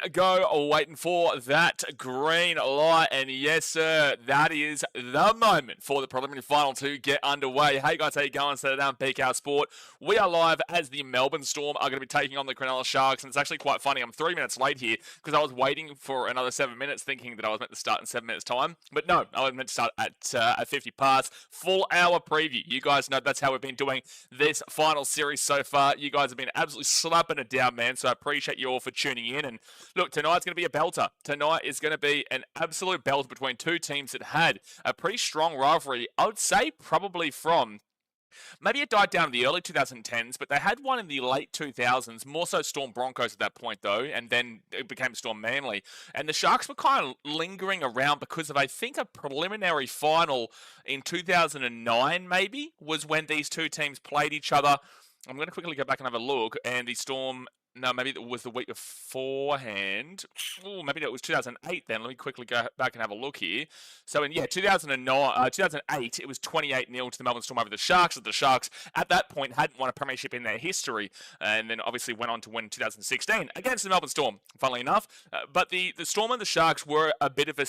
we go, waiting for that green light, and yes sir, that is the moment for the preliminary final to get underway. Hey guys, how you going? So down BKR Sport. We are live as the Melbourne Storm are going to be taking on the Cronulla Sharks, and it's actually quite funny. I'm 3 minutes late here because I was waiting for another 7 minutes thinking that I was meant to start in 7 minutes time, but no, I was meant to start at 50 past. Full hour preview. You guys know that's how we've been doing this final series so far. You guys have been absolutely slapping it down, man, so I appreciate you all for tuning in. And look, tonight's going to be a belter. Tonight is going to be an absolute belter between two teams that had a pretty strong rivalry. I would say probably from maybe it died down in the early 2010s, but they had one in the late 2000s, more so Storm Broncos at that point, though, and then it became Storm Manly. And the Sharks were kind of lingering around because of, I think, a preliminary final in 2009, maybe, was when these two teams played each other. I'm going to quickly go back and have a look, and the Storm... No, maybe it was the week beforehand. Oh, maybe it was 2008 then. Let me quickly go back and have a look here. So, in 2008, it was 28-0 to the Melbourne Storm over the Sharks. The Sharks, at that point, hadn't won a premiership in their history. And then, obviously, went on to win 2016 against the Melbourne Storm, funnily enough. But the Storm and the Sharks were a bit of a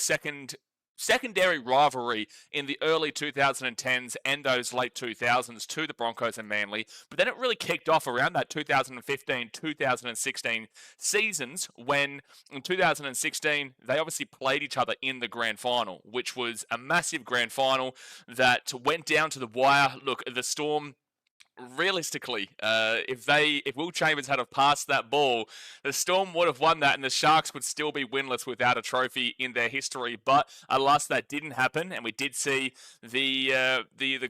secondary rivalry in the early 2010s and those late 2000s to the Broncos and Manly. But then it really kicked off around that 2015-2016 seasons when in 2016 they obviously played each other in the grand final, which was a massive grand final that went down to the wire. Look, the Storm... Realistically, if Will Chambers had have passed that ball, the Storm would have won that, and the Sharks would still be winless without a trophy in their history. But alas, that didn't happen, and we did see the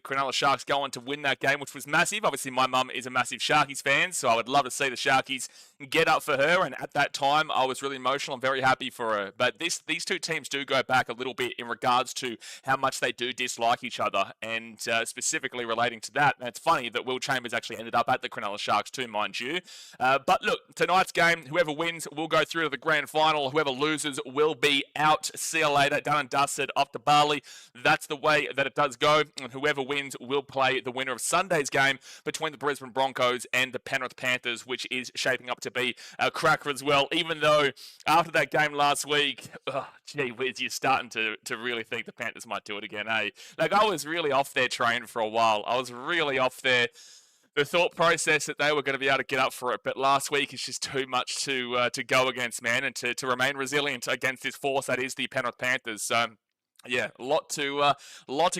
Cronulla Sharks go on to win that game, which was massive. Obviously, my mum is a massive Sharkies fan, so I would love to see the Sharkies get up for her. And at that time, I was really emotional. I'm very happy for her. But these two teams do go back a little bit in regards to how much they do dislike each other, and specifically relating to that. And it's funny that Will Chambers actually ended up at the Cronulla Sharks too, mind you. But look, tonight's game, whoever wins will go through to the grand final. Whoever loses will be out. See you later, done and dusted, off to Bali. That's the way that it does go. And whoever wins will play the winner of Sunday's game between the Brisbane Broncos and the Penrith Panthers, which is shaping up to be a cracker as well. Even though after that game last week, gee whiz, you're starting to really think the Panthers might do it again, eh? Like, I was really off their train for a while. I was really off the thought process that they were going to be able to get up for it. But last week is just too much to go against, man, and to remain resilient against this force that is the Penrith Panthers. So, yeah, a lot to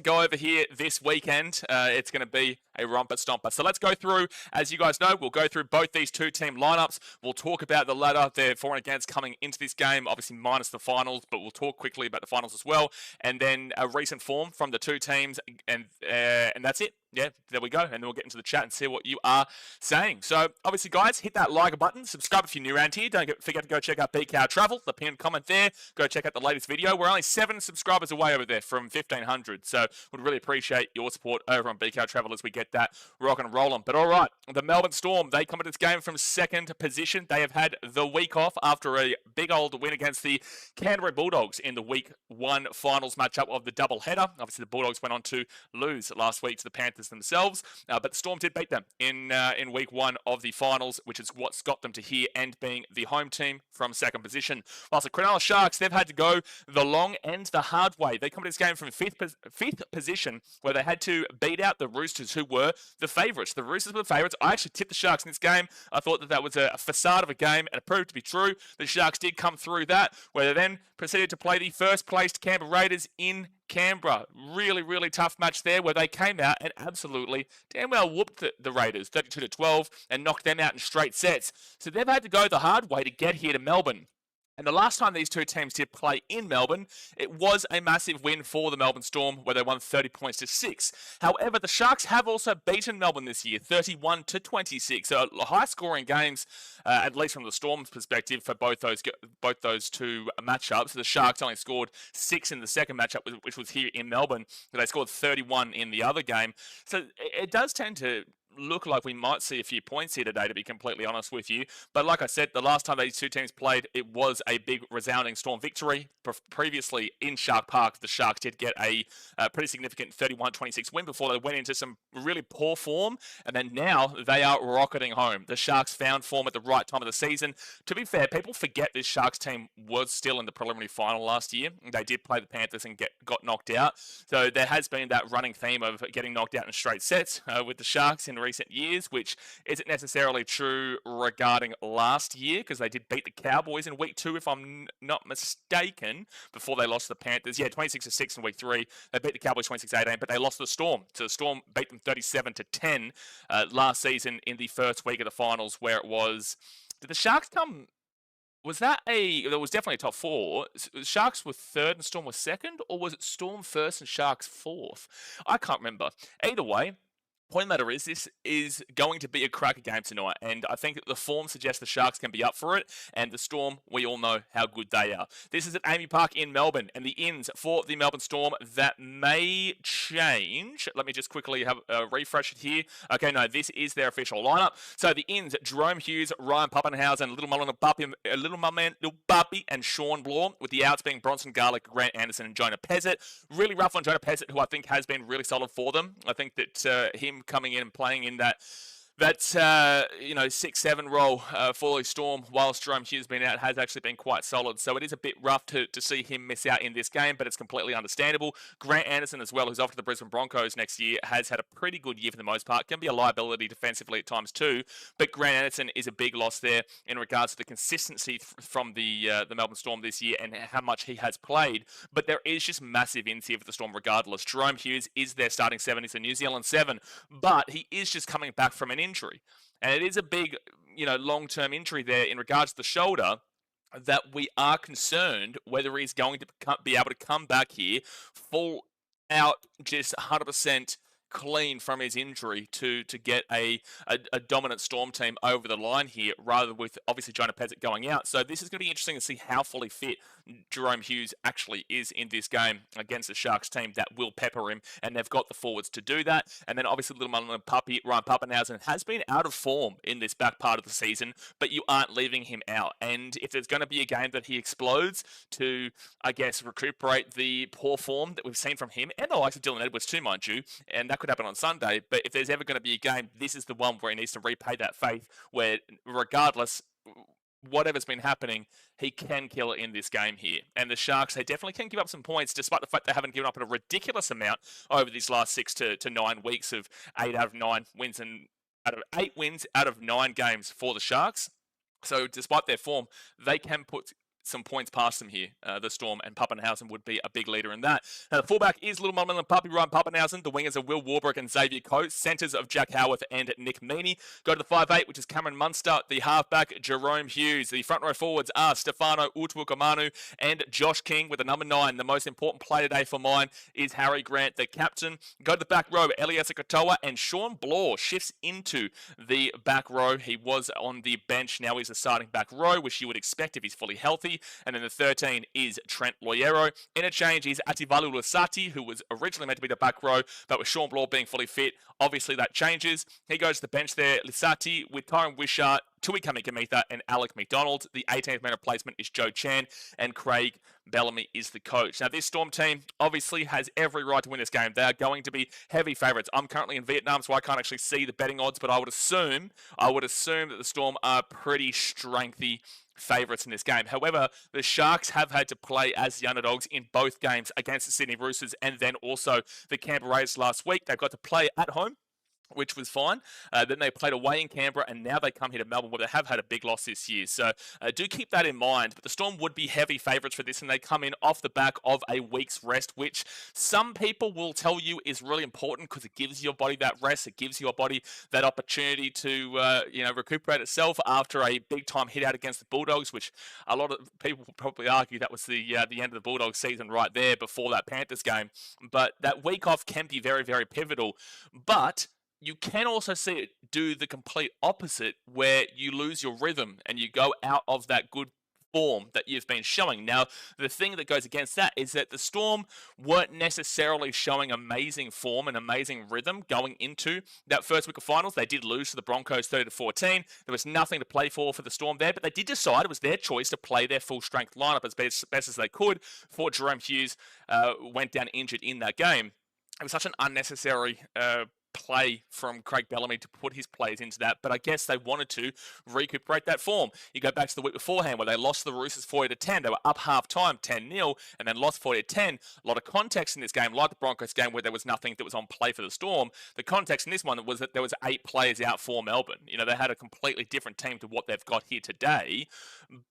go over here this weekend. It's going to be a romper stomper. So let's go through, as you guys know, we'll go through both these two team lineups. We'll talk about the ladder, their for and against coming into this game, obviously minus the finals, but we'll talk quickly about the finals as well. And then a recent form from the two teams, and that's it. Yeah, there we go. And then we'll get into the chat and see what you are saying. So, obviously, guys, hit that like button. Subscribe if you're new around here. Don't forget to go check out BKRtravel, the pinned comment there. Go check out the latest video. We're only 7 subscribers away over there from 1,500. So, would really appreciate your support over on BKRtravel as we get that rock and rolling. But all right, the Melbourne Storm, they come into this game from second position. They have had the week off after a big old win against the Canterbury Bulldogs in the week 1 finals matchup of the doubleheader. Obviously, the Bulldogs went on to lose last week to the Panthers themselves, but the Storm did beat them in week 1 of the finals, which is what's got them to here and being the home team from second position. Whilst the Cronulla Sharks, they've had to go the long and the hard way. They come to this game from fifth position, where they had to beat out the Roosters, who were the favourites. The Roosters were the favourites. I actually tipped the Sharks in this game. I thought that was a facade of a game, and it proved to be true. The Sharks did come through that, where they then proceeded to play the first-placed Canberra Raiders in Canberra. Really, really tough match there, where they came out and absolutely damn well whooped the Raiders 32-12 and knocked them out in straight sets. So they've had to go the hard way to get here to Melbourne. And the last time these two teams did play in Melbourne, it was a massive win for the Melbourne Storm, where they won 30 points to 6. However, the Sharks have also beaten Melbourne this year, 31-26. So high-scoring games, at least from the Storm's perspective, for both those two matchups. The Sharks only scored 6 in the second matchup, which was here in Melbourne, but they scored 31 in the other game. So it does tend to look like we might see a few points here today, to be completely honest with you. But like I said, the last time these two teams played, it was a big resounding Storm victory. Previously in Shark Park, the Sharks did get a pretty significant 31-26 win before they went into some really poor form. And then now they are rocketing home. The Sharks found form at the right time of the season. To be fair, people forget this Sharks team was still in the preliminary final last year. They did play the Panthers and got knocked out. So there has been that running theme of getting knocked out in straight sets with the Sharks in recent years, which isn't necessarily true regarding last year, because they did beat the Cowboys in week 2, if I'm not mistaken, before they lost the Panthers. Yeah, 26-6 in week 3. They beat the Cowboys 26-18, but they lost the Storm. So the Storm beat them 37-10 last season in the first week of the finals, where it was... Did the Sharks come... Was that there was definitely a top 4. Sharks were 3rd and Storm were 2nd, or was it Storm 1st and Sharks 4th? I can't remember. Either way, point of the matter is, this is going to be a cracker game tonight, and I think that the form suggests the Sharks can be up for it, and the Storm, we all know how good they are. This is at Amy Park in Melbourne, and the ins for the Melbourne Storm, that may change. Let me just quickly have a refresh it here. Okay, no, this is their official lineup. So the ins, Jerome Hughes, Ryan Pappenhausen, Little Mumman, Little Buppy, and Sean Blaw, with the outs being Bronson Garlick, Grant Anderson, and Jonah Pezzett. Really rough on Jonah Pezzett, who I think has been really solid for them. I think that him coming in and playing in that 6-7 role for the Storm whilst Jerome Hughes has been out has actually been quite solid. So it is a bit rough to see him miss out in this game, but it's completely understandable. Grant Anderson as well, who's off to the Brisbane Broncos next year, has had a pretty good year for the most part. Can be a liability defensively at times too, but Grant Anderson is a big loss there in regards to the consistency from the Melbourne Storm this year and how much he has played. But there is just massive ins here for the Storm regardless. Jerome Hughes is their starting 7. He's a New Zealand 7, but he is just coming back from an injury. And it is a big, long-term injury there in regards to the shoulder, that we are concerned whether he's going to be able to come back here full out, just 100% clean from his injury to get a dominant Storm team over the line here, rather with obviously Jonah Pezzett going out. So this is going to be interesting to see how fully fit Jerome Hughes actually is in this game against the Sharks team that will pepper him, and they've got the forwards to do that. And then obviously little Mullen Puppy, Ryan Pappenhausen, has been out of form in this back part of the season, but you aren't leaving him out. And if there's going to be a game that he explodes to, I guess, recuperate the poor form that we've seen from him, and the likes of Dylan Edwards too, mind you, and that could happen on Sunday, but if there's ever going to be a game, this is the one where he needs to repay that faith, where regardless whatever's been happening, he can kill it in this game here. And the Sharks, they definitely can give up some points, despite the fact they haven't given up a ridiculous amount over these last 6 to 9 weeks of 8 out of 9 wins, and out of 8 wins out of 9 games for the Sharks. So despite their form, they can put some points past them here, the Storm, and Pappenhausen would be a big leader in that. Now, the fullback is Little Mumman and Puppy, Ryan Pappenhausen. The wingers are Will Warbrick and Xavier Coates. Centres of Jack Howarth and Nick Meaney. Go to the 5'8", which is Cameron Munster. The halfback, Jerome Hughes. The front row forwards are Stefano Utuakamanu and Josh King, with the number 9. The most important play today for mine is Harry Grant, the captain. Go to the back row, Eliasa Katoa, and Sean Blaw shifts into the back row. He was on the bench. Now he's a starting back row, which you would expect if he's fully healthy. And then the 13 is Trent Loiero. Interchange is Ativalu Lasati, who was originally meant to be the back row, but with Sean Blaw being fully fit, obviously that changes. He goes to the bench there, Lasati, with Tyron Wishart, Tui Kamikamitha, and Alec McDonald. The 18th man replacement is Joe Chan, and Craig Bellamy is the coach. Now, this Storm team obviously has every right to win this game. They are going to be heavy favourites. I'm currently in Vietnam, so I can't actually see the betting odds, but I would assume that the Storm are pretty strengthy favourites in this game. However, the Sharks have had to play as the underdogs in both games against the Sydney Roosters and then also the Canberra Raiders last week. They've got to play at home, which was fine. Then they played away in Canberra, and now they come here to Melbourne, where they have had a big loss this year. So do keep that in mind. But the Storm would be heavy favourites for this, and they come in off the back of a week's rest, which some people will tell you is really important because it gives your body that rest. It gives your body that opportunity to recuperate itself after a big-time hit out against the Bulldogs, which a lot of people will probably argue that was the end of the Bulldogs season right there before that Panthers game. But that week off can be very, very pivotal. But you can also see it do the complete opposite, where you lose your rhythm and you go out of that good form that you've been showing. Now, the thing that goes against that is that the Storm weren't necessarily showing amazing form and amazing rhythm going into that first week of finals. They did lose to the Broncos 30-14. There was nothing to play for the Storm there, but they did decide it was their choice to play their full strength lineup as best as they could before Jerome Hughes went down injured in that game. It was such an unnecessary play from Craig Bellamy to put his players into that, but I guess they wanted to recuperate that form. You go back to the week beforehand where they lost the Roosters 40-10. They were up half-time 10-0 and then lost 40-10. A lot of context in this game, like the Broncos game where there was nothing that was on play for the Storm. The context in this one was that there was 8 players out for Melbourne. You know, they had a completely different team to what they've got here today.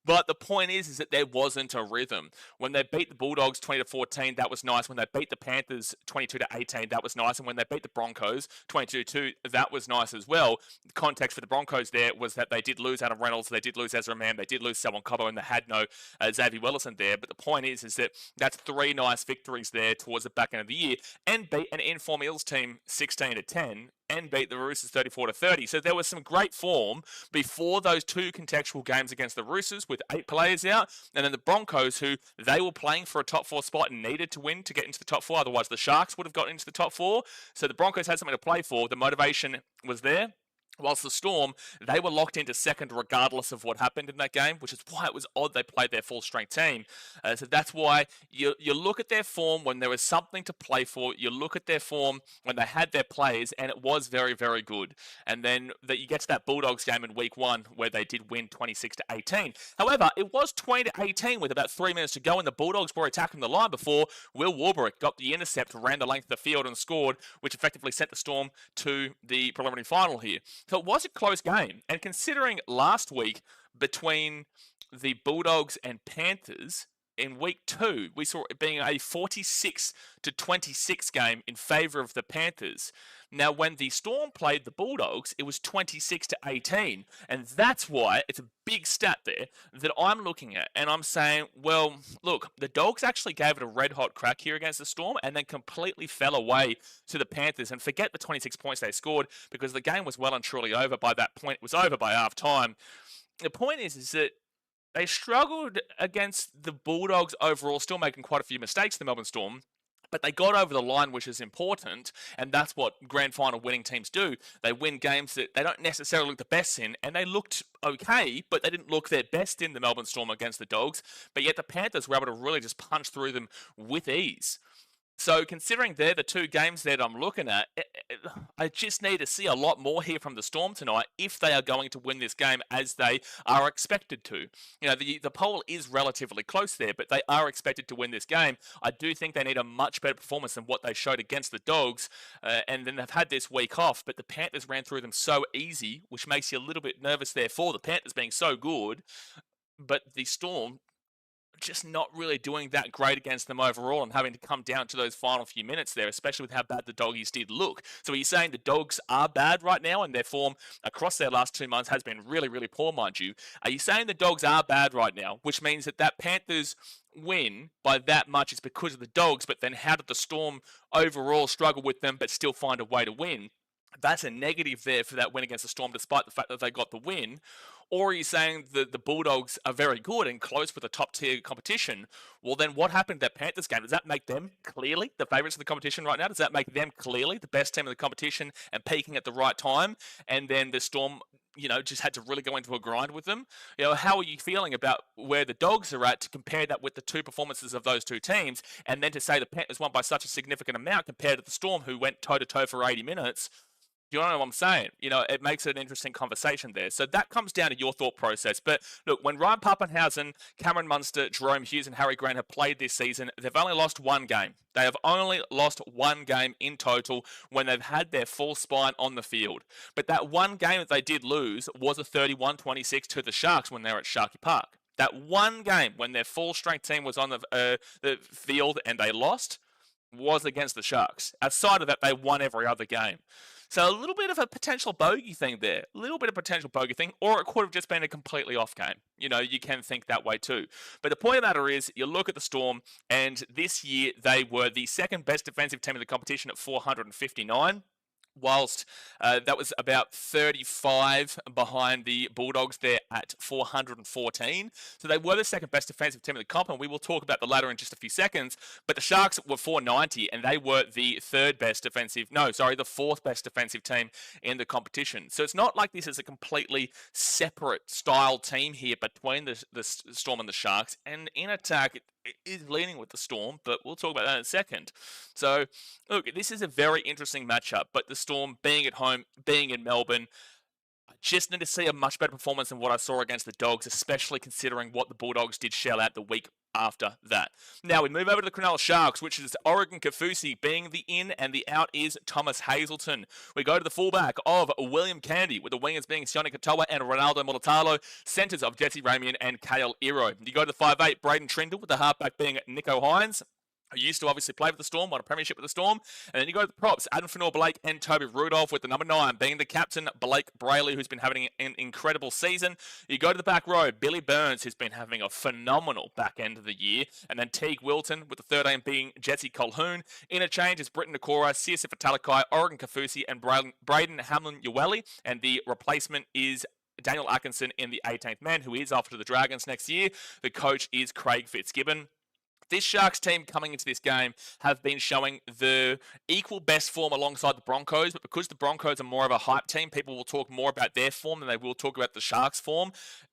But the point is that there wasn't a rhythm. When they beat the Bulldogs 20-14, that was nice. When they beat the Panthers 22-18, that was nice. And when they beat the Broncos 22-2, that was nice as well. The context for the Broncos there was that they did lose Adam Reynolds, they did lose Ezra Mam, they did lose Selwyn Cobbo, and they had no Xavier Willison there. But the point is that that's 3 nice victories there towards the back end of the year, and beat an in-form Eels team 16-10, and beat the Roosters 34-30. So there was some great form before those 2 contextual games against the Roosters with 8 players out, and then the Broncos, who they were playing for a top 4 spot and needed to win to get into the top 4. Otherwise, the Sharks would have gotten into the top 4. So the Broncos had something to play for. The motivation was there. Whilst the Storm, they were locked into second regardless of what happened in that game, which is why it was odd they played their full-strength team. So that's why you look at their form when there was something to play for. You look at their form when they had their players, and it was very, very good. And then you get to that Bulldogs game in week 1 where they did win 26-18. However, it was 20-18 with about 3 minutes to go, and the Bulldogs were attacking the line before Will Warbrick got the intercept, ran the length of the field and scored, which effectively sent the Storm to the preliminary final here. So it was a close game, and considering last week between the Bulldogs and Panthers in week 2, we saw it being a 46-26 game in favour of the Panthers. Now, when the Storm played the Bulldogs, it was 26-18, and that's why it's a big stat there that I'm looking at, and I'm saying, well, look, the Dogs actually gave it a red-hot crack here against the Storm, and then completely fell away to the Panthers, and forget the 26 points they scored, because the game was well and truly over by that point. It was over by half-time. The point is that they struggled against the Bulldogs overall, still making quite a few mistakes, the Melbourne Storm. But they got over the line, which is important, and that's what grand final winning teams do. They win games that they don't necessarily look the best in, and they looked okay, but they didn't look their best in the Melbourne Storm against the Dogs. But yet the Panthers were able to really just punch through them with ease. So considering they're the 2 games that I'm looking at, I just need to see a lot more here from the Storm tonight if they are going to win this game as they are expected to. You know, the poll is relatively close there, but they are expected to win this game. I do think they need a much better performance than what they showed against the Dogs, and then they've had this week off, but the Panthers ran through them so easy, which makes you a little bit nervous there for the Panthers being so good, but the Storm just not really doing that great against them overall and having to come down to those final few minutes there, especially with how bad the Doggies did look. So are you saying the Dogs are bad right now and their form across their last 2 months has been really, really poor, mind you? Are you saying the Dogs are bad right now, which means that Panthers win by that much is because of the Dogs, but then how did the Storm overall struggle with them but still find a way to win? That's a negative there for that win against the Storm, despite the fact that they got the win. Or are you saying that the Bulldogs are very good and close with a top-tier competition? Well, then what happened to that Panthers game? Does that make them clearly the favourites of the competition right now? Does that make them clearly the best team of the competition and peaking at the right time? And then the Storm, you know, just had to really go into a grind with them? You know, how are you feeling about where the Dogs are at to compare that with the 2 performances of those 2 teams, and then to say the Panthers won by such a significant amount compared to the Storm, who went toe-to-toe for 80 minutes? You know what I'm saying? You know, it makes it an interesting conversation there. So that comes down to your thought process. But look, when Ryan Pappenhausen, Cameron Munster, Jerome Hughes, and Harry Grant have played this season, they've only lost 1 game. They have only lost 1 game in total when they've had their full spine on the field. But that 1 game that they did lose was a 31-26 to the Sharks when they were at Sharky Park. That 1 game when their full-strength team was on the field and they lost was against the Sharks. Outside of that, they won every other game. So a little bit of a potential bogey thing there. A little bit of potential bogey thing, or it could have just been a completely off game. You know, you can think that way too. But the point of the matter is, you look at the Storm, and this year they were the 2nd best defensive team in the competition at 459. whilst that was about 35 behind the Bulldogs there at 414. So they were the second best defensive team in the comp, and we will talk about the latter in just a few seconds. But the Sharks were 490, and they were the the fourth best defensive team in the competition. So it's not like this is a completely separate style team here between the Storm and the Sharks. And in attack, it is leaning with the Storm, but we'll talk about that in a second. So, look, this is a very interesting matchup, but the Storm being at home, being in Melbourne, I just need to see a much better performance than what I saw against the Dogs, especially considering what the Bulldogs did shell out the week after that. Now we move over to the Cronulla Sharks, which is Oregon Kaufusi being the in, and the out is Thomas Hazelton. We go to the fullback of William Candy, with the wingers being Sione Katoa and Ronaldo Mulitalo, centres of Jesse Ramian and Kale Iro. You go to the 5'8", Braden Trindle, with the halfback being Nico Hines, who used to obviously play for the Storm, won a premiership with the Storm. And then you go to the props, Adam Fanor-Blake and Toby Rudolph, with the number 9 being the captain, Blake Brayley, who's been having an incredible season. You go to the back row, Billy Burns, who's been having a phenomenal back end of the year. And then Teague Wilton, with the 13 being Jesse Colhoun. Interchange is Britton Nakora, Siasif Talakai, Oregon Kaufusi, and Braden Hamlin-Ueli. And the replacement is Daniel Atkinson in the 18th man, who is off to the Dragons next year. The coach is Craig Fitzgibbon. This Sharks team coming into this game have been showing the equal best form alongside the Broncos, but because the Broncos are more of a hype team, people will talk more about their form than they will talk about the Sharks' form.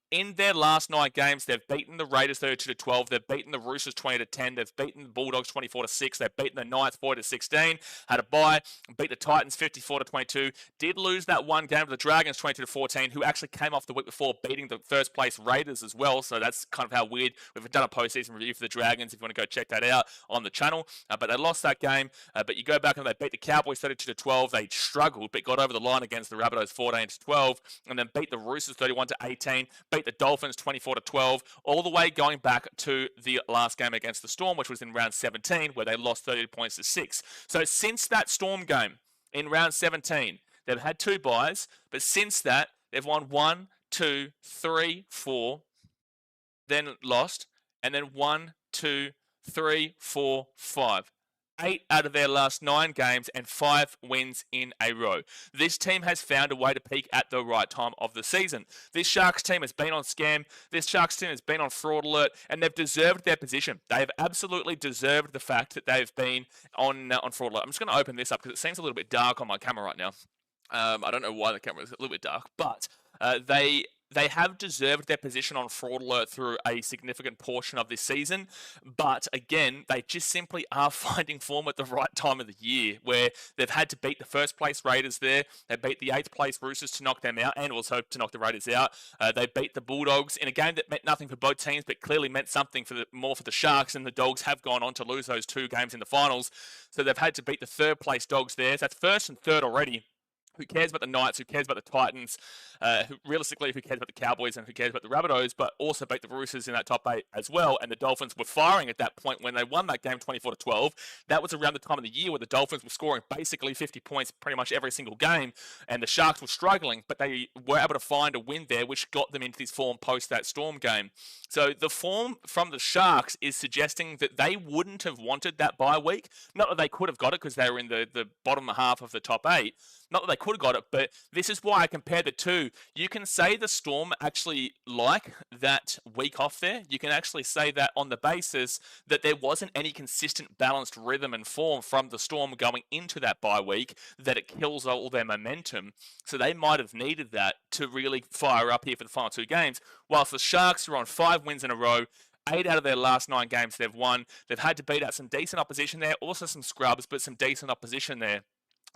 In their last 9 games, they've beaten the Raiders 32-12. They've beaten the Roosters 20-10. They've beaten the Bulldogs 24-6. They've beaten the Knights 40-16. Had a bye. Beat the Titans 54-22. Did lose that one game to the Dragons 22-14, who actually came off the week before beating the first place Raiders as well. So that's kind of how weird. We've done a postseason review for the Dragons if you want to go check that out on the channel. But they lost that game. But you go back and they beat the Cowboys 32-12. They struggled, but got over the line against the Rabbitohs 14-12, and then beat the Roosters 31-18. Beat the Dolphins 24-12, all the way going back to the last game against the Storm, which was in round 17, where they lost 30 points to 6. So since that Storm game in round 17, they've had 2 byes, but since that, they've won 1, 2, 3, 4, then lost, and then 1, 2, 3, 4, 5. 8 out of their last 9 games and 5 wins in a row. This team has found a way to peak at the right time of the season. This Sharks team has been on scam. This Sharks team has been on fraud alert, and they've deserved their position. They have absolutely deserved the fact that they've been on fraud alert. I'm just going to open this up because it seems a little bit dark on my camera right now. I don't know why the camera is a little bit dark, but they have deserved their position on fraud alert through a significant portion of this season. But again, they just simply are finding form at the right time of the year, where they've had to beat the first place Raiders there. They beat the 8th place Roosters to knock them out, and also to knock the Raiders out. They beat the Bulldogs in a game that meant nothing for both teams, but clearly meant something more for the Sharks, and the Dogs have gone on to lose those 2 games in the finals. So they've had to beat the 3rd place Dogs there. So that's 1st and 3rd already. Who cares about the Knights? Who cares about the Titans? Who cares about the Cowboys, and who cares about the Rabbitohs? But also beat the Roosters in that top 8 as well. And the Dolphins were firing at that point when they won that game 24-12. That was around the time of the year where the Dolphins were scoring basically 50 points pretty much every single game. And the Sharks were struggling, but they were able to find a win there, which got them into this form post that Storm game. So the form from the Sharks is suggesting that they wouldn't have wanted that bye week. Not that they could have got it because they were in the bottom half of the top 8. Not that they could have got it, but this is why I compare the two. You can say the Storm actually like that week off there. You can actually say that on the basis that there wasn't any consistent balanced rhythm and form from the Storm going into that bye week, that it kills all their momentum. So they might have needed that to really fire up here for the final 2 games. Whilst the Sharks are on 5 wins in a row, 8 out of their last 9 games they've won. They've had to beat out some decent opposition there, also some scrubs, but some decent opposition there.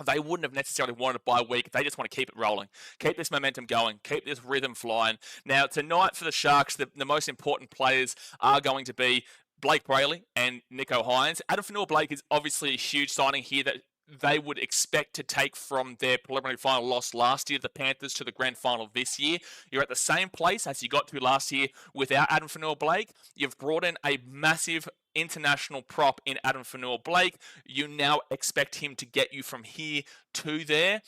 They wouldn't have necessarily wanted a bye week. They just want to keep it rolling. Keep this momentum going. Keep this rhythm flying. Now, tonight for the Sharks, the most important players are going to be Blake Brayley and Nico Hines. Adam Fanor-Blake is obviously a huge signing here that they would expect to take from their preliminary final loss last year, the Panthers, to the grand final this year. You're at the same place as you got to last year without Adam Fanor-Blake. You've brought in a massive international prop in Adam Fanor-Blake. You now expect him to get you from here to there.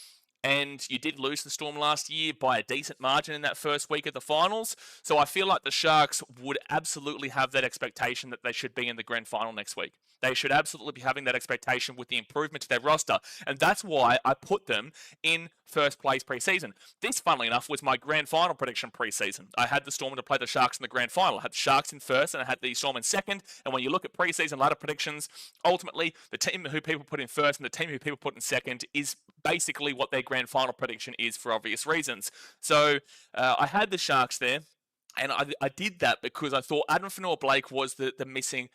and you did lose the Storm last year by a decent margin in that first week of the finals. So I feel like the Sharks would absolutely have that expectation that they should be in the grand final next week. They should absolutely be having that expectation with the improvement to their roster. And that's why I put them in first place preseason. This, funnily enough, was my grand final prediction preseason. I had the Storm to play the Sharks in the grand final. I had the Sharks in first and I had the Storm in second. And when you look at preseason ladder predictions, ultimately, the team who people put in first and the team who people put in second is basically what their grand final prediction is for obvious reasons. So I had the Sharks there. And I did that because I thought Adam Fanua-Blake was the missing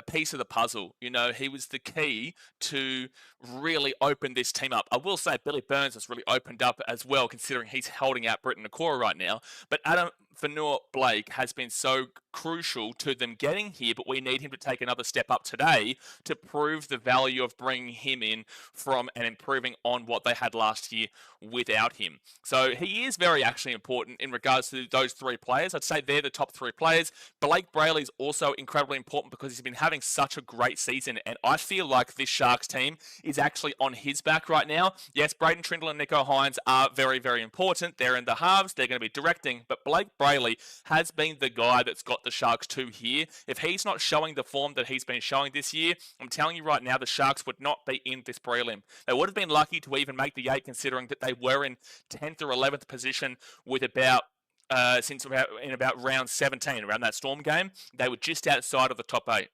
piece of the puzzle. You know, he was the key to really open this team up. I will say Billy Burns has really opened up as well, considering he's holding out Britton Nakora right now. But Adam Fanua-Blake has been so crucial to them getting here, but we need him to take another step up today to prove the value of bringing him in from and improving on what they had last year without him. So he is very actually important in regards to those three players. I'd say they're the top three players. Blake Brayley is also incredibly important because he's been having such a great season, and I feel like this Sharks team is actually on his back right now. Yes, Braden Trindle and Nicho Hynes are very, very important. They're in the halves. They're going to be directing, but Blake Brayley has been the guy that's got the Sharks to here. If he's not showing the form that he's been showing this year, I'm telling you right now, the Sharks would not be in this prelim. They would have been lucky to even make the 8, considering that they were in 10th or 11th position with about round 17, around that Storm game. They were just outside of the top 8.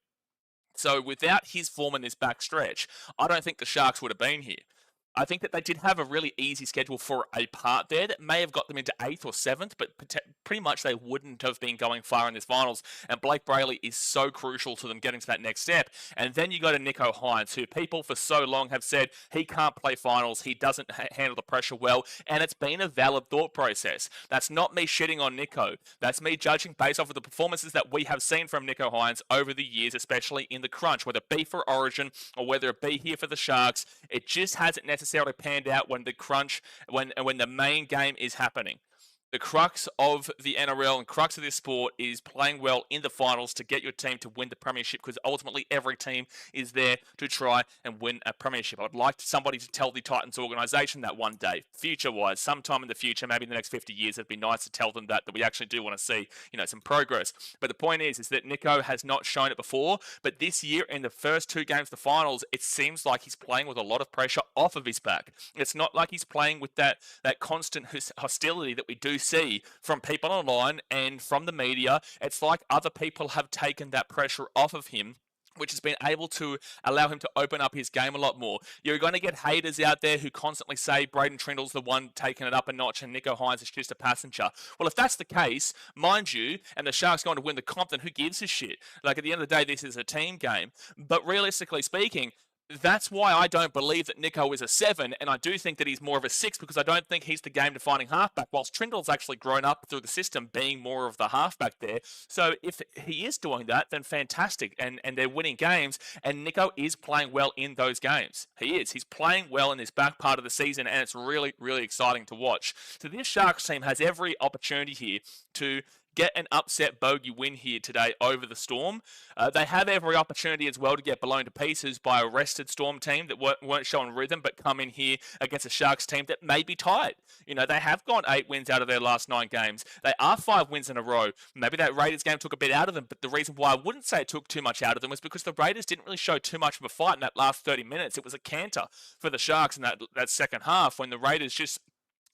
So without his form in this back stretch, I don't think the Sharks would have been here. I think that they did have a really easy schedule for a part there that may have got them into 8th or 7th, but pretty much they wouldn't have been going far in this finals. And Blake Brayley is so crucial to them getting to that next step. And then you go to Nicho Hynes, who people for so long have said he can't play finals, he doesn't handle the pressure well, and it's been a valid thought process. That's not me shitting on Nicho. That's me judging based off of the performances that we have seen from Nicho Hynes over the years, especially in the crunch, whether it be for Origin or whether it be here for the Sharks. It just hasn't necessarily panned out when the crunch, when the main game is happening. The crux of the NRL and crux of this sport is playing well in the finals to get your team to win the premiership, because ultimately every team is there to try and win a premiership. I'd like somebody to tell the Titans organisation that one day, future-wise, sometime in the future, maybe in the next 50 years, it'd be nice to tell them that we actually do want to see, some progress. But the point is that Nicho has not shown it before, but this year in the first 2 games of the finals, it seems like he's playing with a lot of pressure off of his back. It's not like he's playing with that constant hostility that we do see from people online and from the media. It's like other people have taken that pressure off of him, which has been able to allow him to open up his game a lot more. You're going to get haters out there who constantly say Braden Trindle's the one taking it up a notch and Nicho Hynes is just a passenger. Well, if that's the case, mind you, and the Sharks going to win the comp, then who gives a shit? Like, at the end of the day, this is a team game. But realistically speaking, that's why I don't believe that Nicho is a 7, and I do think that he's more of a 6, because I don't think he's the game-defining halfback, whilst Trindle's actually grown up through the system being more of the halfback there. So if he is doing that, then fantastic, and they're winning games, and Nicho is playing well in those games. He is. He's playing well in this back part of the season, and it's really, really exciting to watch. So this Sharks team has every opportunity here to get an upset bogey win here today over the Storm. They have every opportunity as well to get blown to pieces by a rested Storm team that weren't showing rhythm, but come in here against a Sharks team that may be tight. They have gone 8 wins out of their last 9 games. They are 5 wins in a row. Maybe that Raiders game took a bit out of them, but the reason why I wouldn't say it took too much out of them was because the Raiders didn't really show too much of a fight in that last 30 minutes. It was a canter for the Sharks in that second half when the Raiders just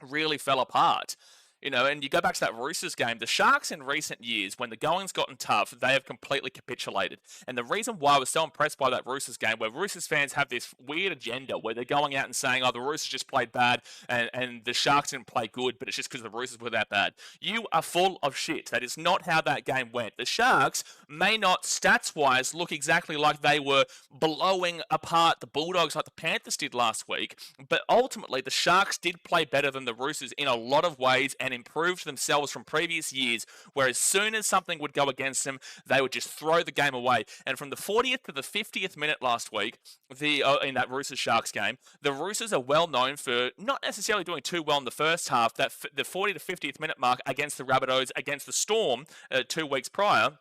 really fell apart. And you go back to that Roosters game, the Sharks in recent years, when the going's gotten tough, they have completely capitulated. And the reason why I was so impressed by that Roosters game, where Roosters fans have this weird agenda where they're going out and saying, the Roosters just played bad and the Sharks didn't play good, but it's just because the Roosters were that bad. You are full of shit. That is not how that game went. The Sharks may not, stats-wise, look exactly like they were blowing apart the Bulldogs like the Panthers did last week, but ultimately the Sharks did play better than the Roosters in a lot of ways and improved themselves from previous years, where as soon as something would go against them, they would just throw the game away. And from the 40th to the 50th minute last week, in that Roosters-Sharks game, the Roosters are well known for not necessarily doing too well in the first half. That the 40 to 50th minute mark against the Rabbitohs, against the Storm 2 weeks prior,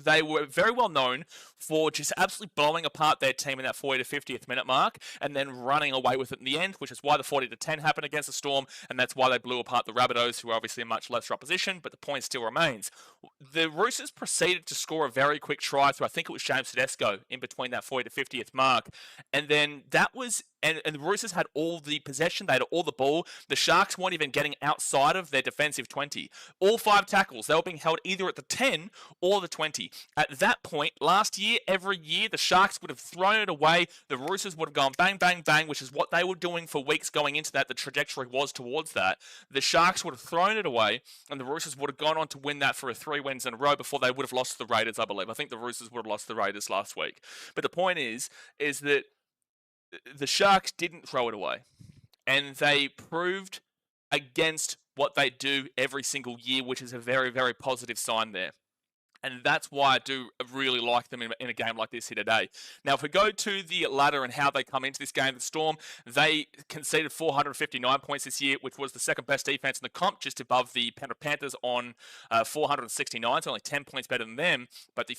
they were very well known for just absolutely blowing apart their team in that 40 to 50th minute mark and then running away with it in the end, which is why the 40 to 10 happened against the Storm, and that's why they blew apart the Rabbitohs, who are obviously a much lesser opposition, but the point still remains. The Roosters proceeded to score a very quick try through, I think it was James Tedesco, in between that 40 to 50th mark, and then that was... And the Roosters had all the possession, they had all the ball. The Sharks weren't even getting outside of their defensive 20. All 5 tackles, they were being held either at the 10 or the 20. At that point, last year, every year, the Sharks would have thrown it away. The Roosters would have gone bang, bang, bang, which is what they were doing for weeks going into that. The trajectory was towards that. The Sharks would have thrown it away, and the Roosters would have gone on to win that for 3 wins in a row before they would have lost to the Raiders, I believe. I think the Roosters would have lost to the Raiders last week. But the point is that the Sharks didn't throw it away, and they proved against what they do every single year, which is a very, very positive sign there. And that's why I do really like them in a game like this here today. Now, if we go to the ladder and how they come into this game, the Storm, they conceded 459 points this year, which was the second best defense in the comp, just above the Penrith Panthers on 469, so only 10 points better than them. But the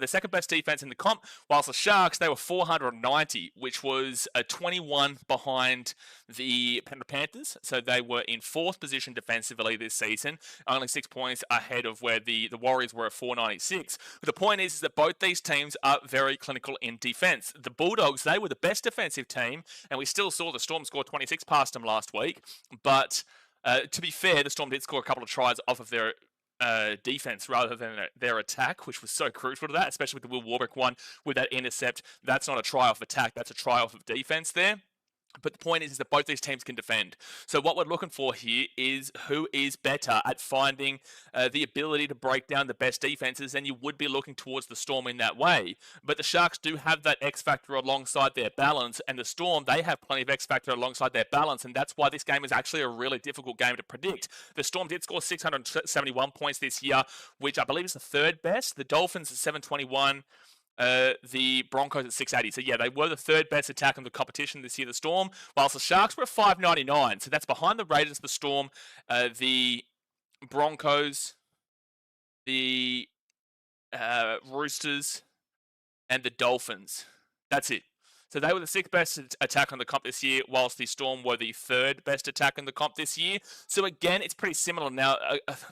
second best defense in the comp, whilst the Sharks, they were 490, which was 21 behind the Penrith Panthers. So they were in 4th position defensively this season, only 6 points ahead of where the Warriors were at 496. But the point is that both these teams are very clinical in defense. The Bulldogs, they were the best defensive team, and we still saw the Storm score 26 past them last week. But to be fair, the Storm did score a couple of tries off of their defense rather than their attack, which was so crucial to that, especially with the Will Warbrick one with that intercept. That's not a try off attack, that's a try off of defense there. But the point is that both these teams can defend. So what we're looking for here is who is better at finding the ability to break down the best defenses, and you would be looking towards the Storm in that way. But the Sharks do have that X factor alongside their balance, and the Storm, they have plenty of X factor alongside their balance, and that's why this game is actually a really difficult game to predict. The Storm did score 671 points this year, which I believe is the 3rd best. The Dolphins at 721. The Broncos at 680. So yeah, they were the 3rd best attack in the competition this year, the Storm, whilst the Sharks were at 599. So that's behind the Raiders, the Storm, the Broncos, the Roosters, and the Dolphins. That's it. So they were the 6th best attack on the comp this year, whilst the Storm were the 3rd best attack in the comp this year. So again, it's pretty similar now.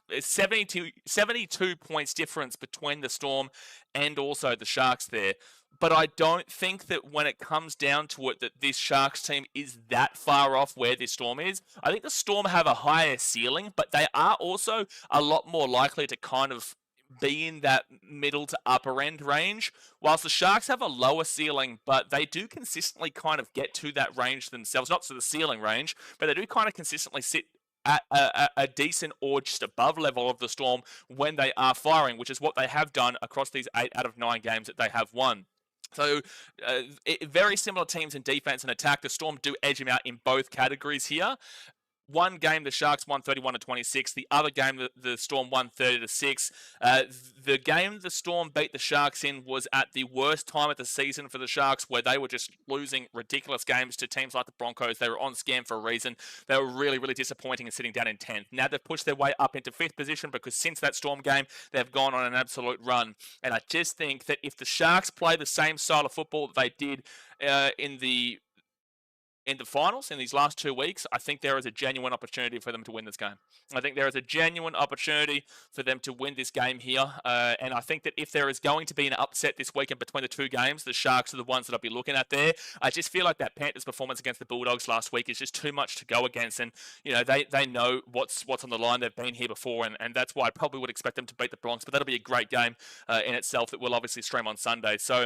It's 72 points difference between the Storm and also the Sharks there. But I don't think that when it comes down to it that this Sharks team is that far off where this Storm is. I think the Storm have a higher ceiling, but they are also a lot more likely to kind of be in that middle to upper end range, whilst the Sharks have a lower ceiling, but they do consistently kind of get to that range themselves, not to the ceiling range, but they do kind of consistently sit at a decent or just above level of the Storm when they are firing, which is what they have done across these 8 out of 9 games that they have won. So very similar teams in defense and attack. The Storm do edge them out in both categories here. One game, the Sharks won 31-26. The other game, the Storm won 30-6. The game the Storm beat the Sharks in was at the worst time of the season for the Sharks, where they were just losing ridiculous games to teams like the Broncos. They were on scam for a reason. They were really, really disappointing and sitting down in 10th. Now they've pushed their way up into 5th position because since that Storm game, they've gone on an absolute run. And I just think that if the Sharks play the same style of football that they did in the finals in these last 2 weeks, I think there is a genuine opportunity for them to win this game. I think there is a genuine opportunity for them to win this game here. And I think that if there is going to be an upset this weekend between the 2 games, the Sharks are the ones that I'll be looking at there. I just feel like that Panthers performance against the Bulldogs last week is just too much to go against. And, you know, they know what's on the line. They've been here before. And that's why I probably would expect them to beat the Bronx. But that'll be a great game in itself that we'll obviously stream on Sunday. So,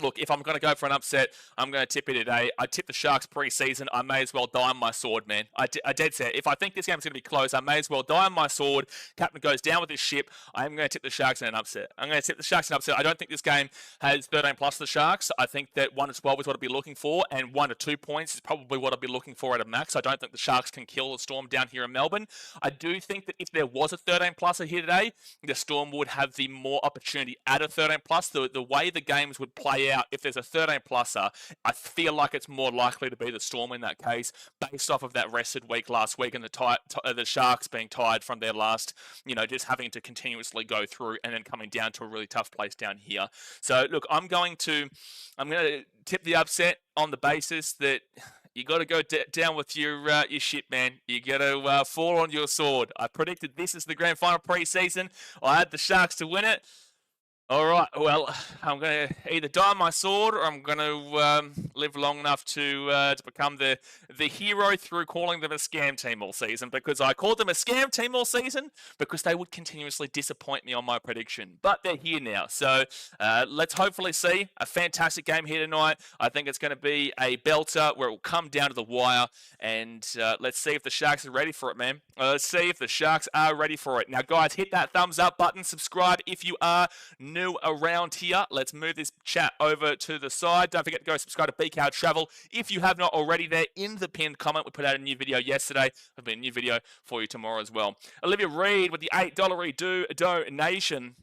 look, if I'm going to go for an upset, I'm going to tip it today. I tip the Sharks pre-season. I may as well die on my sword, man. I dead set. If I think this game's going to be close, I may as well die on my sword. Captain goes down with his ship. I'm going to tip the Sharks in an upset. I'm going to tip the Sharks in an upset. I don't think this game has 13 plus for the Sharks. I think that 1 to 12 is what I'd be looking for, and 1 to 2 points is probably what I'd be looking for at a max. I don't think the Sharks can kill the Storm down here in Melbourne. I do think that if there was a 13 pluser here today, the Storm would have the more opportunity at a 13 plus. The way the games would play way out, if there's a 13-pluser, I feel like it's more likely to be the Storm in that case, based off of that rested week last week and the Sharks being tired from their last, just having to continuously go through and then coming down to a really tough place down here. So look, I'm going to tip the upset on the basis that you got to go down with your shit, man. You got to fall on your sword. I predicted this as the grand final pre-season. I had the Sharks to win it. All right, well, I'm going to either die on my sword or I'm going to live long enough to become the hero through calling them a scam team all season, because I called them a scam team all season because they would continuously disappoint me on my prediction. But they're here now, so let's hopefully see a fantastic game here tonight. I think it's going to be a belter where it will come down to the wire, and let's see if the Sharks are ready for it, man. Let's see if the Sharks are ready for it. Now, guys, hit that thumbs up button, subscribe if you are new around here. Let's move this chat over to the side. Don't forget to go subscribe to BKRtravel if you have not already. There in the pinned comment, we put out a new video yesterday. There'll be a new video for you tomorrow as well. Olivia Reed with the $8 donation.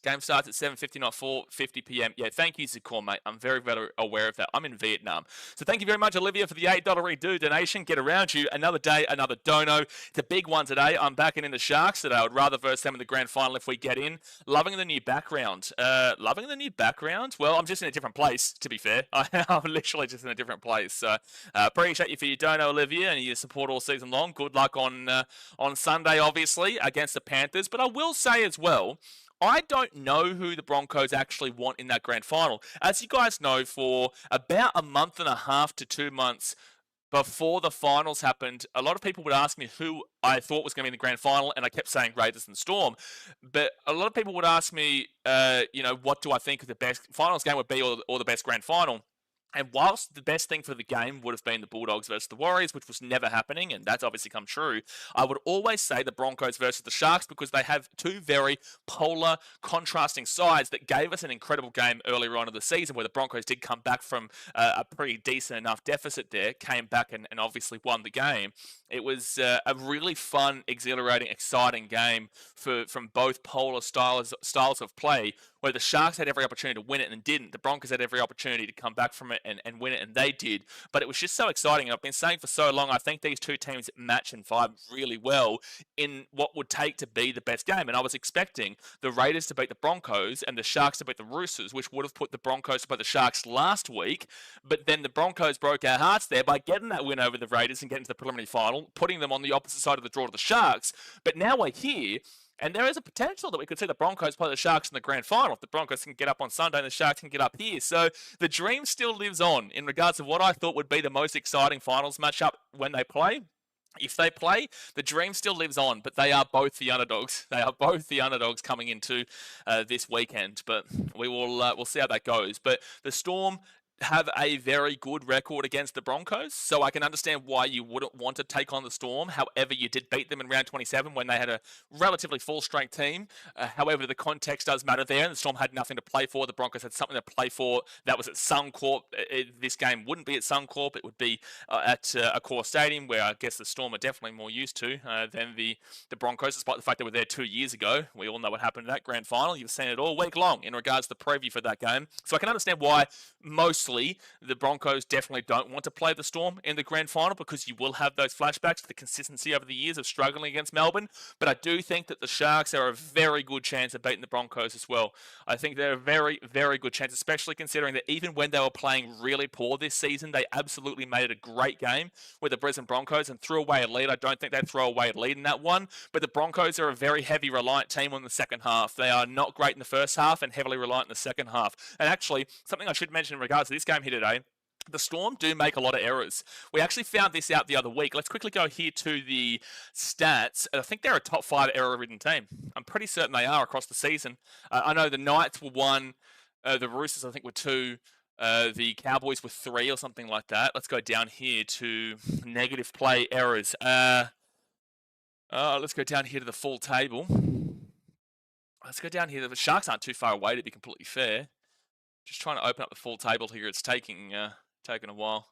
Game starts at 7:50, not 4:50 p.m. Yeah, thank you, Zakor, mate. I'm very, very aware of that. I'm in Vietnam. So thank you very much, Olivia, for the $8 redo donation. Get around you. Another day, another dono. It's a big one today. I'm backing in the Sharks today. I would rather verse them in the grand final if we get in. Loving the new background. Loving the new background? Well, I'm just in a different place, to be fair. I'm literally just in a different place. So appreciate you for your dono, Olivia, and your support all season long. Good luck on Sunday, obviously, against the Panthers. But I will say as well, I don't know who the Broncos actually want in that grand final. As you guys know, for about a month and a half to 2 months before the finals happened, a lot of people would ask me who I thought was going to be in the grand final, and I kept saying Raiders and Storm. But a lot of people would ask me, what do I think the best finals game would be, or the best grand final? And whilst the best thing for the game would have been the Bulldogs versus the Warriors, which was never happening, and that's obviously come true, I would always say the Broncos versus the Sharks, because they have two very polar, contrasting sides that gave us an incredible game earlier on in the season, where the Broncos did come back from a pretty decent enough deficit there, came back and obviously won the game. It was a really fun, exhilarating, exciting game from both polar styles of play, where the Sharks had every opportunity to win it and didn't. The Broncos had every opportunity to come back from it and win it, and they did. But it was just so exciting. I've been saying for so long, I think these two teams match and vibe really well in what would take to be the best game. And I was expecting the Raiders to beat the Broncos and the Sharks to beat the Roosters, which would have put the Broncos to beat the Sharks last week. But then the Broncos broke our hearts there by getting that win over the Raiders and getting to the preliminary final, putting them on the opposite side of the draw to the Sharks. But now we're here, and there is a potential that we could see the Broncos play the Sharks in the grand final. If the Broncos can get up on Sunday and the Sharks can get up here. So the dream still lives on in regards to what I thought would be the most exciting finals matchup when they play. If they play, the dream still lives on, but they are both the underdogs. They are both the underdogs coming into this weekend. But we'll see how that goes. But the Storm have a very good record against the Broncos, so I can understand why you wouldn't want to take on the Storm. However, you did beat them in round 27 when they had a relatively full-strength team. However, the context does matter there, and the Storm had nothing to play for. The Broncos had something to play for. That was at Suncorp. This game wouldn't be at Suncorp. It would be at Accor Stadium, where I guess the Storm are definitely more used to than the Broncos, despite the fact they were there 2 years ago. We all know what happened in that grand final. You've seen it all week long in regards to the preview for that game. So I can understand why mostly the Broncos definitely don't want to play the Storm in the grand final, because you will have those flashbacks to the consistency over the years of struggling against Melbourne. But I do think that the Sharks are a very good chance of beating the Broncos as well. I think they're a very, very good chance, especially considering that even when they were playing really poor this season, they absolutely made it a great game with the Brisbane Broncos and threw away a lead. I don't think they'd throw away a lead in that one, but the Broncos are a very heavy reliant team on the second half. They are not great in the first half and heavily reliant in the second half. And actually, something I should mention in regards to this game here today, the Storm do make a lot of errors. We actually found this out the other week. Let's quickly go here to the stats. I think they're a top 5 error-ridden team. I'm pretty certain they are across the season. I know the Knights were 1, the Roosters I think were 2, the Cowboys were 3 or something like that. Let's go down here to negative play errors. Let's go down here to the full table. Let's go down here. The Sharks aren't too far away, to be completely fair. Just trying to open up the full table here. It's taking a while.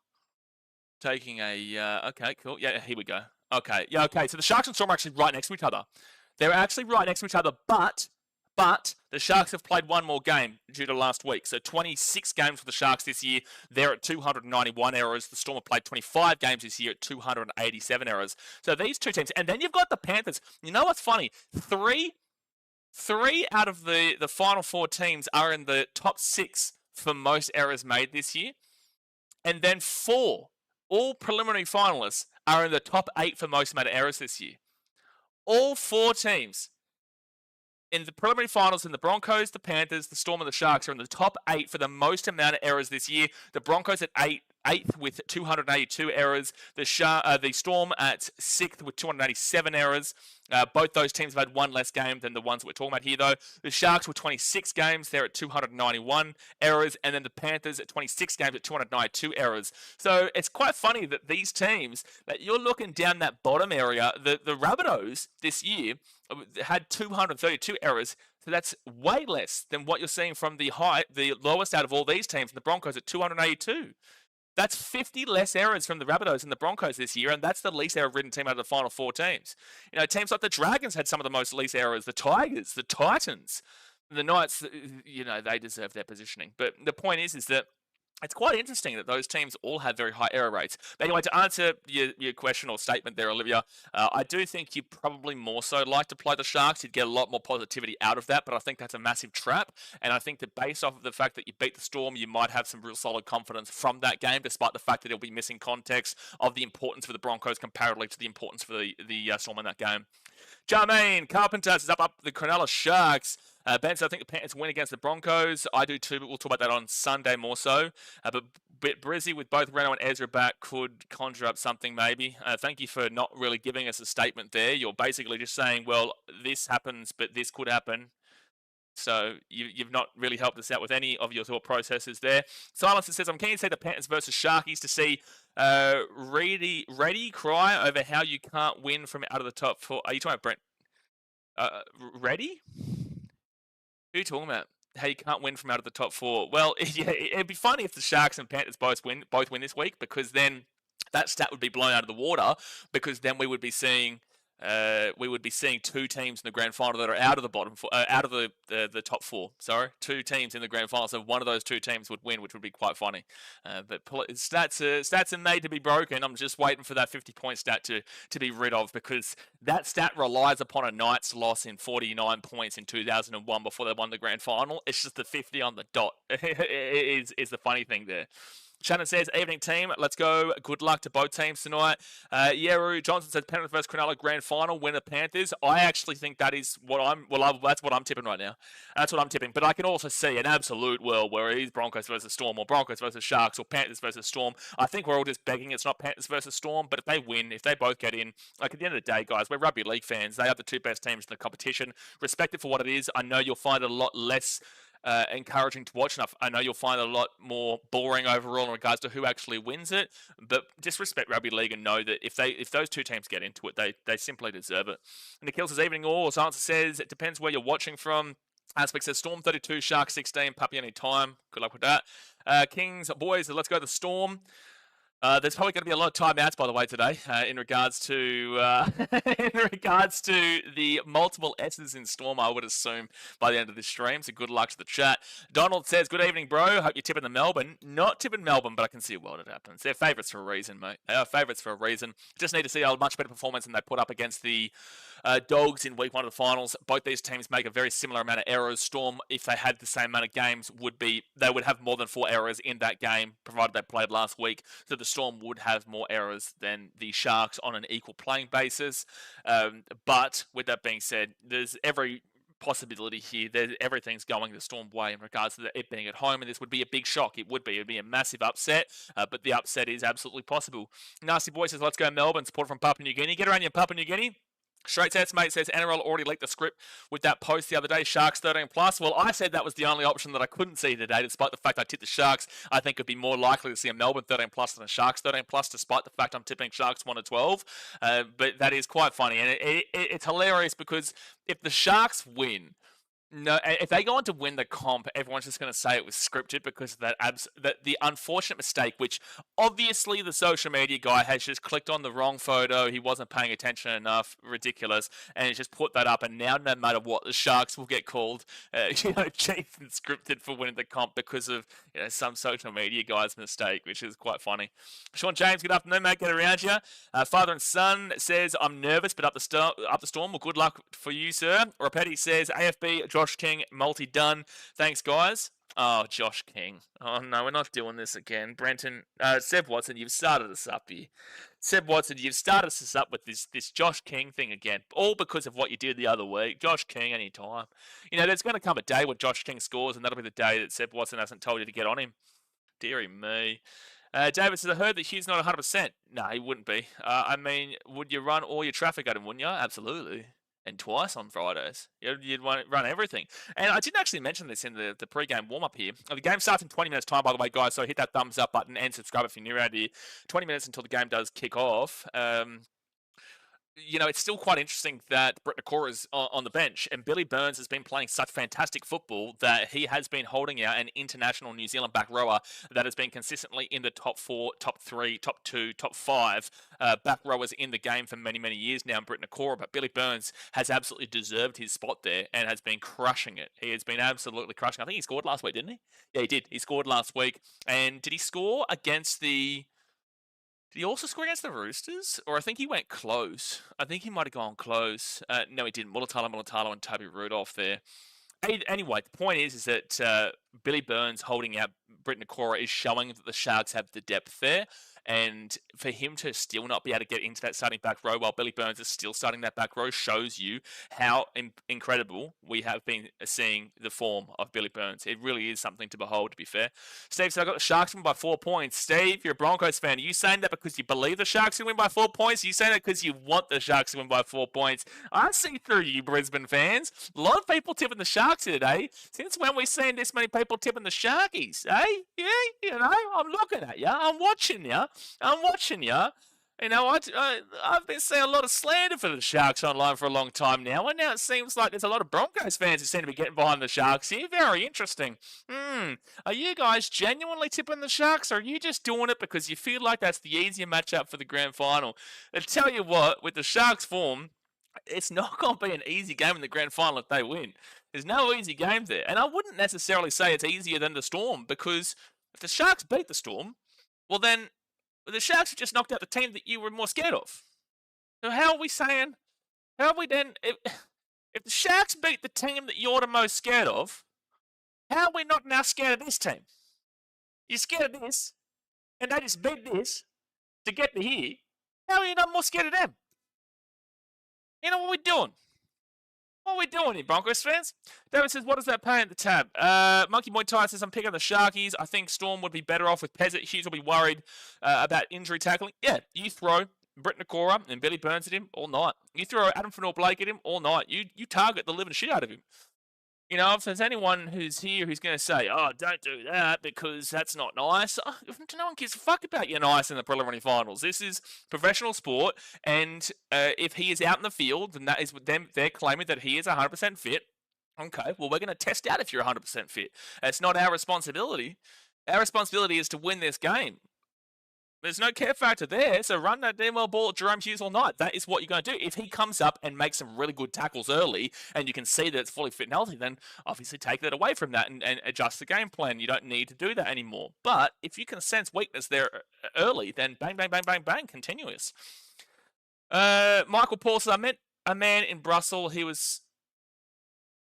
Okay, cool. Yeah, here we go. Okay, yeah, okay. So the Sharks and Storm are actually right next to each other. They're actually right next to each other, but But the Sharks have played one more game due to last week. So 26 games for the Sharks this year. They're at 291 errors. The Storm have played 25 games this year at 287 errors. So these two teams. And then you've got the Panthers. You know what's funny? Three out of the final four teams are in the top 6 for most errors made this year. And then 4, all preliminary finalists, are in the top 8 for most amount of errors this year. All 4 teams in the preliminary finals, in the Broncos, the Panthers, the Storm, and the Sharks, are in the top 8 for the most amount of errors this year. The Broncos at 8th with 282 errors. The Storm at 6th with 287 errors. Both those teams have had one less game than the ones we're talking about here, though. The Sharks were 26 games. They're at 291 errors. And then the Panthers at 26 games at 292 errors. So it's quite funny that these teams, that you're looking down that bottom area, the Rabbitohs this year had 232 errors. So that's way less than what you're seeing from the lowest out of all these teams, the Broncos at 282. That's 50 less errors from the Rabbitohs and the Broncos this year, and that's the least error-ridden team out of the final 4 teams. You know, teams like the Dragons had some of the most least errors, the Tigers, the Titans, the Knights, you know, they deserve their positioning. But the point is that it's quite interesting that those teams all have very high error rates. But anyway, to answer your question or statement there, Olivia, I do think you probably more so like to play the Sharks. You'd get a lot more positivity out of that, but I think that's a massive trap. And I think that based off of the fact that you beat the Storm, you might have some real solid confidence from that game, despite the fact that it'll be missing context of the importance for the Broncos comparatively to the importance for the Storm in that game. Jermaine Carpenter is up the Cronulla Sharks. Ben says, I think the Panthers win against the Broncos. I do too, but we'll talk about that on Sunday more so. But Brizzy, with both Reno and Ezra back, could conjure up something maybe. Thank you for not really giving us a statement there. You're basically just saying, well, this happens, but this could happen. So you've not really helped us out with any of your thought processes there. Silencer says, I'm keen to see the Panthers versus Sharkies to see Reddy cry over how you can't win from out of the top 4. Are you talking about Brent? Reddy? Who are you talking about? How you can't win from out of the top 4? Well, yeah, it'd be funny if the Sharks and Panthers both win this week, because then that stat would be blown out of the water, because then we would be seeing 2 teams in the grand final that are out of the bottom out of the top 4. Sorry, 2 teams in the grand final. So one of those 2 teams would win, which would be quite funny. But stats are made to be broken. I'm just waiting for that 50-point stat to be rid of, because that stat relies upon a Knights loss in 49 points in 2001 before they won the grand final. It's just the 50 on the dot. is the funny thing there. Shannon says, evening team, let's go. Good luck to both teams tonight. Yeru Johnson says, Penrith versus Cronulla grand final, winner Panthers. I actually think that is that's what I'm tipping right now. That's what I'm tipping. But I can also see an absolute world where it is Broncos versus Storm, or Broncos versus Sharks, or Panthers versus Storm. I think we're all just begging it's not Panthers versus Storm, but if they win, if they both get in, like, at the end of the day, guys, we're rugby league fans. They are the 2 best teams in the competition. Respect it for what it is. I know you'll find it a lot less encouraging to watch, and I know you'll find it a lot more boring overall in regards to who actually wins it, but just respect rugby league and know that if those 2 teams get into it, they simply deserve it. And Nikhil says, evening all. Answer says, it depends where you're watching from. Aspect says, Storm 32, Sharks 16, Puppy any time. Good luck with that. Kings, boys, let's go to the Storm. There's probably going to be a lot of timeouts, by the way, today, in regards to the multiple S's in Storm, I would assume, by the end of this stream. So good luck to the chat. Donald says, good evening, bro. Hope you're tipping the Melbourne. Not tipping Melbourne, but I can see a world it happens. They're favourites for a reason, mate. They are favourites for a reason. Just need to see a much better performance than they put up against the Dogs in week 1 of the finals. Both these teams make a very similar amount of errors. Storm, if they had the same amount of games, they would have more than 4 errors in that game, provided they played last week. So the Storm would have more errors than the Sharks on an equal playing basis. But with that being said, there's every possibility here. Everything's going the Storm way in regards to it being at home, and this would be a big shock. It would be. It'd be a massive upset, but the upset is absolutely possible. Nasty Boy says, let's go Melbourne. Support from Papua New Guinea. Get around your Papua New Guinea. Straight Sets Mate says, NRL already leaked the script with that post the other day, Sharks 13+. Well, I said that was the only option that I couldn't see today, despite the fact I tipped the Sharks. I think it'd be more likely to see a Melbourne 13+ than a Sharks 13+, despite the fact I'm tipping Sharks 1-12. But that is quite funny, and it's hilarious, because if the Sharks win, No, if they go on to win the comp, everyone's just going to say it was scripted because of that the unfortunate mistake, which obviously the social media guy has just clicked on the wrong photo. He wasn't paying attention enough, ridiculous, and he's just put that up. And now, no matter what, the Sharks will get called, cheap and scripted for winning the comp because of some social media guy's mistake, which is quite funny. Sean James, good afternoon, mate. Get around you. Father and son says I'm nervous, but up the storm. Well, good luck for you, sir. Rapetti says AFB. Josh King, multi-done. Thanks, guys. Oh, Josh King. Oh, no, we're not doing this again. Brenton, Seb Watson, you've started us up here. Seb Watson, you've started us up with this Josh King thing again. All because of what you did the other week. Josh King, anytime. There's going to come a day where Josh King scores, and that'll be the day that Seb Watson hasn't told you to get on him. Deary me. David says, I heard that Hughes not 100%. No, he wouldn't be. Would you run all your traffic at him, wouldn't you? Absolutely. And twice on Fridays. You'd run everything. And I didn't actually mention this in the pre-game warm-up here. The game starts in 20 minutes time, by the way, guys, so hit that thumbs up button and subscribe if you're new around here. 20 minutes until the game does kick off. It's still quite interesting that Britt Nakora is on the bench, and Billy Burns has been playing such fantastic football that he has been holding out an international New Zealand back rower that has been consistently in the top 4, top 3, top 2, top 5 back rowers in the game for many, many years now in Britt Nakora. But Billy Burns has absolutely deserved his spot there and has been crushing it. He has been absolutely crushing. I think he scored last week, didn't he? Yeah, he did. He scored last week. And did he score against the... Did he also score against the Roosters? Or I think he went close. I think he might have gone close. No, he didn't. Mulatalo and Toby Rudolph there. Anyway, the point is that Billy Burns holding out Britt Nakora is showing that the Sharks have the depth there. And for him to still not be able to get into that starting back row while Billy Burns is still starting that back row shows you how incredible we have been seeing the form of Billy Burns. It really is something to behold, to be fair. Steve said, I got the Sharks win by 4 points. Steve, you're a Broncos fan. Are you saying that because you believe the Sharks can win by 4 points? Are you saying that because you want the Sharks to win by 4 points? I see through you, Brisbane fans. A lot of people tipping the Sharks here today. Since when we seen this many people tipping the Sharkies? Eh? Yeah, I'm looking at you. I'm watching you. I've been seeing a lot of slander for the Sharks online for a long time now, and now it seems like there's a lot of Broncos fans who seem to be getting behind the Sharks here. Very interesting. Are you guys genuinely tipping the Sharks, or are you just doing it because you feel like that's the easier matchup for the grand final? I tell you what, with the Sharks' form, it's not going to be an easy game in the grand final if they win. There's no easy game there. And I wouldn't necessarily say it's easier than the Storm, because if the Sharks beat the Storm, well then the Sharks have just knocked out the team that you were more scared of. So how are we then, if the Sharks beat the team that you're the most scared of, how are we not now scared of this team? You're scared of this, and they just beat this to get to here. How are you not more scared of them? You know what we're doing? What are we doing here, Broncos fans? David says, what does that pay at the tab? Monkey Boy Ty says, I'm picking the Sharkies. I think Storm would be better off with Pezzett. Hughes will be worried about injury tackling. Yeah, you throw Britt Nakora and Billy Burns at him all night. You throw Adam Fanor-Blake at him all night. You target the living shit out of him. If there's anyone who's here who's going to say, oh, don't do that because that's not nice, no one gives a fuck about your nice in the preliminary finals. This is professional sport, and if he is out in the field, then that is them. They're claiming that he is 100% fit. Okay, well, we're going to test out if you're 100% fit. It's not our responsibility. Our responsibility is to win this game. There's no care factor there, so run that damn well ball at Jerome Hughes all night. That is what you're going to do. If he comes up and makes some really good tackles early, and you can see that it's fully fit and healthy, then obviously take that away from that and adjust the game plan. You don't need to do that anymore. But if you can sense weakness there early, then bang, bang, bang, bang, bang, continuous. Michael Paul says, I met a man in Brussels. He was...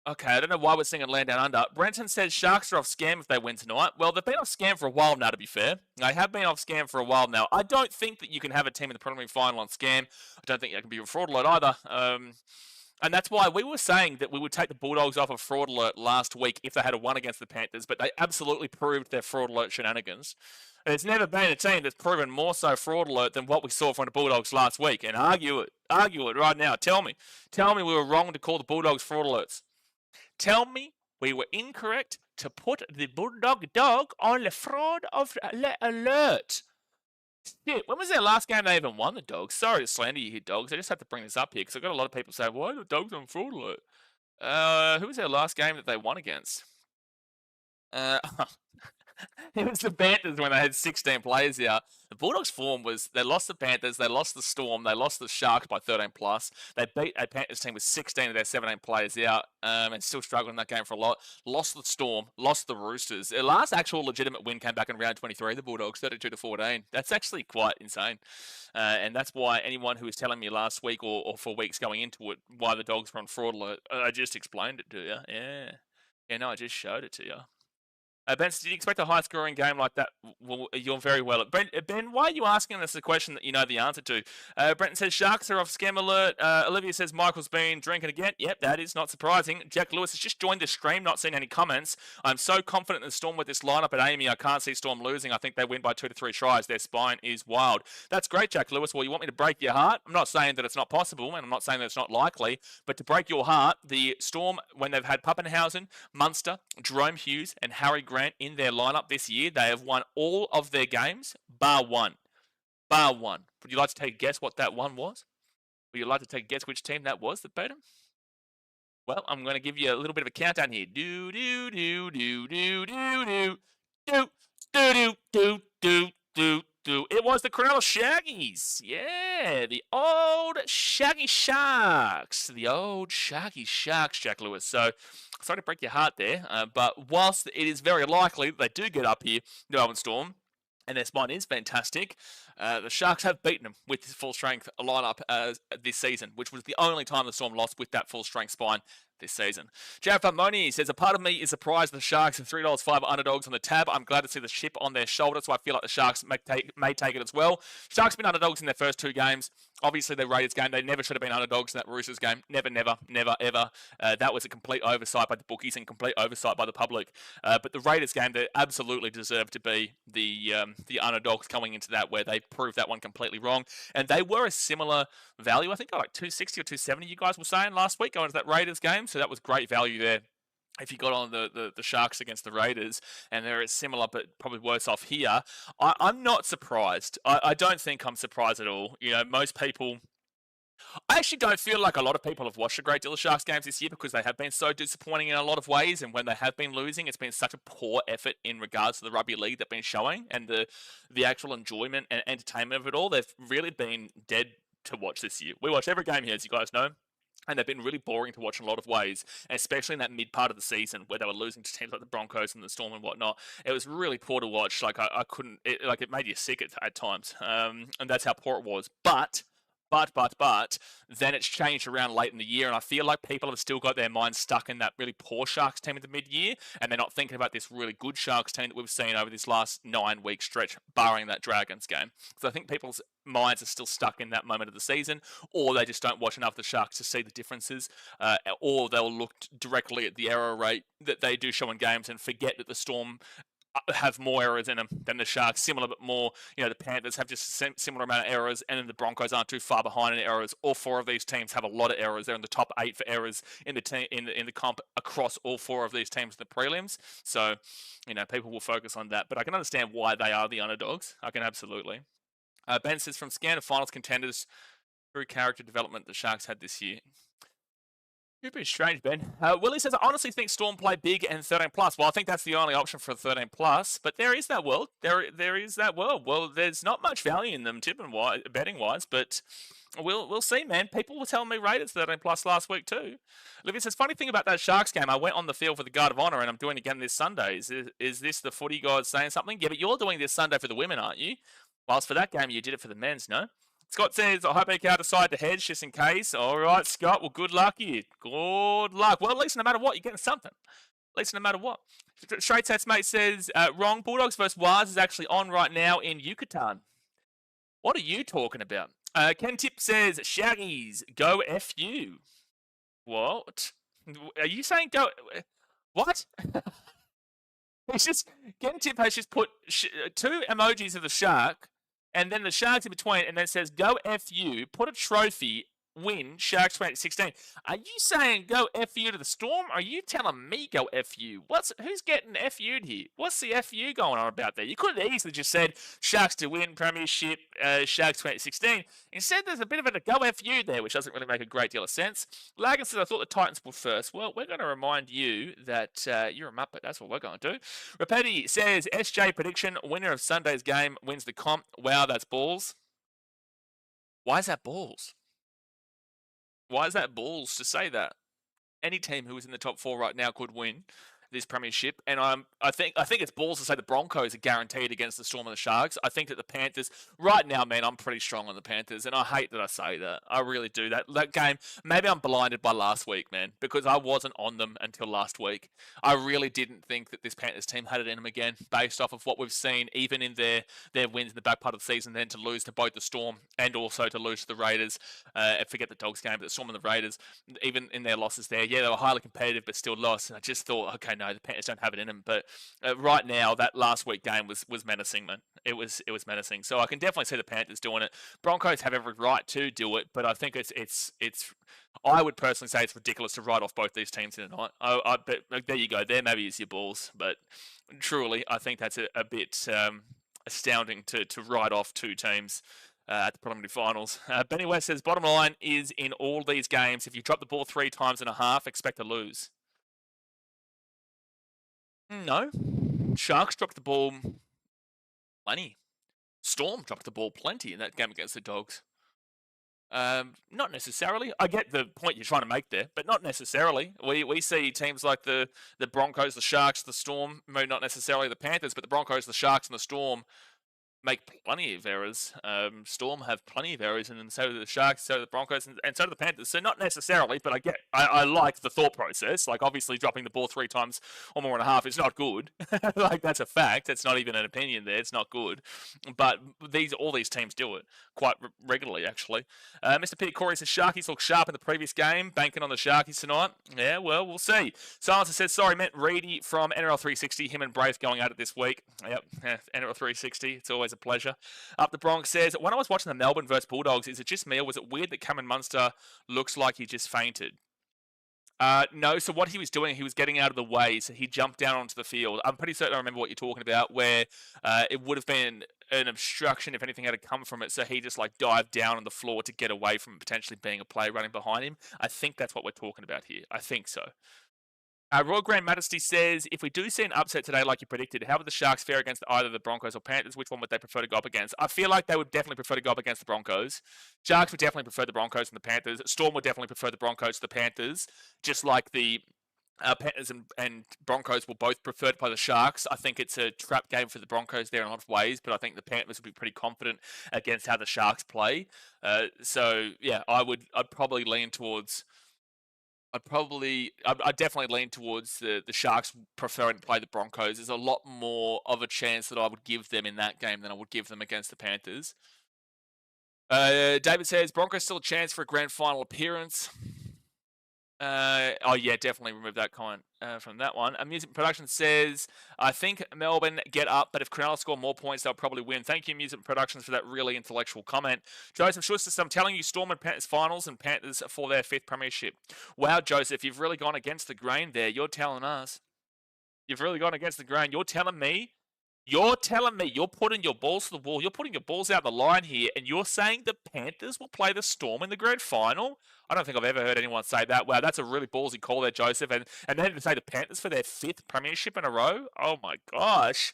Okay, I don't know why we're singing Land Down Under. Brenton says Sharks are off scam if they win tonight. Well, they've been off scam for a while now, to be fair. They have been off scam for a while now. I don't think that you can have a team in the preliminary final on scam. I don't think that can be a fraud alert either. And that's why we were saying that we would take the Bulldogs off of fraud alert last week if they had a won against the Panthers, but they absolutely proved their fraud alert shenanigans. There's never been a team that's proven more so fraud alert than what we saw from the Bulldogs last week. And argue it right now. Tell me we were wrong to call the Bulldogs fraud alerts. Tell me we were incorrect to put the Bulldog dog on the fraud of alert. Shit, when was their last game they even won, the Dogs? Sorry to slander you here, Dogs. I just have to bring this up here because I've got a lot of people saying, why are the Dogs on fraud alert? Who was their last game that they won against? Uh, it was the Panthers when they had 16 players out. The Bulldogs' form was they lost the Panthers, they lost the Storm, they lost the Sharks by 13 plus. They beat a Panthers team with 16 of their 17 players out, and still struggling in that game for a lot. Lost the Storm, lost the Roosters. Their last actual legitimate win came back in round 23. The Bulldogs 32-14. That's actually quite insane, and that's why anyone who was telling me last week or for weeks going into it why the Dogs were on fraud alert, I just explained it to you. Yeah, no, I just showed it to you. Ben, did you expect a high-scoring game like that? Well, you're very well. Ben, why are you asking us a question that you know the answer to? Brenton says, Sharks are off scam alert. Olivia says, Michael's been drinking again. Yep, that is not surprising. Jack Lewis has just joined the stream, not seen any comments. I'm so confident in the Storm with this lineup at Amy, I can't see Storm losing. I think they win by 2 to 3 tries. Their spine is wild. That's great, Jack Lewis. Well, you want me to break your heart? I'm not saying that it's not possible, and I'm not saying that it's not likely, but to break your heart, the Storm, when they've had Pappenhausen, Munster, Jerome Hughes, and Harry Grant in their lineup this year, they have won all of their games, bar one. Bar one. Would you like to take a guess what that one was? Would you like to take a guess which team that was that beat them? Well, I'm going to give you a little bit of a countdown here. Do, do, do, do, do, do, do, do, do, do, do, do, do. It was the Cronulla Shaggies. Yeah, the old Shaggy Sharks. The old Shaggy Sharks, Jack Lewis. So, sorry to break your heart there, but whilst it is very likely that they do get up here, the Melbourne Storm, and their spine is fantastic, the Sharks have beaten them with this full-strength lineup this season, which was the only time the Storm lost with that full-strength spine this season. Jared Moni says, a part of me is surprised the Sharks are $3.5 underdogs on the tab. I'm glad to see the chip on their shoulder, so I feel like the Sharks may take it as well. Sharks have been underdogs in their first 2 games. Obviously, their Raiders game, they never should have been underdogs in that Roosters game. Never, ever. That was a complete oversight by the bookies and complete oversight by the public. But the Raiders game, they absolutely deserve to be the underdogs coming into that, where they proved that one completely wrong. And they were a similar value. I think like 260 or 270 you guys were saying last week going into that Raiders game. So that was great value there if you got on the Sharks against the Raiders, and they're similar but probably worse off here. I'm not surprised. I don't think I'm surprised at all. You know, most people... I actually don't feel like a lot of people have watched a great deal of Sharks games this year because they have been so disappointing in a lot of ways, and when they have been losing, it's been such a poor effort in regards to the rugby league they've been showing and the actual enjoyment and entertainment of it all. They've really been dead to watch this year. We watch every game here, as you guys know. And they've been really boring to watch in a lot of ways, especially in that mid part of the season where they were losing to teams like the Broncos and the Storm and whatnot. It was really poor to watch. Like I couldn't, it made you sick at times, and that's how poor it was. But then it's changed around late in the year, and I feel like people have still got their minds stuck in that really poor Sharks team at the mid-year, and they're not thinking about this really good Sharks team that we've seen over this last 9-week stretch, barring that Dragons game. So I think people's minds are still stuck in that moment of the season, or they just don't watch enough of the Sharks to see the differences, or they'll look directly at the error rate that they do show in games and forget that the Storm have more errors in them than the Sharks, similar but more. You know, the Panthers have just a similar amount of errors, and then the Broncos aren't too far behind in errors. All 4 of these teams have a lot of errors. They're in the top 8 for errors in the comp across all 4 of these teams in the prelims. So, you know, people will focus on that. But I can understand why they are the underdogs. I can absolutely. Ben says, from scan of finals contenders through character development the Sharks had this year. You're pretty strange, Ben. Willie says, I honestly think Storm play big and 13 plus. Well, I think that's the only option for 13 plus, but there is that world. There is that world. Well, there's not much value in them betting wise, but we'll see, man. People were telling me Raiders 13 plus last week too. Olivia says, funny thing about that Sharks game, I went on the field for the Guard of Honor, and I'm doing it again this Sunday. Is this the footy gods saying something? Yeah, but you're doing this Sunday for the women, aren't you? Whilst for that game, you did it for the men's, no? Scott says, I hope BKR decide to hedge just in case. All right, Scott. Well, good luck here. Good luck. Well, at least no matter what, you're getting something. At least no matter what. Straight Sats Mate says, wrong. Bulldogs versus Waz is actually on right now in Yucatan. What are you talking about? Ken Tip says, Shaggies, go F you. What? Are you saying go... What? It's just... Ken Tip has just put 2 emojis of the shark, and then the Sharks in between, and then says, go F you, put a trophy win, Sharks 2016. Are you saying go FU to the Storm? Or are you telling me go FU? Who's getting FU'd here? What's the FU going on about there? You could have easily just said Sharks to win Premiership, Sharks 2016. Instead, there's a bit of a go FU there, which doesn't really make a great deal of sense. Lagan says, I thought the Titans were first. Well, we're going to remind you that you're a Muppet. That's what we're going to do. Rapetti says, SJ prediction, winner of Sunday's game wins the comp. Wow, that's balls. Why is that balls? Why is that balls to say that? Any team who is in the top 4 right now could win this premiership, and I think it's balls to say the Broncos are guaranteed against the Storm and the Sharks. I think that the Panthers right now, man, I'm pretty strong on the Panthers, and I hate that I say that. I really do. That game, maybe I'm blinded by last week, man, because I wasn't on them until last week. I really didn't think that this Panthers team had it in them again, based off of what we've seen, even in their wins in the back part of the season. Then to lose to both the Storm and also to lose to the Raiders. Forget the Dogs game, but the Storm and the Raiders, even in their losses there, yeah, they were highly competitive, but still lost. And I just thought, okay, no, the Panthers don't have it in them. But right now, that last week game was menacing, man. It was menacing. So I can definitely see the Panthers doing it. Broncos have every right to do it, but I think it's. I would personally say it's ridiculous to write off both these teams in a night. But there you go. There maybe is your balls, but truly, I think that's a bit astounding to write off two teams. At the preliminary finals. Benny West says, bottom line is in all these games, if you drop the ball 3 times and a half, expect to lose. No. Sharks dropped the ball plenty. Storm dropped the ball plenty in that game against the Dogs. Not necessarily. I get the point you're trying to make there, but not necessarily. We see teams like the Broncos, the Sharks, the Storm, maybe not necessarily the Panthers, but the Broncos, the Sharks, and the Storm make plenty of errors. Storm have plenty of errors, and so do the Sharks, so do the Broncos, and so do the Panthers. So not necessarily, but I like the thought process. Like, obviously dropping the ball 3 times or more and a half is not good. Like, that's a fact. It's not even an opinion there. It's not good. But all these teams do it quite regularly, actually. Mr. Peter Corey says, Sharkies look sharp in the previous game. Banking on the Sharkies tonight. Yeah, well, we'll see. Silencer says, sorry, meant Reedy from NRL 360. Him and Braith going at it this week. Yep, NRL 360. It's always a pleasure. Up the Bronx says, when I was watching the Melbourne versus Bulldogs, is it just me or was it weird that Cameron Munster looks like he just fainted? No, so what he was doing, he was getting out of the way, so he jumped down onto the field. I'm pretty certain I remember what you're talking about, where it would have been an obstruction if anything had to come from it, so he just like dived down on the floor to get away from potentially being a player running behind him. I think that's what we're talking about here. I think so. Royal Grand Majesty says, if we do see an upset today like you predicted, how would the Sharks fare against either the Broncos or Panthers? Which one would they prefer to go up against? I feel like they would definitely prefer to go up against the Broncos. Sharks would definitely prefer the Broncos and the Panthers. Storm would definitely prefer the Broncos to the Panthers, just like the Panthers and Broncos will both prefer to play the Sharks. I think it's a trap game for the Broncos there in a lot of ways, but I think the Panthers would be pretty confident against how the Sharks play. So, yeah, I'd probably lean towards... I'd definitely lean towards the Sharks preferring to play the Broncos. There's a lot more of a chance that I would give them in that game than I would give them against the Panthers. David says, Broncos still a chance for a grand final appearance. Oh yeah, definitely remove that comment from that one. Music Production says, I think Melbourne get up, but if Cronulla score more points, they'll probably win. Thank you, Music Productions, for that really intellectual comment. Joseph Schuster says, I'm telling you, Storm and Panthers finals and Panthers for their 5th premiership. Wow, Joseph, you've really gone against the grain there. You're telling us. You've really gone against the grain. You're telling me you're putting your balls to the wall. You're putting your balls out the line here, and you're saying the Panthers will play the Storm in the grand final? I don't think I've ever heard anyone say that. Wow, that's a really ballsy call there, Joseph. And then to say the Panthers for their 5th premiership in a row? Oh, my gosh.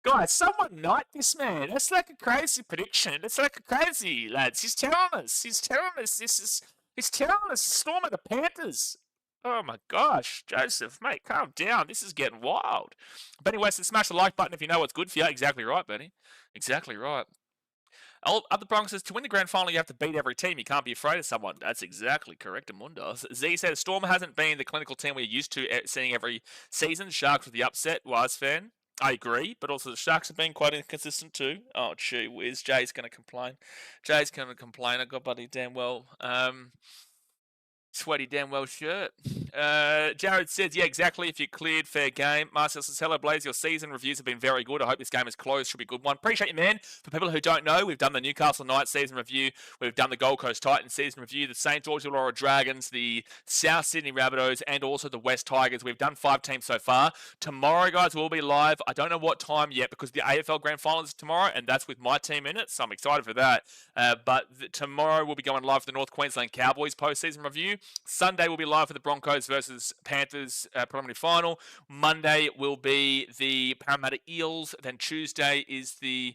Guys, someone knight this man. That's like a crazy prediction. It's like a crazy, lads. He's telling us he's telling us Storm of the Panthers. Oh my gosh, Joseph, mate, calm down. This is getting wild. Benny Weston, smash the like button if you know what's good for you. Exactly right, Benny. Exactly right. Up the Bronx says, to win the grand final, you have to beat every team. You can't be afraid of someone. That's exactly correct, Amundos. Z says, Storm hasn't been the clinical team we're used to seeing every season. Sharks with the upset. Wise fan. I agree, but also the Sharks have been quite inconsistent too. Oh, gee whiz. Jay's going to complain. I got buddy damn well. Sweaty damn well shirt. Jared says, yeah, exactly. If you cleared, fair game. Marcel says, hello, Blaze. Your season reviews have been very good. I hope this game is closed. Should be a good one. Appreciate you, man. For people who don't know, we've done the Newcastle Knights season review. We've done the Gold Coast Titans season review, the St. George Illawarra Dragons, the South Sydney Rabbitohs, and also the West Tigers. We've done 5 teams so far. Tomorrow, guys, we'll be live. I don't know what time yet because the AFL Grand Final is tomorrow, and that's with my team in it, so I'm excited for that. But tomorrow we'll be going live for the North Queensland Cowboys postseason review. Sunday will be live for the Broncos versus Panthers preliminary final. Monday will be the Parramatta Eels. Then Tuesday is the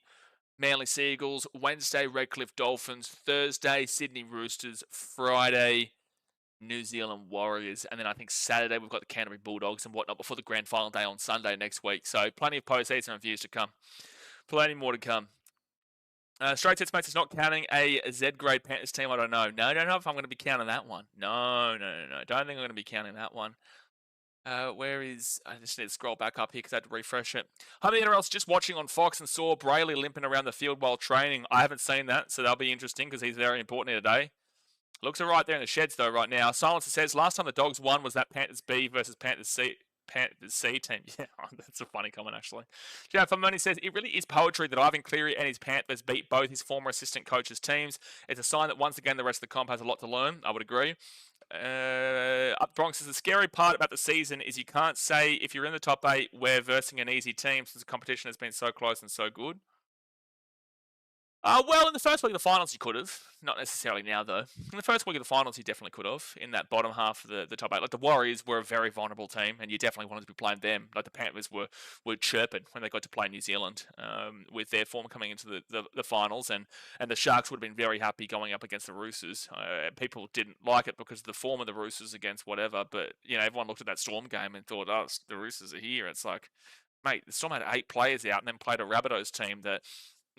Manly Seagulls. Wednesday, Redcliffe Dolphins. Thursday, Sydney Roosters. Friday, New Zealand Warriors. And then I think Saturday we've got the Canterbury Bulldogs and whatnot before the grand final day on Sunday next week. So plenty of postseason reviews to come. Plenty more to come. Straight Tits Mates is not counting a Z-grade Panthers team. I don't know. No, I don't know if I'm going to be counting that one. No. Don't think I'm going to be counting that one. Where is... I just need to scroll back up here because I had to refresh it. How many NRL's just watching on Fox and saw Brayley limping around the field while training? I haven't seen that, so that'll be interesting because he's very important here today. Looks all right there in the sheds, though, right now. Silencer says, last time the Dogs won was that Panthers B versus Panthers C team. Yeah, that's a funny comment, actually. Jeff Money says, it really is poetry that Ivan Cleary and his Panthers beat both his former assistant coaches' teams. It's a sign that once again the rest of the comp has a lot to learn. I would agree. Up Bronx says, the scary part about the season is you can't say if you're in the top 8, we're versing an easy team since the competition has been so close and so good. Well, in the first week of the finals, you could have. Not necessarily now, though. In the first week of the finals, you definitely could have. In that bottom half of the top 8. Like, the Warriors were a very vulnerable team, and you definitely wanted to be playing them. Like, the Panthers were chirping when they got to play New Zealand with their form coming into the finals, and the Sharks would have been very happy going up against the Roosters. People didn't like it because of the form of the Roosters against whatever, but, everyone looked at that Storm game and thought, oh, the Roosters are here. It's like, mate, the Storm had 8 players out and then played a Rabbitohs team that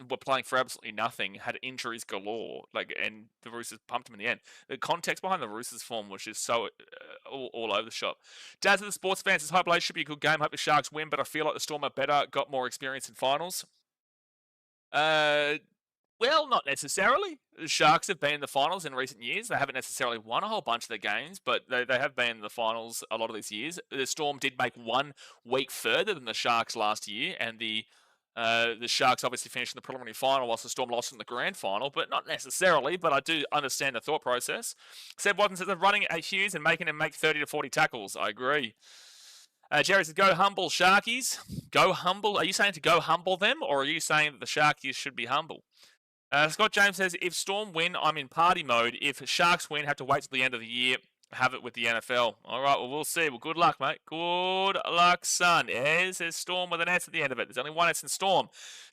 were playing for absolutely nothing, had injuries galore, and the Roosters pumped them in the end. The context behind the Roosters' form was just so all over the shop. Daz of the sports fans says, hope Blaze should be a good game. Hope the Sharks win, but I feel like the Storm are better, got more experience in finals. Well, not necessarily. The Sharks have been in the finals in recent years. They haven't necessarily won a whole bunch of their games, but they have been in the finals a lot of these years. The Storm did make 1 week further than the Sharks last year, and the Sharks obviously finished in the preliminary final whilst the Storm lost in the grand final, but not necessarily, but I do understand the thought process. Seb Watson says, they're running at Hughes and making him make 30 to 40 tackles. I agree. Jerry says, go humble, Sharkies. Go humble. Are you saying to go humble them, or are you saying that the Sharkies should be humble? Scott James says, if Storm win, I'm in party mode. If Sharks win, have to wait till the end of the year. Have it with the NFL. All right, well, we'll see. Well, good luck, mate. Good luck, son. Yeah, says Storm with an S at the end of it. There's only one S in Storm.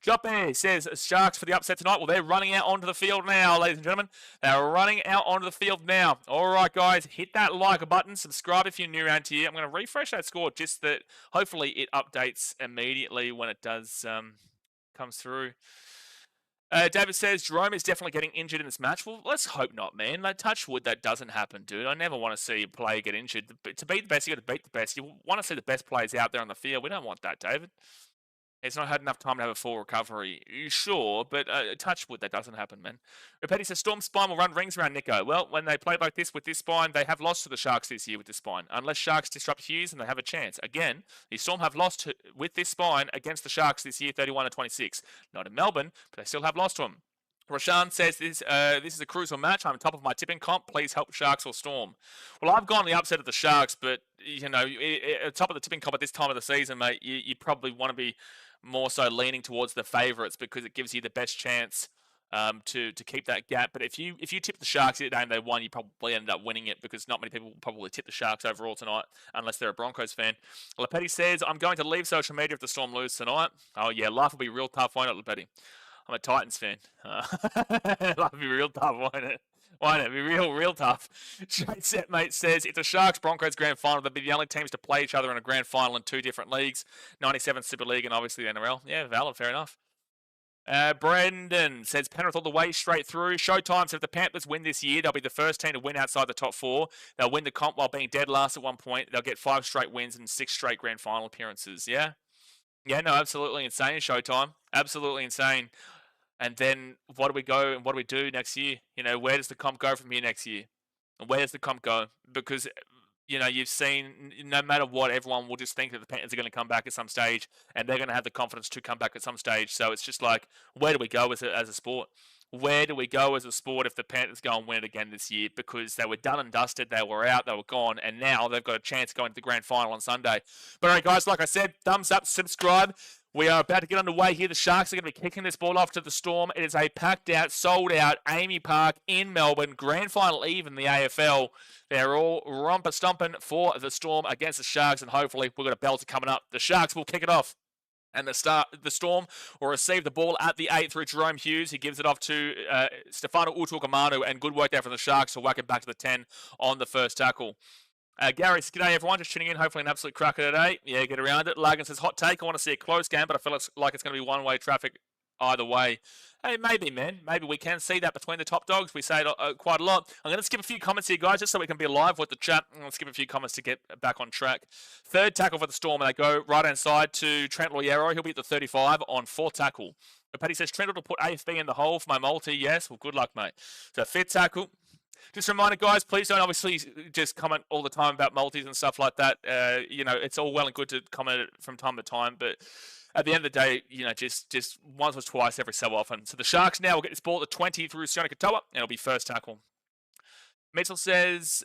Joppe says, Sharks for the upset tonight. Well, they're running out onto the field now, ladies and gentlemen. They're running out onto the field now. All right, guys, hit that like button. Subscribe if you're new around here. I'm going to refresh that score just that hopefully it updates immediately when it does comes through. David says, Jerome is definitely getting injured in this match. Well, let's hope not, man. Like, touch wood, that doesn't happen, dude. I never want to see a player get injured. To beat the best, you got to beat the best. You want to see the best players out there on the field. We don't want that, David. It's not had enough time to have a full recovery. Sure, but touch wood, that doesn't happen, man. Repetti says, Storm spine will run rings around Nico. Well, when they play like this with this spine, they have lost to the Sharks this year with this spine. Unless Sharks disrupt Hughes and they have a chance. Again, the Storm have lost with this spine against the Sharks this year, 31-26. Not in Melbourne, but they still have lost to them. Rashan says, this is a crucial match. I'm on top of my tipping comp. Please help Sharks or Storm. Well, I've gone the upset of the Sharks, but, top of the tipping comp at this time of the season, mate, you probably want to be more so leaning towards the favourites because it gives you the best chance to keep that gap. But if you tip the Sharks today and they won, you probably ended up winning it because not many people will probably tip the Sharks overall tonight unless they're a Broncos fan. Lepetti says, I'm going to leave social media if the Storm lose tonight. Oh, yeah, life will be real tough, won't it, Lepetti? I'm a Titans fan. Life will be real tough, won't it? Won't it? Be real tough. Straight Set Mate says, if the Sharks-Broncos grand final, they'll be the only teams to play each other in a grand final in 2 different leagues. 97 Super League and obviously the NRL. Yeah, valid, fair enough. Brendan says, Penrith all the way straight through. Showtime says, if the Panthers win this year, they'll be the first team to win outside the top 4. They'll win the comp while being dead last at one point. They'll get 5 straight wins and 6 straight grand final appearances. Yeah? Yeah, no, absolutely insane, Showtime. Absolutely insane. And then what do we go and what do we do next year? Where does the comp go from here next year? Where does the comp go? Because you've seen no matter what, everyone will just think that the Panthers are going to come back at some stage, and they're going to have the confidence to come back at some stage. So it's just like, where do we go as a sport? Where do we go as a sport if the Panthers go and win it again this year? Because they were done and dusted, they were out, they were gone, and now they've got a chance going to the grand final on Sunday. But all right, guys, like I said, thumbs up, subscribe. We are about to get underway here. The Sharks are going to be kicking this ball off to the Storm. It is a packed out, sold out Amy Park in Melbourne. Grand final eve in the AFL. They're all romper stomping for the Storm against the Sharks, and hopefully we've got a belter coming up. The Sharks will kick it off. And the Storm will receive the ball at the 8 through Jerome Hughes. He gives it off to Stefano Utukamanu, and good work there from the Sharks to whack it back to the 10 on the first tackle. Gary says, g'day everyone, just tuning in. Hopefully an absolute cracker today. Yeah, get around it. Lagan says, hot take. I want to see a close game, but I feel like it's going to be one-way traffic either way. Hey, maybe, man. Maybe we can see that between the top dogs. We say it quite a lot. I'm going to skip a few comments here, guys, just so we can be live with the chat. I'm going to skip a few comments to get back on track. Third tackle for the Storm, and they go right-hand side to Trent Loiero. He'll be at the 35 on fourth tackle. But Paddy says, Trent will put AFB in the hole for my multi. Yes, well, good luck, mate. So fifth tackle. Just a reminder, guys, please don't obviously just comment all the time about multis and stuff like that. It's all well and good to comment from time to time, but at the end of the day, just once or twice every so often. So the Sharks now will get this ball at the 20 through Sione Katoa, and it'll be first tackle. Mitchell says,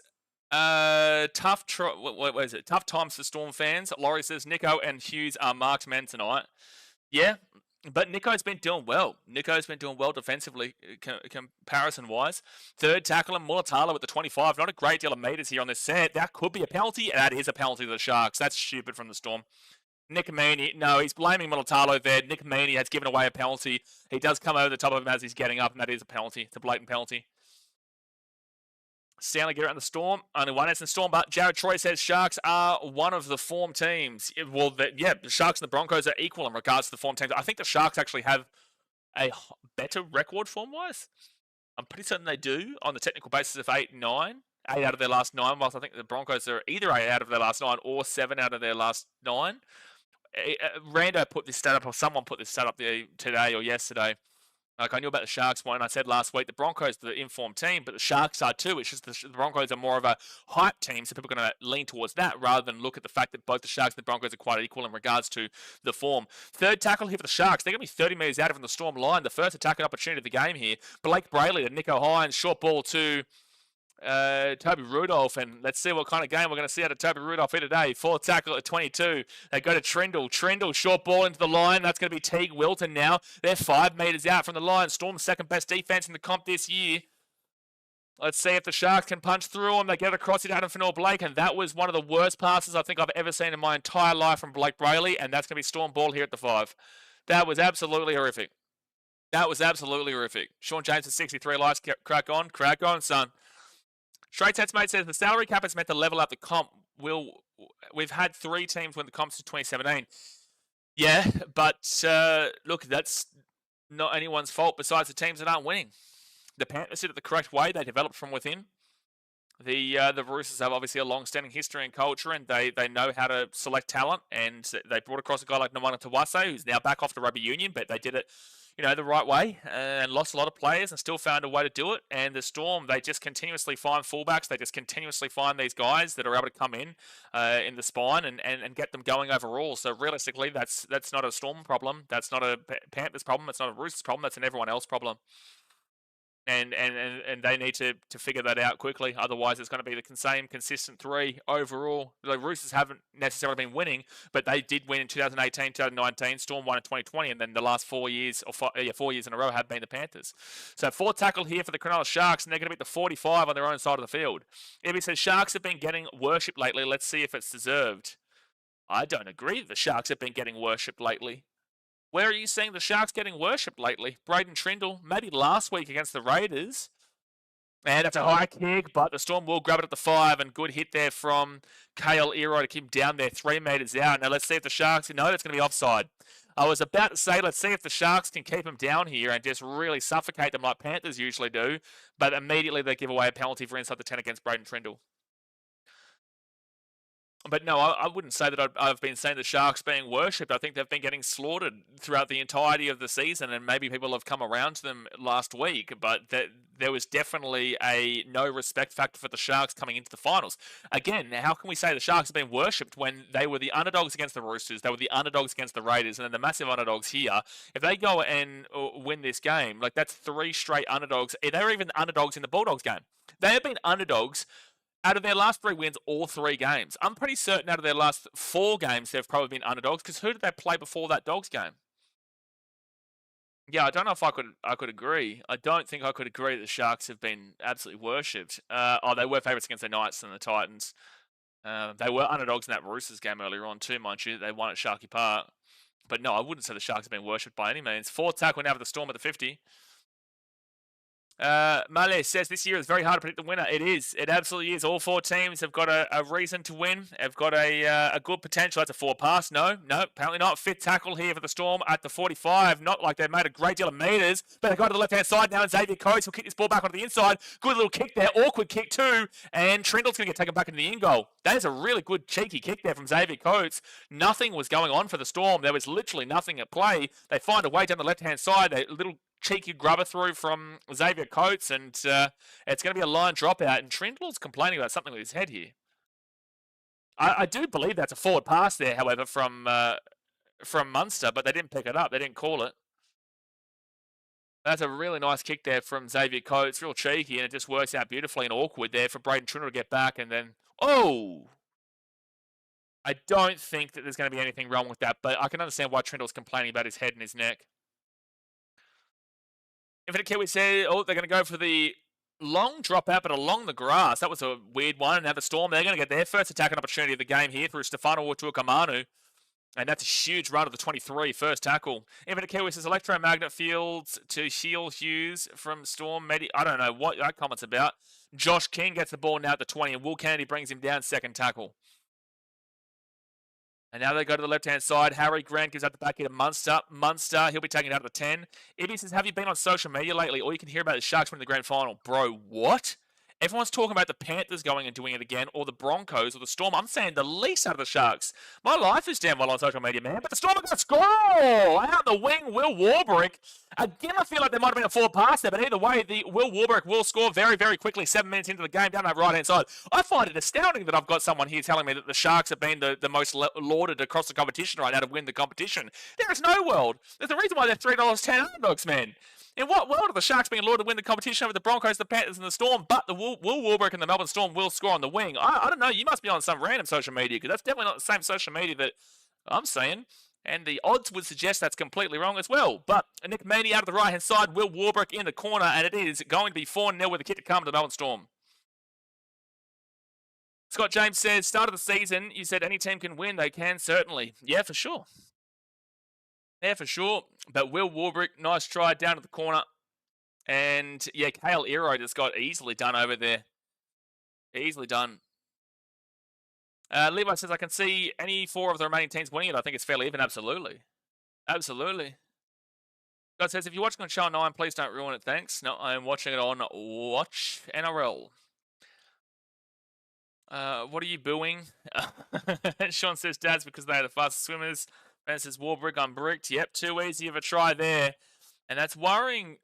tough times for Storm fans. Laurie says, Nico and Hughes are marked men tonight. Yeah. But Nico's been doing well. Nico's been doing well defensively, comparison-wise. Third tackle and Mulatalo with the 25. Not a great deal of meters here on this set. That could be a penalty. That is a penalty to the Sharks. That's stupid from the Storm. Nick Meaney, no, he's blaming Mulatalo there. Nick Meaney has given away a penalty. He does come over the top of him as he's getting up, and that is a penalty. It's a blatant penalty. Stanley get around the Storm. Only one instant Storm, but Jared Troy says Sharks are one of the form teams. Well, the Sharks and the Broncos are equal in regards to the form teams. I think the Sharks actually have a better record form-wise. I'm pretty certain they do on the technical basis of 8 and 9. 8 out of their last 9, whilst I think the Broncos are either 8 out of their last 9 or 7 out of their last 9. Rando put this stat up, or someone put this stat up there today or yesterday. Like, I knew about the Sharks one, and I said last week the Broncos are the informed team, but the Sharks are too. It's just the Broncos are more of a hype team, so people are going to lean towards that rather than look at the fact that both the Sharks and the Broncos are quite equal in regards to the form. Third tackle here for the Sharks. They're going to be 30 metres out from the Storm line. The first attacking opportunity of the game here. Blake Brayley to Nico Hines. Short ball to Toby Rudolph, and let's see what kind of game we're going to see out of Toby Rudolph here today. Fourth tackle at 22. They go to Trindle. Trindle, short ball into the line. That's going to be Teague Wilton now. They're 5 metres out from the line. Storm's second best defence in the comp this year. Let's see if the Sharks can punch through them. They get across it, Adam Fanor-Blake, and that was one of the worst passes I think I've ever seen in my entire life from Blake Brayley, and that's going to be Storm ball here at the 5. That was absolutely horrific. That was absolutely horrific. Sean James at 63 likes. Crack on, son. Straight Sets Mate says the salary cap is meant to level up the comp. We've had 3 teams win the comp since 2017. Yeah, but look, that's not anyone's fault besides the teams that aren't winning. The Panthers did it the correct way. They developed from within. The Roosters have obviously a long-standing history and culture, and they know how to select talent. And they brought across a guy like Namana Tawase, who's now back off the rugby union, but they did it the right way and lost a lot of players and still found a way to do it. And the Storm, they just continuously find fullbacks. They just continuously find these guys that are able to come in the spine and get them going overall. So realistically, that's not a Storm problem. That's not a Panthers problem. It's not a Roosters problem. That's an everyone else problem. And they need to figure that out quickly. Otherwise, it's going to be the same consistent 3 overall. The Roosters haven't necessarily been winning, but they did win in 2018, 2019. Storm won in 2020, and then the last 4 years, 4 years in a row, have been the Panthers. So 4th tackle here for the Cronulla Sharks, and they're going to be at the 45 on their own side of the field. Ibby says Sharks have been getting worshipped lately. Let's see if it's deserved. I don't agree that the Sharks have been getting worshipped lately. Where are you seeing the Sharks getting worshipped lately? Braden Trindle, maybe last week against the Raiders. And that's a high kick, but the Storm will grab it at the 5, and good hit there from Kale Ero to keep him down there 3 metres out. Now let's see if the Sharks, no, that's going to be offside. I was about to say, let's see if the Sharks can keep them down here and just really suffocate them like Panthers usually do, but immediately they give away a penalty for inside the 10 against Braden Trindle. But no, I wouldn't say that I've been saying the Sharks being worshipped. I think they've been getting slaughtered throughout the entirety of the season, and maybe people have come around to them last week. But there was definitely a no respect factor for the Sharks coming into the finals. Again, how can we say the Sharks have been worshipped when they were the underdogs against the Roosters, they were the underdogs against the Raiders, and then the massive underdogs here? If they go and win this game, like that's 3 straight underdogs. They were even underdogs in the Bulldogs game. They have been underdogs out of their last 3 wins, all 3 games. I'm pretty certain out of their last 4 games, they've probably been underdogs, because who did they play before that Dogs game? Yeah, I don't know if I could agree. I don't think I could agree that the Sharks have been absolutely worshipped. They were favourites against the Knights and the Titans. They were underdogs in that Roosters game earlier on too, mind you. They won at Sharky Park. But no, I wouldn't say the Sharks have been worshipped by any means. 4th tackle now for the Storm at the 50. Male says this year is very hard to predict the winner. It is. It absolutely is. All 4 teams have got a reason to win. Have got a good potential. That's a 4 pass. No, apparently not. 5th tackle here for the Storm at the 45. Not like they've made a great deal of meters, but they go to the left-hand side now, and Xavier Coates will kick this ball back onto the inside. Good little kick there. Awkward kick too. And Trindle's going to get taken back into the in goal. That is a really good cheeky kick there from Xavier Coates. Nothing was going on for the Storm. There was literally nothing at play. They find a way down the left-hand side. A little cheeky grubber through from Xavier Coates, and it's going to be a line dropout, and Trindle's complaining about something with his head here. I do believe that's a forward pass there, however, from Munster, but they didn't pick it up. They didn't call it. That's a really nice kick there from Xavier Coates, real cheeky, and it just works out beautifully and awkward there for Braden Trindle to get back, and then, oh! I don't think that there's going to be anything wrong with that, but I can understand why Trindle's complaining about his head and his neck. Infinite Kiwi said, they're going to go for the long dropout, but along the grass. That was a weird one. And now the Storm, they're going to get their first attacking opportunity of the game here through Stefano Utuakamanu. And that's a huge run of the 23, first tackle. Infinite Kiwi says, electromagnet fields to Shiel Hughes from Storm. I don't know what that comment's about. Josh King gets the ball now at the 20, and Will Kennedy brings him down, second tackle. And now they go to the left-hand side. Harry Grant gives out the back here to Munster. Munster, he'll be taking it out of the 10. Ibby says, have you been on social media lately? All you can hear about is Sharks winning the grand final. Bro, what? Everyone's talking about the Panthers going and doing it again, or the Broncos, or the Storm. I'm saying the least out of the Sharks. My life is damn well on social media, man. But the Storm are going to score! Out the wing, Will Warbrick. Again, I feel like there might have been a forward pass there, but either way, the Will Warbrick will score very, very quickly, 7 minutes into the game, down that right-hand side. I find it astounding that I've got someone here telling me that the Sharks have been the most lauded across the competition right now to win the competition. There is no world. There's a reason why they're $3.10 underdogs, man. In what world are the Sharks being lauded to win the competition over the Broncos, the Panthers, and the Storm, but the Will Warbrick and the Melbourne Storm will score on the wing? I don't know. You must be on some random social media, because that's definitely not the same social media that I'm seeing. And the odds would suggest that's completely wrong as well. But Nick Meaney out of the right-hand side, Will Warbrick in the corner, and it is going to be 4-0 with a kick to come to the Melbourne Storm. Scott James says, start of the season, you said any team can win. They can, certainly. Yeah, for sure. Yeah, for sure. But Will Warbrick, nice try down to the corner. And, yeah, Kale Ero just got easily done over there. Easily done. Levi says, I can see any 4 of the remaining teams winning it. I think it's fairly even. Absolutely. Absolutely. God says, if you're watching on Channel 9, please don't ruin it. Thanks. No, I am watching it on Watch NRL. What are you booing? Sean says, Dad's because they are the fastest swimmers. Ben says, Warbrick unbricked. Yep, too easy of a try there. And that's worrying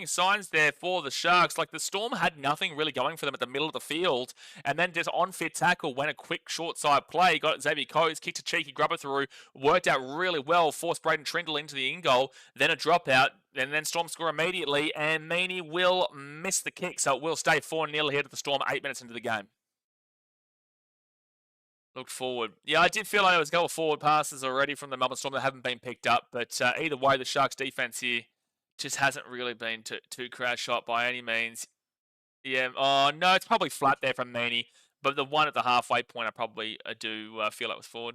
signs there for the Sharks. Like, the Storm had nothing really going for them at the middle of the field. And then just on-fit tackle, went a quick short-side play, got Xavier Coates, kicked a cheeky grubber through, worked out really well, forced Braden Trindle into the in-goal, then a dropout, and then Storm score immediately, and Meaney will miss the kick, so it will stay 4-0 here to the Storm 8 minutes into the game. Looked forward. Yeah, I did feel like there was a couple of forward passes already from the Melbourne Storm that haven't been picked up, but either way, the Sharks' defense here just hasn't really been too crash shot by any means. Yeah, oh, no, it's probably flat there from Meaney, but the one at the halfway point, I do feel like was forward.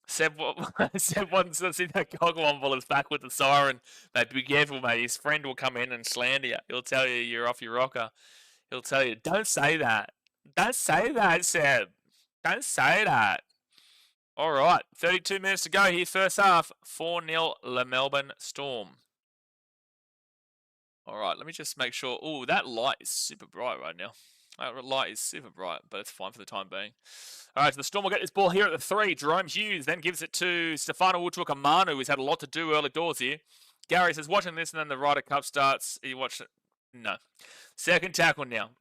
Seb wants to see that Coglonville is back with the siren. Mate, be careful, mate. His friend will come in and slander you. He'll tell you you're off your rocker. He'll tell you, don't say that. Don't say that, Seb. Don't say that. All right, 32 minutes to go here, first half. 4-0, the Melbourne Storm. All right, let me just make sure. Oh, that light is super bright right now. Light is super bright, but it's fine for the time being. All right, so the Storm will get this ball here at the 3. Jerome Hughes then gives it to Stefano Utuakamanu, who's had a lot to do early doors here. Gary says, watching this, and then the Ryder Cup starts. You watch it? No. Second tackle now.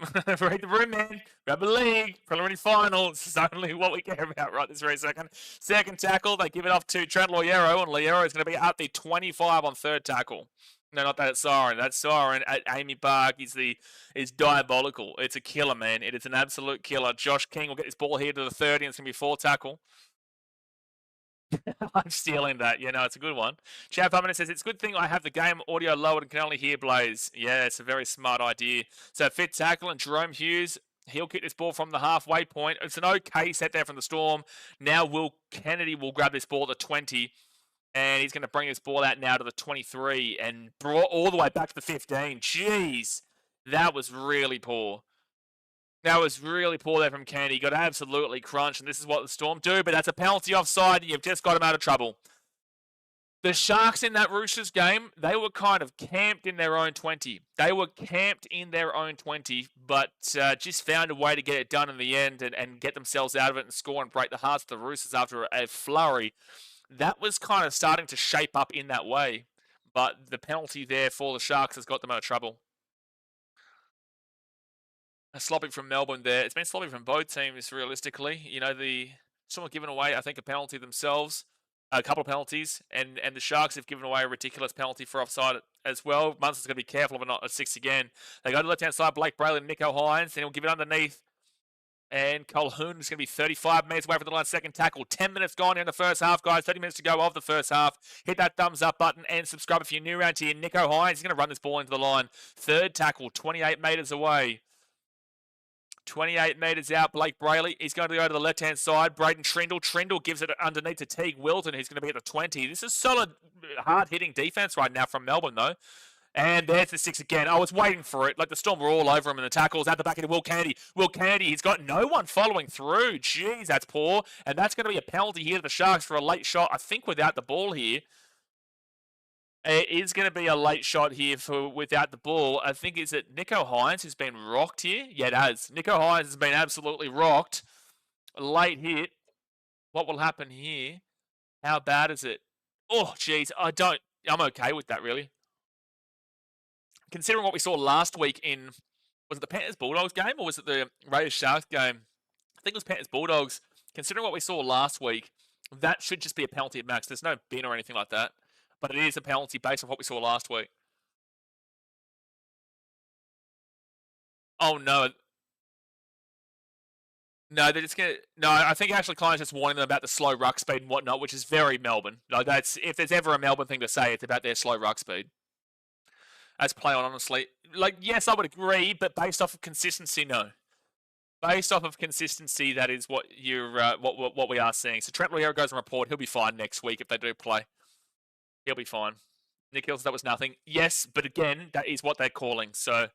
Read the room, man. Grab a league. Preliminary final. This is only what we care about right this very second. Second tackle. They give it off to Trent Loiero, and Loiero is going to be at the 25 on third tackle. No, not that Siren. That Siren at Amy Park is diabolical. It's a killer, man. It is an absolute killer. Josh King will get this ball here to the 30, and it's going to be 4 tackle. I'm stealing that. Yeah, no, it's a good one. Chad Pumman says, it's a good thing I have the game audio lowered and can only hear Blaze. Yeah, it's a very smart idea. So fit tackle and Jerome Hughes, he'll kick this ball from the halfway point. It's an okay set there from the Storm. Now Will Kennedy will grab this ball at the 20. And he's going to bring this ball out now to the 23 and brought all the way back to the 15. Jeez, that was really poor. That was really poor there from Candy. He got absolutely crunched, and this is what the Storm do, but that's a penalty offside, and you've just got him out of trouble. The Sharks in that Roosters game, they were kind of camped in their own 20. They were camped in their own 20, but just found a way to get it done in the end and get themselves out of it and score and break the hearts of the Roosters after a flurry. That was kind of starting to shape up in that way, but the penalty there for the Sharks has got them out of trouble. A sloppy from Melbourne there. It's been sloppy from both teams, realistically. You know, someone given away, I think, a penalty themselves, a couple of penalties, and the Sharks have given away a ridiculous penalty for offside as well. Munster's going to be careful of it not a 6 again. They go to the left-hand side, Blake Brayley and Nico Hines, and he'll give it underneath. And Colhoun is going to be 35 metres away from the line, second tackle. 10 minutes gone in the first half, guys. 30 minutes to go of the first half. Hit that thumbs up button and subscribe if you're new around here. Nico Hines is going to run this ball into the line. Third tackle, 28 metres away. 28 metres out, Blake Brayley. He's going to go to the left-hand side. Braden Trindle. Trindle gives it underneath to Teague Wilton, who's going to be at the 20. This is solid, hard-hitting defence right now from Melbourne, though. And there's the 6 again. I was waiting for it. Like, the Storm were all over him in the tackles. At the back of Will Kennedy. Will Kennedy, he's got no one following through. Jeez, that's poor. And that's going to be a penalty here to the Sharks for a late shot, I think, without the ball here. It is going to be a late shot here for without the ball. I think, is it Nico Hines who's been rocked here? Yeah, it has. Nico Hines has been absolutely rocked. A late hit. What will happen here? How bad is it? Oh, jeez. I'm okay with that, really. Considering what we saw last week in, was it the Panthers-Bulldogs game or was it the Raiders-Sharks game? I think it was Panthers-Bulldogs. Considering what we saw last week, that should just be a penalty at max. There's no bin or anything like that. But it is a penalty based on what we saw last week. Oh, no. No, they're just going to... No, I think actually Klein's just warning them about the slow ruck speed and whatnot, which is very Melbourne. No, that's if there's ever a Melbourne thing to say, it's about their slow ruck speed. As play on, honestly. Like, yes, I would agree, but based off of consistency, no. Based off of consistency, that is what you're what we are seeing. So Trent Loiero goes on report. He'll be fine next week if they do play. He'll be fine. Nick Hills, that was nothing. Yes, but again, that is what they're calling. So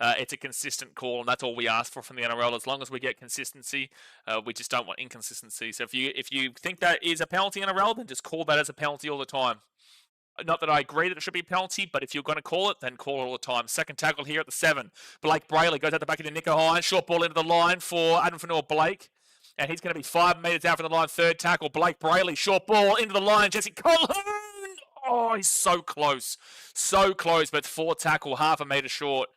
it's a consistent call, and that's all we ask for from the NRL. As long as we get consistency, we just don't want inconsistency. So if you think that is a penalty in NRL, then just call that as a penalty all the time. Not that I agree that it should be a penalty, but if you're going to call it, then call it all the time. Second tackle here at the 7. Blake Brayley goes out the back into Nico Hines. Short ball into the line for Adam Fanua-Blake. And he's going to be 5 metres out from the line. Third tackle, Blake Brayley. Short ball into the line. Jesse Colhoun. Oh, he's so close. So close, but 4 tackle, half a metre short.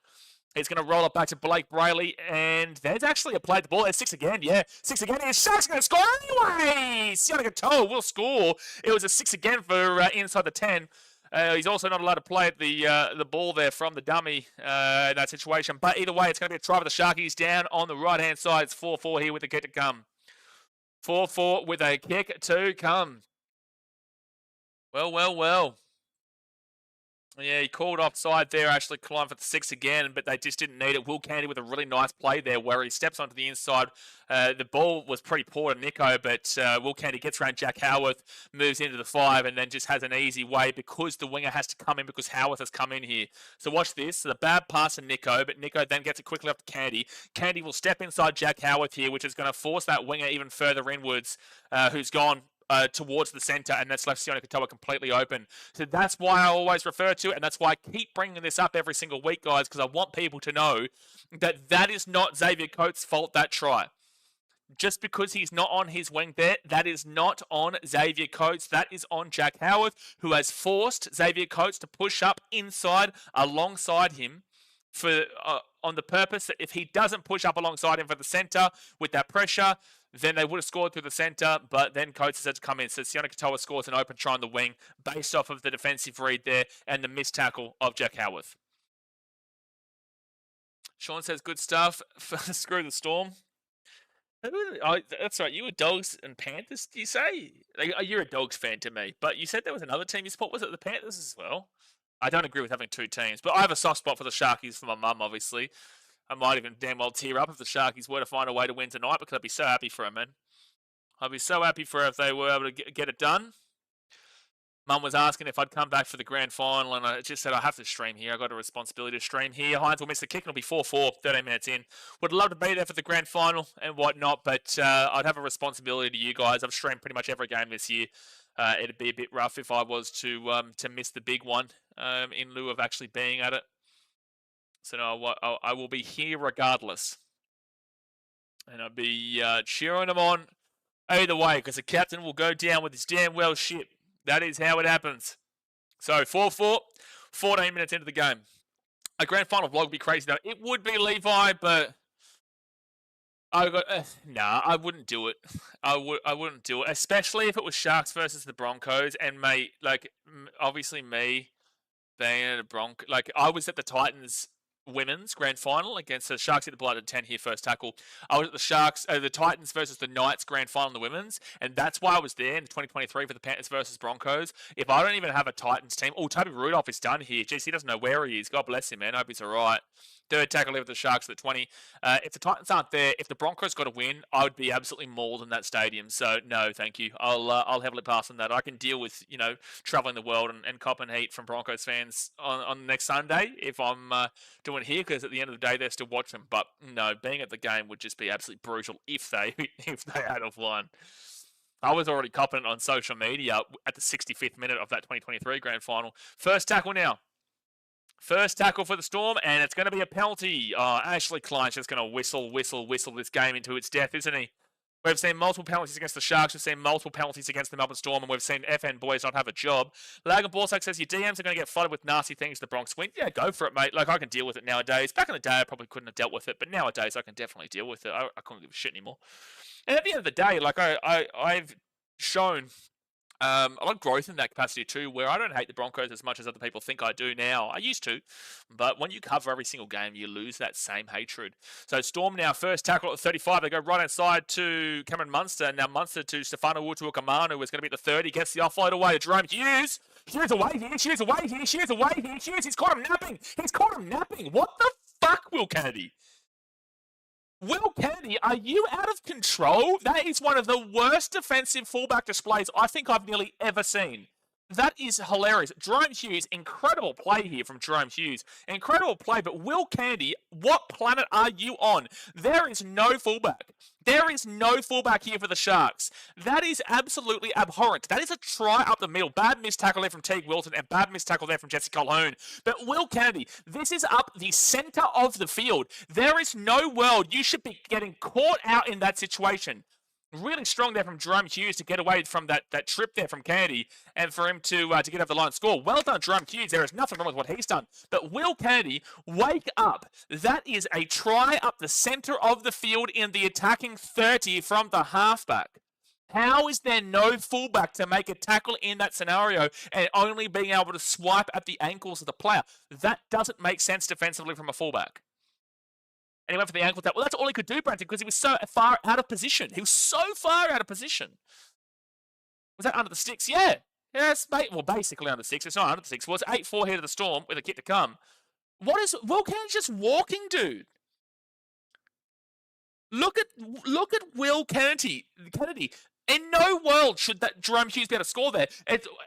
He's going to roll it back to Blake Brayley, and there's actually a play at the ball. There's 6 again, yeah. 6 again, and Sharks going to score anyway! Sione Katoa will score. It was a 6 again for inside the 10. He's also not allowed to play at the ball there from the dummy in that situation. But either way, it's going to be a try for the Sharkies down on the right-hand side. It's 4-4 here with a kick to come. 4-4 with a kick to come. Well. Yeah, he called offside there, actually climbed for the 6 again, but they just didn't need it. Will Candy with a really nice play there where he steps onto the inside. The ball was pretty poor to Nico, but Will Candy gets around Jack Howarth, moves into the 5, and then just has an easy way because the winger has to come in because Howarth has come in here. So watch this. So the bad pass to Nico, but Nico then gets it quickly up to Candy. Candy will step inside Jack Howarth here, which is going to force that winger even further inwards, who's gone towards the centre, and that's left Sione Katoa completely open. So that's why I always refer to it, and that's why I keep bringing this up every single week, guys, because I want people to know that that is not Xavier Coates' fault, that try. Just because he's not on his wing there, that is not on Xavier Coates. That is on Jack Howarth, who has forced Xavier Coates to push up inside alongside him for on the purpose that if he doesn't push up alongside him for the centre with that pressure, then they would have scored through the centre, but then Coates has had to come in. So Sione Katoa scores an open try on the wing based off of the defensive read there and the missed tackle of Jack Howarth. Sean says, good stuff. Screw the Storm. Oh, that's right. You were Dogs and Panthers, do you say? Like, you're a Dogs fan to me, but you said there was another team you support. Was it the Panthers as well? I don't agree with having two teams, but I have a soft spot for the Sharkies for my mum, obviously. I might even damn well tear up if the Sharkies were to find a way to win tonight, because I'd be so happy for them, man. I'd be so happy for her if they were able to get it done. Mum was asking if I'd come back for the grand final, and I just said I have to stream here. I got a responsibility to stream here. Hines will miss the kick, and it'll be 4-4, 13 minutes in. Would love to be there for the grand final and whatnot, but I'd have a responsibility to you guys. I've streamed pretty much every game this year. It'd be a bit rough if I was to miss the big one in lieu of actually being at it. So no, I will be here regardless, and I'll be cheering them on either way, because the captain will go down with his damn well ship. That is how it happens. So 4-4, 14 minutes into the game. A grand final vlog would be crazy though. It would be, Levi, but I wouldn't do it. I wouldn't do it, especially if it was Sharks versus the Broncos. And mate, like, obviously me being at a Bronco, like, I was at the Titans women's grand final against the Sharks hit the blood at 10 here, first tackle. I was at the Titans versus the Knights grand final in the women's, and that's why I was there in 2023 for the Panthers versus Broncos. If I don't even have a Titans team, Toby Rudolph is done here. Jeez, he doesn't know where he is. God bless him, man. I hope he's all right. Third tackle with the Sharks at the 20. If the Titans aren't there, if the Broncos got a win, I would be absolutely mauled in that stadium. So no, thank you. I'll heavily pass on that. I can deal with traveling the world and copping heat from Broncos fans on next Sunday if I'm doing here, because at the end of the day they're still watching. But no, being at the game would just be absolutely brutal if they had of won. I was already copping it on social media at the 65th minute of that 2023 grand final. First tackle now. First tackle for the Storm, and it's going to be a penalty. Ashley Klein's just going to whistle this game into its death, isn't he? We've seen multiple penalties against the Sharks. We've seen multiple penalties against the Melbourne Storm, and we've seen FN boys not have a job. Lag and Borsak says your DMs are going to get flooded with nasty things the Bronx win. Yeah, go for it, mate. Like, I can deal with it nowadays. Back in the day, I probably couldn't have dealt with it, but nowadays I can definitely deal with it. I couldn't give a shit anymore. And at the end of the day, like, I've shown a lot of growth in that capacity too, where I don't hate the Broncos as much as other people think I do now. I used to, but when you cover every single game, you lose that same hatred. So Storm now, first tackle at 35. They go right inside to Cameron Munster. Now Munster to Stefano Utuakamanu, who's going to be at the 30. Gets the offload away to Jerome Hughes. Hughes away here. Hughes away here. Hughes away here. Hughes, he's caught him napping. He's caught him napping. What the fuck, Will Kennedy? Will Kennedy, are you out of control? That is one of the worst defensive fullback displays I think I've nearly ever seen. That is hilarious. Jerome Hughes, incredible play here from Jerome Hughes. Incredible play, but Will Kennedy, what planet are you on? There is no fullback. There is no fullback here for the Sharks. That is absolutely abhorrent. That is a try up the middle. Bad missed tackle there from Teague Wilton and bad missed tackle there from Jesse Colquhoun. But Will Kennedy, this is up the centre of the field. There is no world you should be getting caught out in that situation. Really strong there from Jerome Hughes to get away from that trip there from Kennedy and for him to get over the line and score. Well done, Jerome Hughes. There is nothing wrong with what he's done. But Will Kennedy, wake up. That is a try up the centre of the field in the attacking 30 from the halfback. How is there no fullback to make a tackle in that scenario and only being able to swipe at the ankles of the player? That doesn't make sense defensively from a fullback. And he went for the ankle tap. Well, that's all he could do, Branton, because he was so far out of position. He was so far out of position. Was that under the sticks? Yeah. Yes, well, basically under the sticks. It's not under the sticks. Well, it's 8-4 here to the Storm with a kick to come. What is Will Kennedy just walking, dude? Look at Will Kennedy. In no world should that Jerome Hughes be able to score there.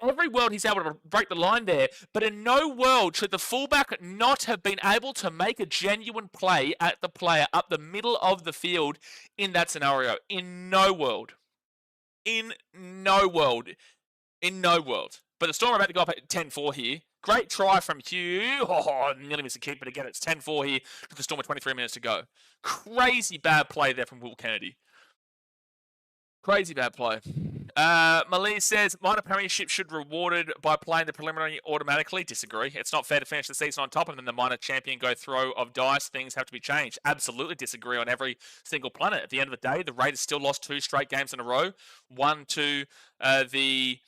Every world he's able to break the line there, but in no world should the fullback not have been able to make a genuine play at the player up the middle of the field in that scenario. In no world. In no world. In no world. But the Storm are about to go up at 10-4 here. Great try from Hugh. Oh, nearly missed a kick, but again, it's 10-4 here to the Storm with 23 minutes to go. Crazy bad play there from Will Kennedy. Crazy bad play. Malie says, minor premiership should be rewarded by playing the preliminary automatically. Disagree. It's not fair to finish the season on top and then the minor champion go throw of dice. Things have to be changed. Absolutely disagree on every single planet. At the end of the day, the Raiders still lost 2 straight games in a row. One to the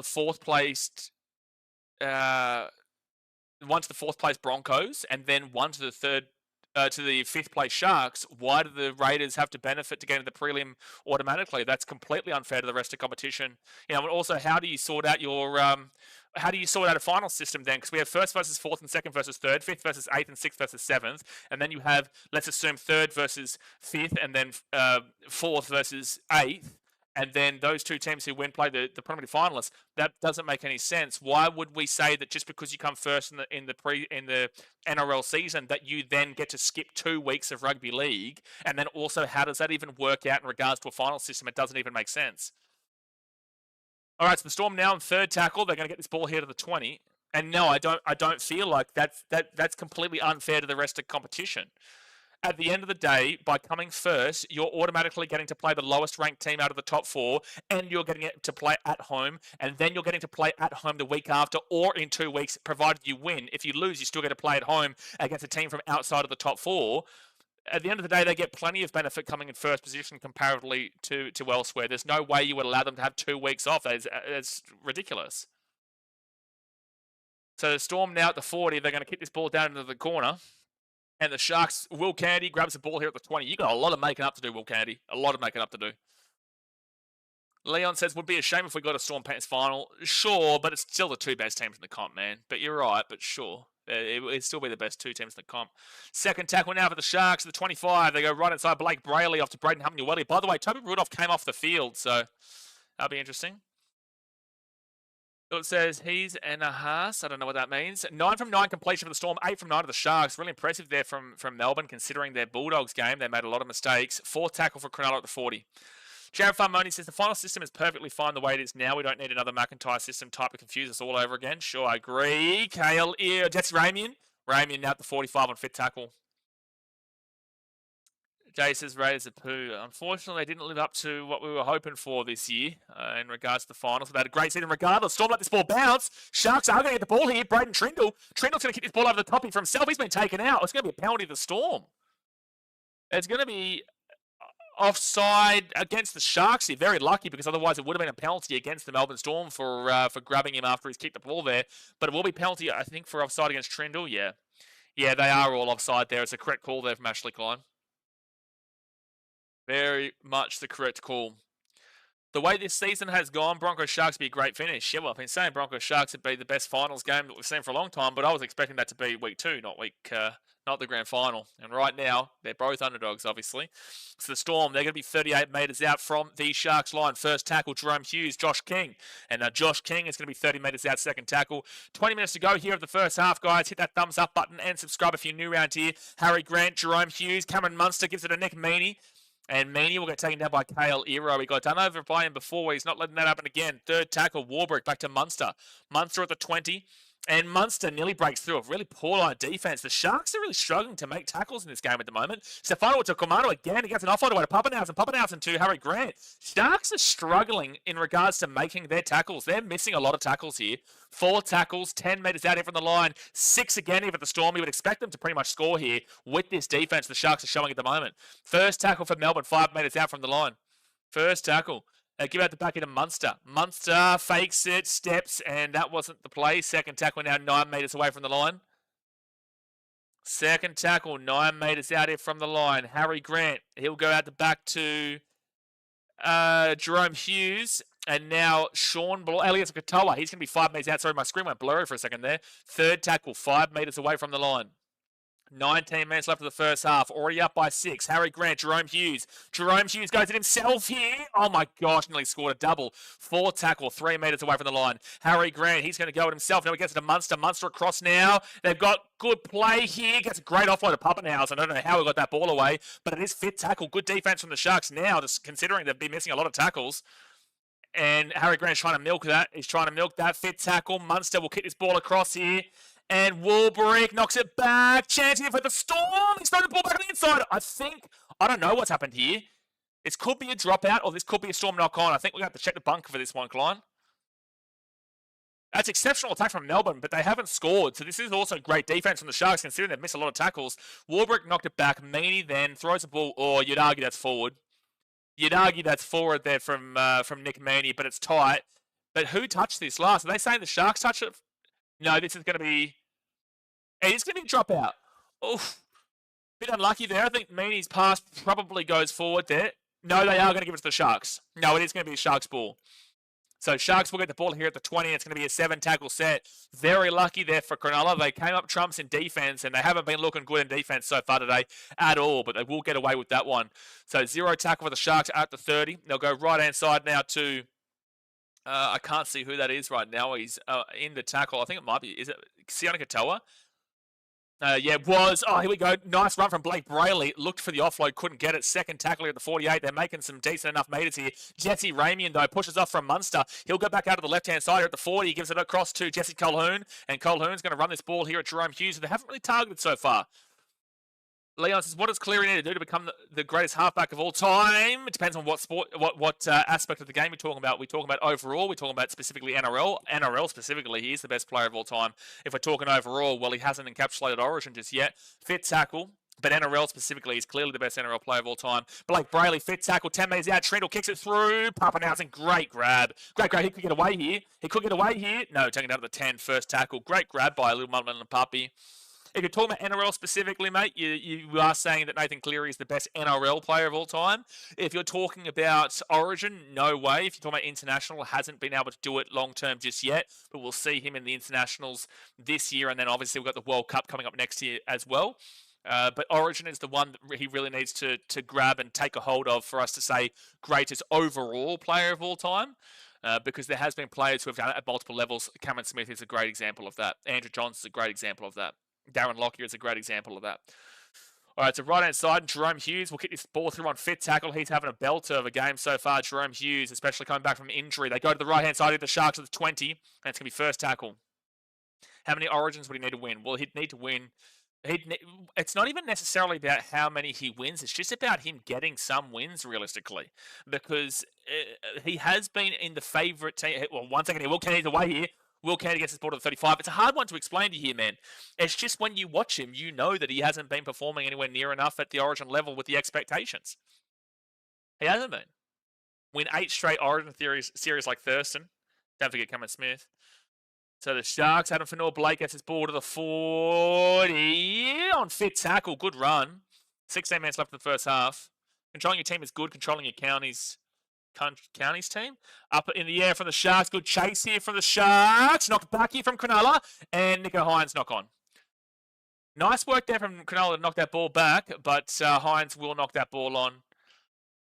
fourth placed Broncos, and then one to the fifth place Sharks. Why do the Raiders have to benefit to get into the prelim automatically? That's completely unfair to the rest of the competition. You know, and also, how do you sort out a final system then? Because we have first versus fourth and second versus third, fifth versus eighth and sixth versus seventh, and then you have, let's assume, third versus fifth, and then fourth versus eighth. And then those 2 teams who win play the preliminary finalists. That doesn't make any sense. Why would we say that just because you come first in the NRL season that you then get to skip 2 weeks of rugby league? And then also, how does that even work out in regards to a final system? It doesn't even make sense. All right, so the Storm now in third tackle. They're going to get this ball here to the 20. And no, I don't feel like that's completely unfair to the rest of the competition. At the end of the day, by coming first, you're automatically getting to play the lowest ranked team out of the top 4, and you're getting to play at home, and then you're getting to play at home the week after or in 2 weeks, provided you win. If you lose, you still get to play at home against a team from outside of the top 4. At the end of the day, they get plenty of benefit coming in first position comparatively to elsewhere. There's no way you would allow them to have 2 weeks off. It's ridiculous. So the Storm now at the 40, they're going to kick this ball down into the corner. And the Sharks, Will Kennedy grabs the ball here at the 20. You got a lot of making up to do, Will Kennedy. A lot of making up to do. Leon says, would be a shame if we got a Storm Panthers final. Sure, but it's still the 2 best teams in the comp, man. But you're right, but sure. It'd still be the best 2 teams in the comp. Second tackle now for the Sharks, the 25. They go right inside Blake Brayley off to Braden Hamlin-Welly. By the way, Toby Rudolph came off the field, so that'll be interesting. It says he's and a Haas. I don't know what that means. 9 from 9 completion for the Storm. 8 from 9 of the Sharks. Really impressive there from Melbourne, considering their Bulldogs game. They made a lot of mistakes. 4th tackle for Cronulla at the 40. Jared Farmoni says the final system is perfectly fine the way it is now. We don't need another McIntyre system type to confuse us all over again. Sure, I agree. Kale, Jesse Ramian. Ramian now at the 45 on 5th tackle. Jay says Raiders are poo. Unfortunately, they didn't live up to what we were hoping for this year in regards to the finals. They had a great season regardless. Storm let this ball bounce. Sharks are going to get the ball here. Braden Trindle. Trindle's going to kick this ball over the top here for himself. He's been taken out. It's going to be a penalty to the Storm. It's going to be offside against the Sharks here. Very lucky, because otherwise it would have been a penalty against the Melbourne Storm for grabbing him after he's kicked the ball there. But it will be penalty, I think, for offside against Trindle. Yeah. Yeah, they are all offside there. It's a correct call there from Ashley Klein. Very much the correct call. The way this season has gone, Broncos Sharks would be a great finish. Yeah, well, I've been saying Broncos Sharks would be the best finals game that we've seen for a long time, but I was expecting that to be week 2, not the grand final. And right now, they're both underdogs, obviously. So the Storm, they're going to be 38 metres out from the Sharks line. First tackle, Jerome Hughes, Josh King. And Josh King is going to be 30 metres out, second tackle. 20 minutes to go here of the first half, guys. Hit that thumbs up button and subscribe if you're new around here. Harry Grant, Jerome Hughes, Cameron Munster gives it to Nick Meaney. And Meaney will get taken down by Kale Iro. He got done over by him before. He's not letting that happen again. Third tackle, Warbrick back to Munster. Munster at the 20. And Munster nearly breaks through a really poor line of defense. The Sharks are really struggling to make tackles in this game at the moment. Stefano to Comando again. He gets an offload away to Pappenhausen. Pappenhausen to Harry Grant. Sharks are struggling in regards to making their tackles. They're missing a lot of tackles here. 4 tackles, 10 metres out here from the line. 6 again here for the Storm. You would expect them to pretty much score here with this defense the Sharks are showing at the moment. First tackle for Melbourne, 5 metres out from the line. First tackle. Give out the back into Munster. Munster fakes it, steps, and that wasn't the play. Second tackle now 9 metres away from the line. Second tackle, 9 metres out here from the line. Harry Grant, he'll go out the back to Jerome Hughes. And now Sean Elias Katoa, he's going to be 5 metres out. Sorry, my screen went blurry for a second there. Third tackle, 5 metres away from the line. 19 minutes left of the first half. Already up by 6. Harry Grant, Jerome Hughes. Jerome Hughes goes at himself here. Oh my gosh, nearly scored a double. 4 tackle, 3 metres away from the line. Harry Grant, he's going to go at himself. Now he gets it to Munster. Munster across now. They've got good play here. Gets a great offload to Pappenhausen. I don't know how he got that ball away, but it is fit tackle. Good defense from the Sharks now, just considering they've been missing a lot of tackles. And Harry Grant's trying to milk that. He's trying to milk that. Fit tackle. Munster will kick this ball across here. And Warbrick knocks it back. Chance here for the Storm. He's throwing the ball back on the inside. I don't know what's happened here. This could be a dropout or this could be a Storm knock-on. I think we're going to have to check the bunker for this one, Klein. That's exceptional attack from Melbourne, but they haven't scored. So this is also great defense from the Sharks, considering they've missed a lot of tackles. Warbrick knocked it back. Meaney then throws the ball. Or you'd argue that's forward. You'd argue that's forward there from Nick Meaney, but it's tight. But who touched this last? Are they saying the Sharks touched it? No, this is going to be... It's going to be a dropout. Oof. Bit unlucky there. I think Meaney's pass probably goes forward there. No, they are going to give it to the Sharks. No, it is going to be a Sharks ball. So Sharks will get the ball here at the 20. It's going to be a 7-tackle set. Very lucky there for Cronulla. They came up trumps in defense, and they haven't been looking good in defense so far today at all, but they will get away with that one. So 0 tackle for the Sharks at the 30. They'll go right-hand side now to... I can't see who that is right now. He's in the tackle. I think it might be... Is it Sione Katoa? Yeah, it was. Oh, here we go. Nice run from Blake Brayley. Looked for the offload, couldn't get it. Second tackle at the 48. They're making some decent enough meters here. Jesse Ramian, though, pushes off from Munster. He'll go back out to the left-hand side here at the 40. He gives it across to Jesse Colquhoun. And Colquhoun's going to run this ball here at Jerome Hughes, who they haven't really targeted so far. Leon says, what does Cleary need to do to become the greatest halfback of all time? It depends on what sport, what aspect of the game we're talking about. We're talking about overall. We're talking about specifically NRL. NRL specifically, he's the best player of all time. If we're talking overall, well, he hasn't encapsulated Origin just yet. Fit tackle. But NRL specifically, he's clearly the best NRL player of all time. Blake Brayley, fit tackle, 10 metres out. Trindle kicks it through. Pappenhausen, great grab. Great grab. He could get away here. No, taking it out of the 10, first tackle. Great grab by Little Mullen and Puppy. If you're talking about NRL specifically, mate, you are saying that Nathan Cleary is the best NRL player of all time. If you're talking about Origin, no way. If you're talking about International, hasn't been able to do it long-term just yet, but we'll see him in the Internationals this year, and then obviously we've got the World Cup coming up next year as well. But Origin is the one that he really needs to grab and take a hold of for us to say greatest overall player of all time. Because there has been players who have done it at multiple levels. Cameron Smith is a great example of that. Andrew Johnson's a great example of that. Darren Lockyer is a great example of that. All right, so right-hand side, Jerome Hughes will kick this ball through on fit tackle. He's having a belter of a game so far, Jerome Hughes, especially coming back from injury. They go to the right-hand side of the Sharks at the 20, and it's going to be first tackle. How many Origins would he need to win? Well, he'd need to win. It's not even necessarily about how many he wins. It's just about him getting some wins, realistically, because he has been in the favourite team. Well, one second here, Will Kennedy's away here. Will Kennedy gets his ball to the 35. It's a hard one to explain to you here, man. It's just when you watch him, you know that he hasn't been performing anywhere near enough at the Origin level with the expectations. He hasn't been. Win 8 straight Origin series like Thurston. Don't forget Cameron Smith. So the Sharks, Adam Fanua-Blake gets his ball to the 40 on fit tackle. Good run. 16 minutes left in the first half. Controlling your team is good. Controlling your county's team. Up in the air from the Sharks. Good chase here from the Sharks. Knocked back here from Cronulla. And Nico Hines knock on. Nice work there from Cronulla to knock that ball back. But Hines will knock that ball on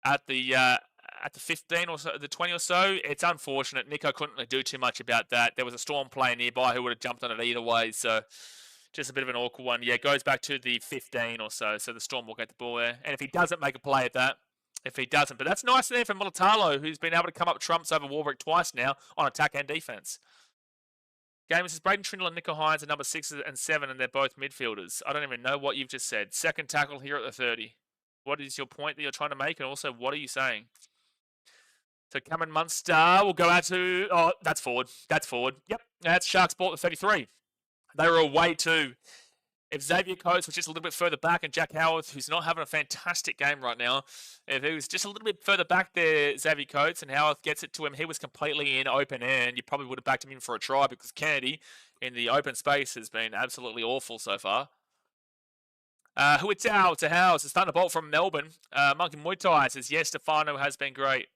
at the 15 or so, the 20 or so. It's unfortunate. Nico couldn't really do too much about that. There was a Storm player nearby who would have jumped on it either way. So just a bit of an awkward one. Yeah, it goes back to the 15 or so. So the Storm will get the ball there. And if he doesn't make a play at that, but that's nice there for Mulatalo, who's been able to come up trumps over Warbrick twice now on attack and defense. Game is Braden Trindle and Nico Hines are number 6 and 7, and they're both midfielders. I don't even know what you've just said. Second tackle here at the 30. What is your point that you're trying to make, and also what are you saying? So Cameron Munster will go out to... Oh, that's forward. Yep, that's Sharks ball at the 33. They were away too. If Xavier Coates was just a little bit further back, and Jack Howard, who's not having a fantastic game right now, if he was just a little bit further back there, Xavier Coates, and Howard gets it to him, he was completely in open air, and you probably would have backed him in for a try because Kennedy in the open space has been absolutely awful so far. Huitao to Howes, it's Thunderbolt from Melbourne. Monkey Muay Thai says, yes, Stefano has been great.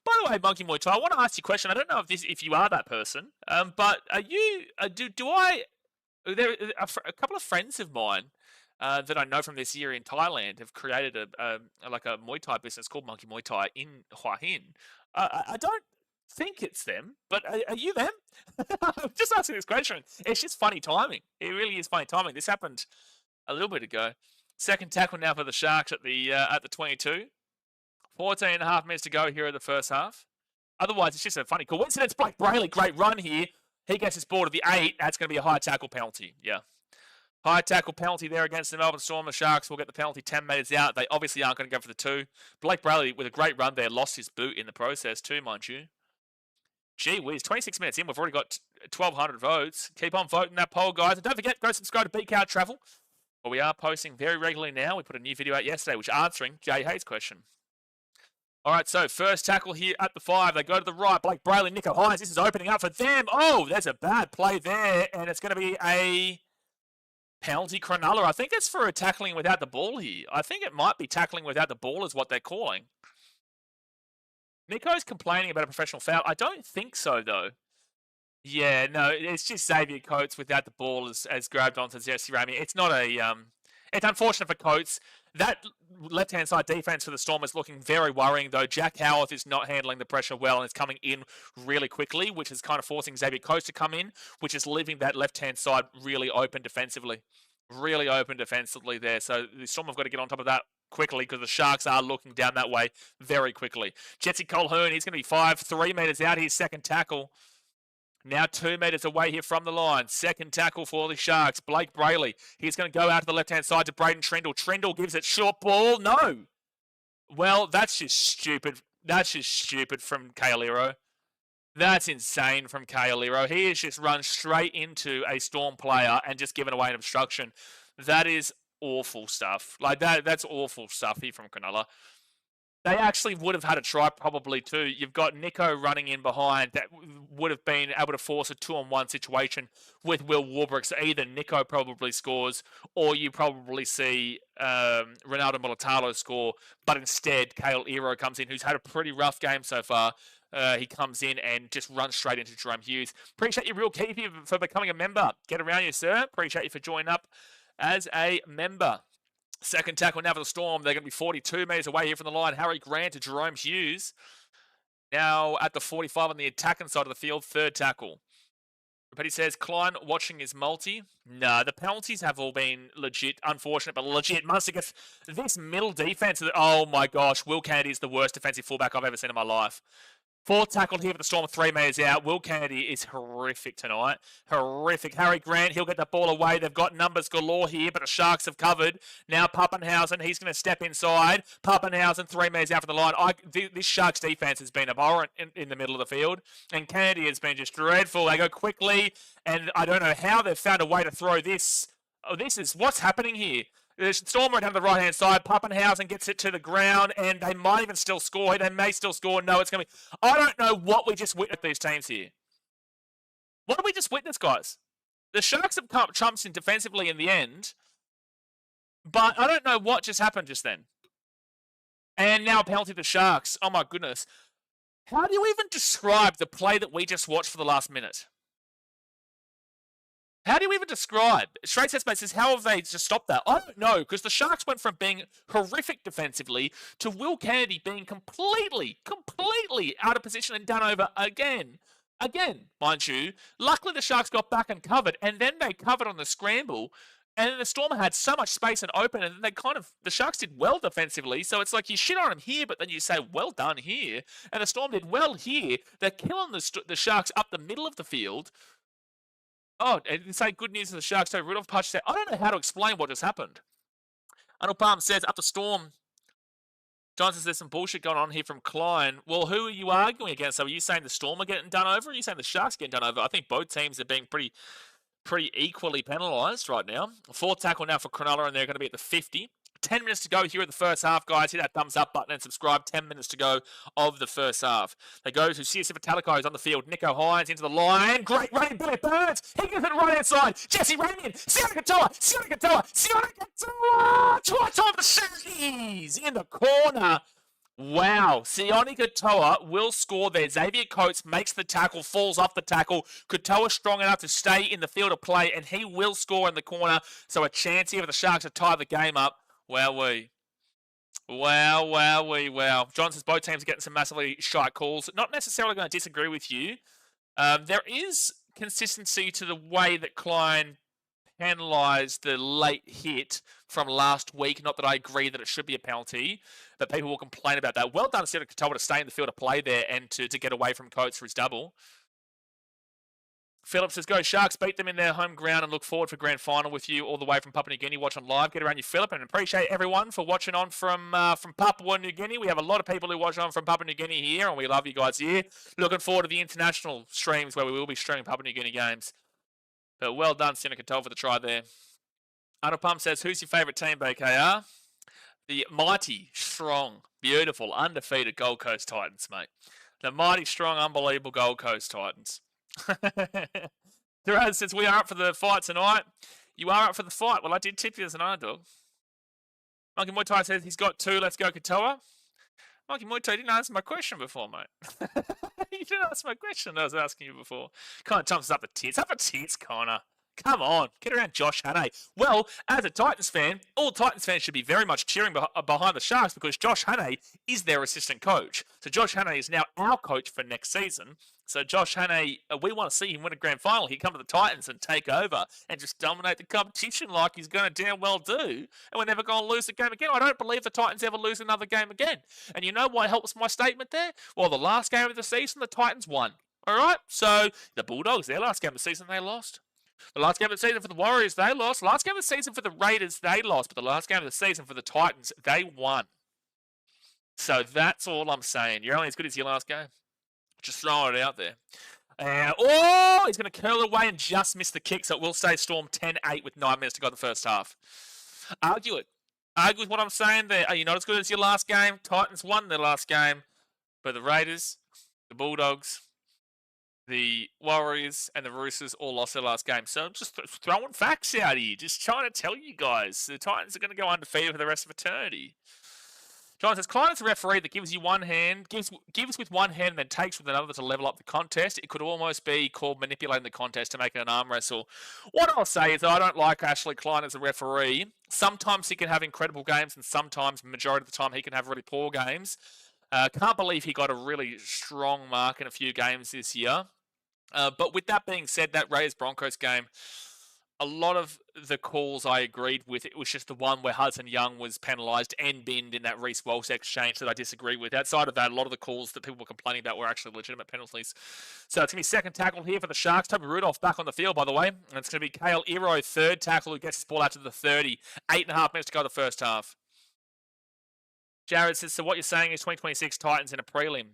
By the way, Monkey Muay Thai, I want to ask you a question. I don't know if you are that person, but are you, there are a couple of friends of mine that I know from this year in Thailand have created a Muay Thai business called Monkey Muay Thai in Hua Hin. I don't think it's them, but are you them? I'm just asking this question. It's just funny timing. It really is funny timing. This happened a little bit ago. Second tackle now for the Sharks at the 22. 14.5 minutes to go here in the first half. Otherwise, it's just a funny coincidence. Blake Brayley, great run here. He gets his ball to the 8. That's going to be a high tackle penalty. Yeah. High tackle penalty there against the Melbourne Storm. The Sharks will get the penalty 10 metres out. They obviously aren't going to go for the 2. Blake Brayley, with a great run there, lost his boot in the process too, mind you. Gee whiz, 26 minutes in. We've already got 1,200 votes. Keep on voting that poll, guys. And don't forget, go subscribe to BKRtravel. Well, we are posting very regularly now. We put a new video out yesterday, which answering Jay Hayes' question. All right, so first tackle here at the 5. They go to the right. Blake Brayley, Nicho Hynes. This is opening up for them. Oh, there's a bad play there, and it's going to be a penalty Cronulla. I think it's for a tackling without the ball here. I think it might be tackling without the ball is what they're calling. Nicho's complaining about a professional foul. I don't think so, though. Yeah, no, it's just Xavier Coates without the ball as grabbed onto Jesse Ramey. It's not a... It's unfortunate for Coates. That left-hand side defense for the Storm is looking very worrying, though. Jack Howarth is not handling the pressure well and is coming in really quickly, which is kind of forcing Xavier Coates to come in, which is leaving that left-hand side really open defensively. Really open defensively there. So the Storm have got to get on top of that quickly because the Sharks are looking down that way very quickly. Jesse Colquhoun, he's going to be 3 metres out. His second tackle. Now 2 metres away here from the line. Second tackle for the Sharks. Blake Brayley. He's going to go out to the left-hand side to Braden Trindle. Trindle gives it short ball. No. Well, that's just stupid. That's just stupid from Kailiro. That's insane from Kailiro. He has just run straight into a Storm player and just given away an obstruction. That is awful stuff. Like, that's awful stuff here from Cronulla. They actually would have had a try probably too. You've got Nicho running in behind that would have been able to force a 2-on-1 situation with Will Warbrick. So either Nicho probably scores or you probably see Ronaldo Mulitalo score. But instead, Kale Ero comes in, who's had a pretty rough game so far. He comes in and just runs straight into Jerome Hughes. Appreciate you, Real Keefe, for becoming a member. Get around you, sir. Appreciate you for joining up as a member. Second tackle now for the Storm. They're going to be 42 metres away here from the line. Harry Grant to Jerome Hughes. Now at the 45 on the attacking side of the field. Third tackle. But he says, Klein watching his multi. No, the penalties have all been legit. Unfortunate, but legit. Munster, this middle defense. Oh my gosh. Will Kennedy is the worst defensive fullback I've ever seen in my life. Fourth tackle here for the Storm, 3 metres out. Will Kennedy is horrific tonight. Horrific. Harry Grant, he'll get the ball away. They've got numbers galore here, but the Sharks have covered. Now Pappenhausen, he's going to step inside. Pappenhausen, 3 metres out from the line. This Sharks defence has been abhorrent in the middle of the field, and Kennedy has been just dreadful. They go quickly, and I don't know how they've found a way to throw this. Oh, this is what's happening here. The Storm right down the right-hand side. Pappenhausen gets it to the ground, and they might even still score. They may still score. No, it's going to be... I don't know what we just witnessed these teams here. What did we just witness, guys? The Sharks have come trumps in defensively in the end, but I don't know what just happened just then. And now a penalty to the Sharks. Oh, my goodness. How do you even describe the play that we just watched for the last minute? How do you even describe? Straight Set Space says, how have they just stopped that? I don't know, because the Sharks went from being horrific defensively to Will Kennedy being completely out of position and done over again. Again, mind you. Luckily, the Sharks got back and covered, and then they covered on the scramble, and then the Storm had so much space and open, and then the Sharks did well defensively, so it's like you shit on them here, but then you say, well done here, and the Storm did well here. They're killing the Sharks up the middle of the field. Oh, and say good news to the Sharks. So Rudolph Putch said, I don't know how to explain what just happened. Arnold Palm says, up the Storm. John says, there's some bullshit going on here from Klein. Well, who are you arguing against? So are you saying the Storm are getting done over? Or are you saying the Sharks are getting done over? I think both teams are being pretty equally penalised right now. Fourth tackle now for Cronulla, and they're going to be at the 50. 10 minutes to go here in the first half, guys. Hit that thumbs up button and subscribe. 10 minutes to go of the first half. They go to CSF Italico, who's on the field. Nicho Hynes into the line. Great running, Billy Burns. He gets it right-hand side. Jesse Ramian. Sione Katoa. Try time for the Sharkies in the corner. Wow. Sione Katoa will score there. Xavier Coates makes the tackle, falls off the tackle. Katoa strong enough to stay in the field of play, and he will score in the corner. So a chance here for the Sharks to tie the game up. Wowee. Wow. John says both teams are getting some massively shite calls. Not necessarily going to disagree with you. There is consistency to the way that Klein penalised the late hit from last week. Not that I agree that it should be a penalty, but people will complain about that. Well done, Sione Katoa, to stay in the field of play there and to get away from Coates for his double. Philip says, go Sharks, beat them in their home ground and look forward for grand final with you all the way from Papua New Guinea. Watch on live. Get around you, Philip, and appreciate everyone for watching on from Papua New Guinea. We have a lot of people who watch on from Papua New Guinea here, and we love you guys here. Looking forward to the international streams where we will be streaming Papua New Guinea games. But well done, Sione Katoa, for the try there. Anupam says, who's your favourite team, BKR? The mighty, strong, beautiful, undefeated Gold Coast Titans, mate. The mighty, strong, unbelievable Gold Coast Titans. Duran says, we are up for the fight tonight. You are up for the fight. Well, I did tip you as an underdog. Monkey Muay Thai says he's got 2. Let's go, Katoa. Monkey Muay Thai didn't answer my question before, mate. You didn't answer my question I was asking you before. Connor jumps up the tits. Up the tits, Connor. Come on, get around Josh Hannay. Well, as a Titans fan, all Titans fans should be very much cheering behind the Sharks because Josh Hannay is their assistant coach. So Josh Hannay is now our coach for next season. So Josh Hannay, we want to see him win a grand final. He come to the Titans and take over and just dominate the competition like he's going to damn well do. And we're never going to lose the game again. I don't believe the Titans ever lose another game again. And you know what helps my statement there? Well, the last game of the season, the Titans won. All right? So the Bulldogs, their last game of the season, they lost. The last game of the season for the Warriors, they lost. Last game of the season for the Raiders, they lost. But the last game of the season for the Titans, they won. So that's all I'm saying. You're only as good as your last game. Just throwing it out there. He's going to curl it away and just miss the kick. So it will stay Storm 10-8 with 9 minutes to go in the first half. Argue it. Argue with what I'm saying there. Are you not as good as your last game? Titans won their last game. But the Raiders, the Bulldogs, the Warriors and the Roosters all lost their last game. So I'm just throwing facts out here. Just trying to tell you guys. The Titans are going to go undefeated for the rest of eternity. John says, Klein is a referee that gives you one hand, gives with one hand and then takes with another to level up the contest. It could almost be called manipulating the contest to make it an arm wrestle. What I'll say is that I don't like Ashley Klein as a referee. Sometimes he can have incredible games and sometimes, majority of the time, he can have really poor games. Can't believe he got a really strong mark in a few games this year. But with that being said, that Raiders-Broncos game, a lot of the calls I agreed with. It was just the one where Hudson Young was penalised and binned in that Reece Walsh exchange that I disagree with. Outside of that, a lot of the calls that people were complaining about were actually legitimate penalties. So it's going to be second tackle here for the Sharks. Toby Rudolph back on the field, by the way. And it's going to be Kale Iro, third tackle, who gets his ball out to the 30. 8.5 minutes to go in the first half. Jared says, so what you're saying is 2026 Titans in a prelim.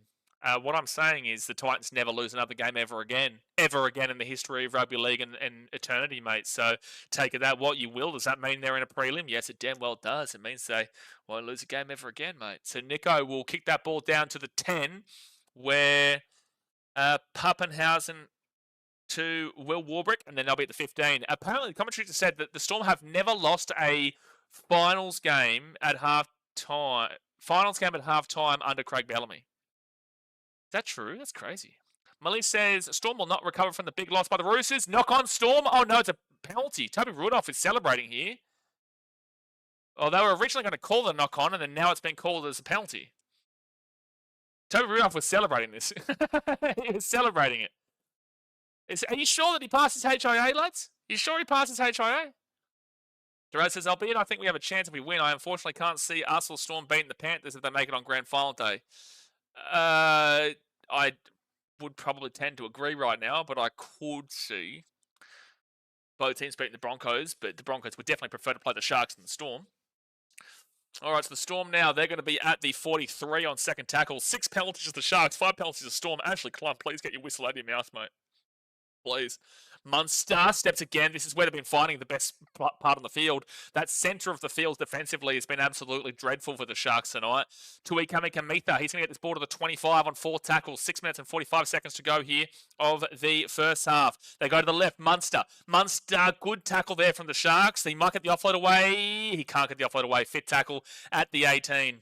What I'm saying is the Titans never lose another game ever again in the history of rugby league and eternity, mate. So take it that what you will. Does that mean they're in a prelim? Yes, it damn well does. It means they won't lose a game ever again, mate. So Nico will kick that ball down to the 10, where Pappenhausen to Will Warbrick, and then they'll be at the 15. Apparently, the commentary just said that the Storm have never lost a finals game at half-time. Finals game at half-time under Craig Bellamy. Is that true? That's crazy. Molly says, Storm will not recover from the big loss by the Roosters. Knock on Storm. Oh, no, it's a penalty. Toby Rudolph is celebrating here. Oh, they were originally going to call the knock on, and then now it's been called as a penalty. Toby Rudolph was celebrating this. He was celebrating it. Are you sure that he passes HIA, lads? You sure he passes HIA? Durant says, albeit I think we have a chance if we win. I unfortunately can't see us or Storm beating the Panthers if they make it on grand final day. I would probably tend to agree right now, but I could see both teams beating the Broncos, but the Broncos would definitely prefer to play the Sharks than the Storm. All right, so the Storm now, they're going to be at the 43 on second tackle. 6 penalties to the Sharks, 5 penalties to the Storm. Ashley Klein, please get your whistle out of your mouth, mate. Please. Munster steps again. This is where they've been finding the best part on the field. That centre of the field defensively has been absolutely dreadful for the Sharks tonight. Tui Kamikamica, he's going to get this ball to the 25 on 4 tackles. 6 minutes and 45 seconds to go here of the first half. They go to the left. Munster, good tackle there from the Sharks. He might get the offload away. He can't get the offload away. Fit tackle at the 18.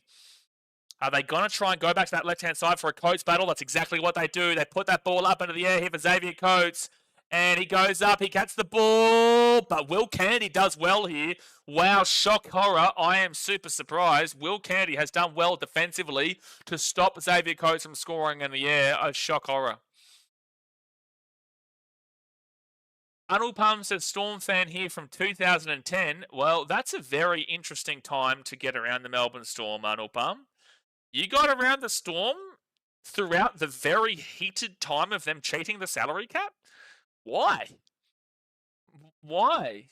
Are they going to try and go back to that left-hand side for a Coates battle? That's exactly what they do. They put that ball up into the air here for Xavier Coates. And he goes up. He gets the ball. But Will Kennedy does well here. Wow, shock horror. I am super surprised. Will Kennedy has done well defensively to stop Xavier Coates from scoring in the air. A shock horror. Anupam says, Storm fan here from 2010. Well, that's a very interesting time to get around the Melbourne Storm, Anupam. You got around the Storm throughout the very heated time of them cheating the salary cap? Why? Why?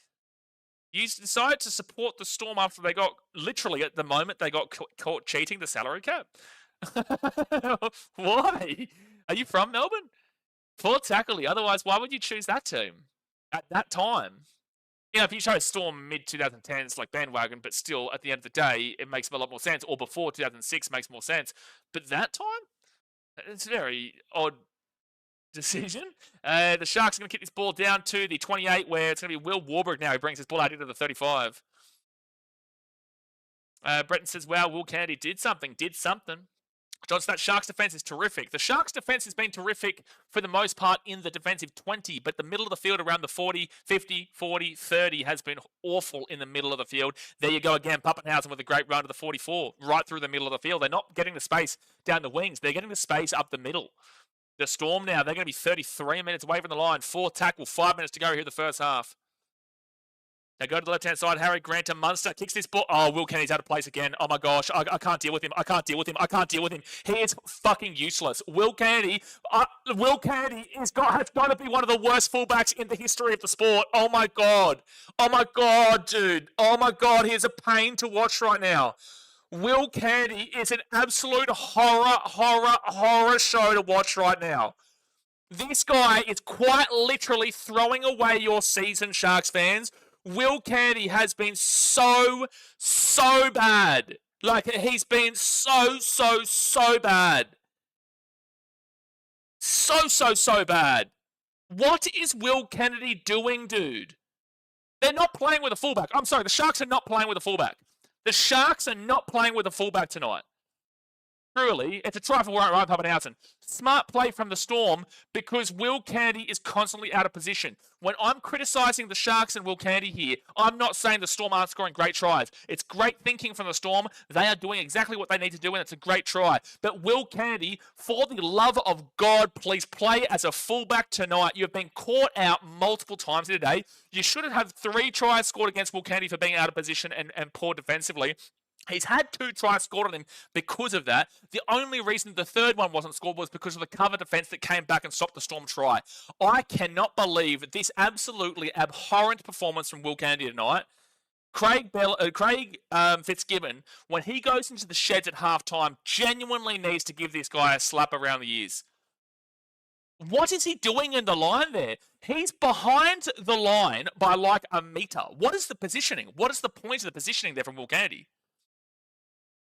You decided to support the Storm after they got, literally at the moment, they got caught cheating the salary cap? Why? Are you from Melbourne? Poor Tackley. Otherwise, why would you choose that team at that time? You know, if you chose Storm mid-2010, it's like bandwagon, but still, at the end of the day, it makes a lot more sense. Or before 2006 makes more sense. But that time? It's a very odd decision. The Sharks are going to kick this ball down to the 28, where it's going to be Will Warburg now. He brings his ball out into the 35. Breton says, wow, Will Kennedy did something. Johnson, that Sharks defense is terrific. The Sharks defense has been terrific for the most part in the defensive 20, but the middle of the field around the 40, 50, 40, 30 has been awful in the middle of the field. There you go again, Pappenhausen with a great run to the 44, right through the middle of the field. They're not getting the space down the wings. They're getting the space up the middle. The Storm now, they're going to be 33 minutes away from the line. 4 tackle, 5 minutes to go here in the first half. They go to the left-hand side. Harry Grant to Munster. Kicks this ball. Oh, Will Kennedy's out of place again. Oh, my gosh. I can't deal with him. I can't deal with him. He is fucking useless. Will Kennedy has got to be one of the worst fullbacks in the history of the sport. Oh, my God. Oh, my God, dude. Oh, my God. He's a pain to watch right now. Will Kennedy is an absolute horror show to watch right now. This guy is quite literally throwing away your season, Sharks fans. Will Kennedy has been so bad. Like, he's been so bad. So bad. What is Will Kennedy doing, dude? They're not playing with a fullback. I'm sorry, the Sharks are not playing with a fullback. The Sharks are not playing with a fullback tonight. Truly, it's a try for Ryan Pappenhausen. Smart play from the Storm because Will Kennedy is constantly out of position. When I'm criticising the Sharks and Will Kennedy here, I'm not saying the Storm aren't scoring great tries. It's great thinking from the Storm. They are doing exactly what they need to do, and it's a great try. But Will Kennedy, for the love of God, please play as a fullback tonight. You've been caught out multiple times today. You should have had 3 tries scored against Will Kennedy for being out of position and poor defensively. He's had 2 tries scored on him because of that. The only reason the third one wasn't scored was because of the cover defense that came back and stopped the Storm try. I cannot believe this absolutely abhorrent performance from Will Kennedy tonight. Craig Fitzgibbon, when he goes into the sheds at halftime, genuinely needs to give this guy a slap around the ears. What is he doing in the line there? He's behind the line by like a meter. What is the positioning? What is the point of the positioning there from Will Kennedy?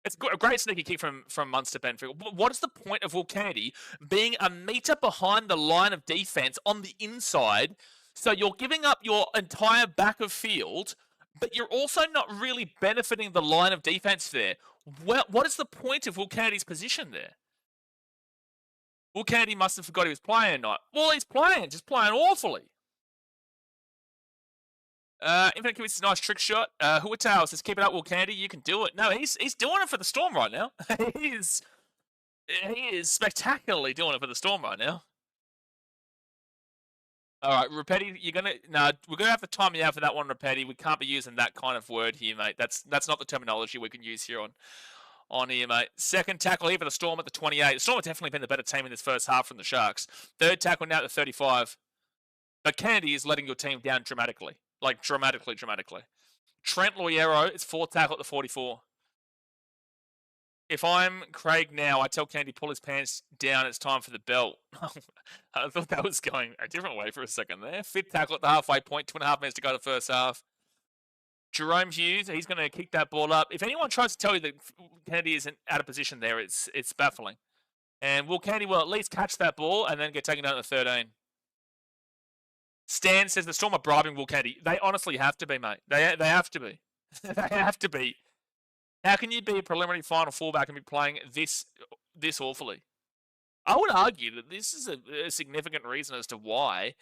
It's a great sneaky kick from Munster Benfield. What is the point of Will Kennedy being a metre behind the line of defence on the inside? So you're giving up your entire back of field, but you're also not really benefiting the line of defence there. What is the point of Will Kennedy's position there? Will Kennedy must have forgot he was playing or not. Well, he's playing, just playing awfully. Infinite Kiwi says, nice trick shot. Huatao says, keep it up, Will Kennedy. You can do it. No, he's doing it for the Storm right now. he is spectacularly doing it for the Storm right now. All right, Rapetti, we're gonna have to time you out for that one, Rapetti. We can't be using that kind of word here, mate. That's not the terminology we can use here on here, mate. Second tackle here for the Storm at the 28. The Storm have definitely been the better team in this first half from the Sharks. Third tackle now at the 35. But Kennedy is letting your team down dramatically. Like, dramatically. Trent Loiero is 4th tackle at the 44. If I'm Craig now, I tell Kennedy pull his pants down. It's time for the belt. I thought that was going a different way for a second there. 5th tackle at the halfway point. 2.5 minutes to go to the first half. Jerome Hughes, he's going to kick that ball up. If anyone tries to tell you that Kennedy isn't out of position there, it's baffling. And Will Kennedy will at least catch that ball and then get taken down to 13. Stan says the Storm are bribing Will Kennedy. They honestly have to be, mate. They have to be. They have to be. How can you be a preliminary final fullback and be playing this awfully? I would argue that this is a significant reason as to why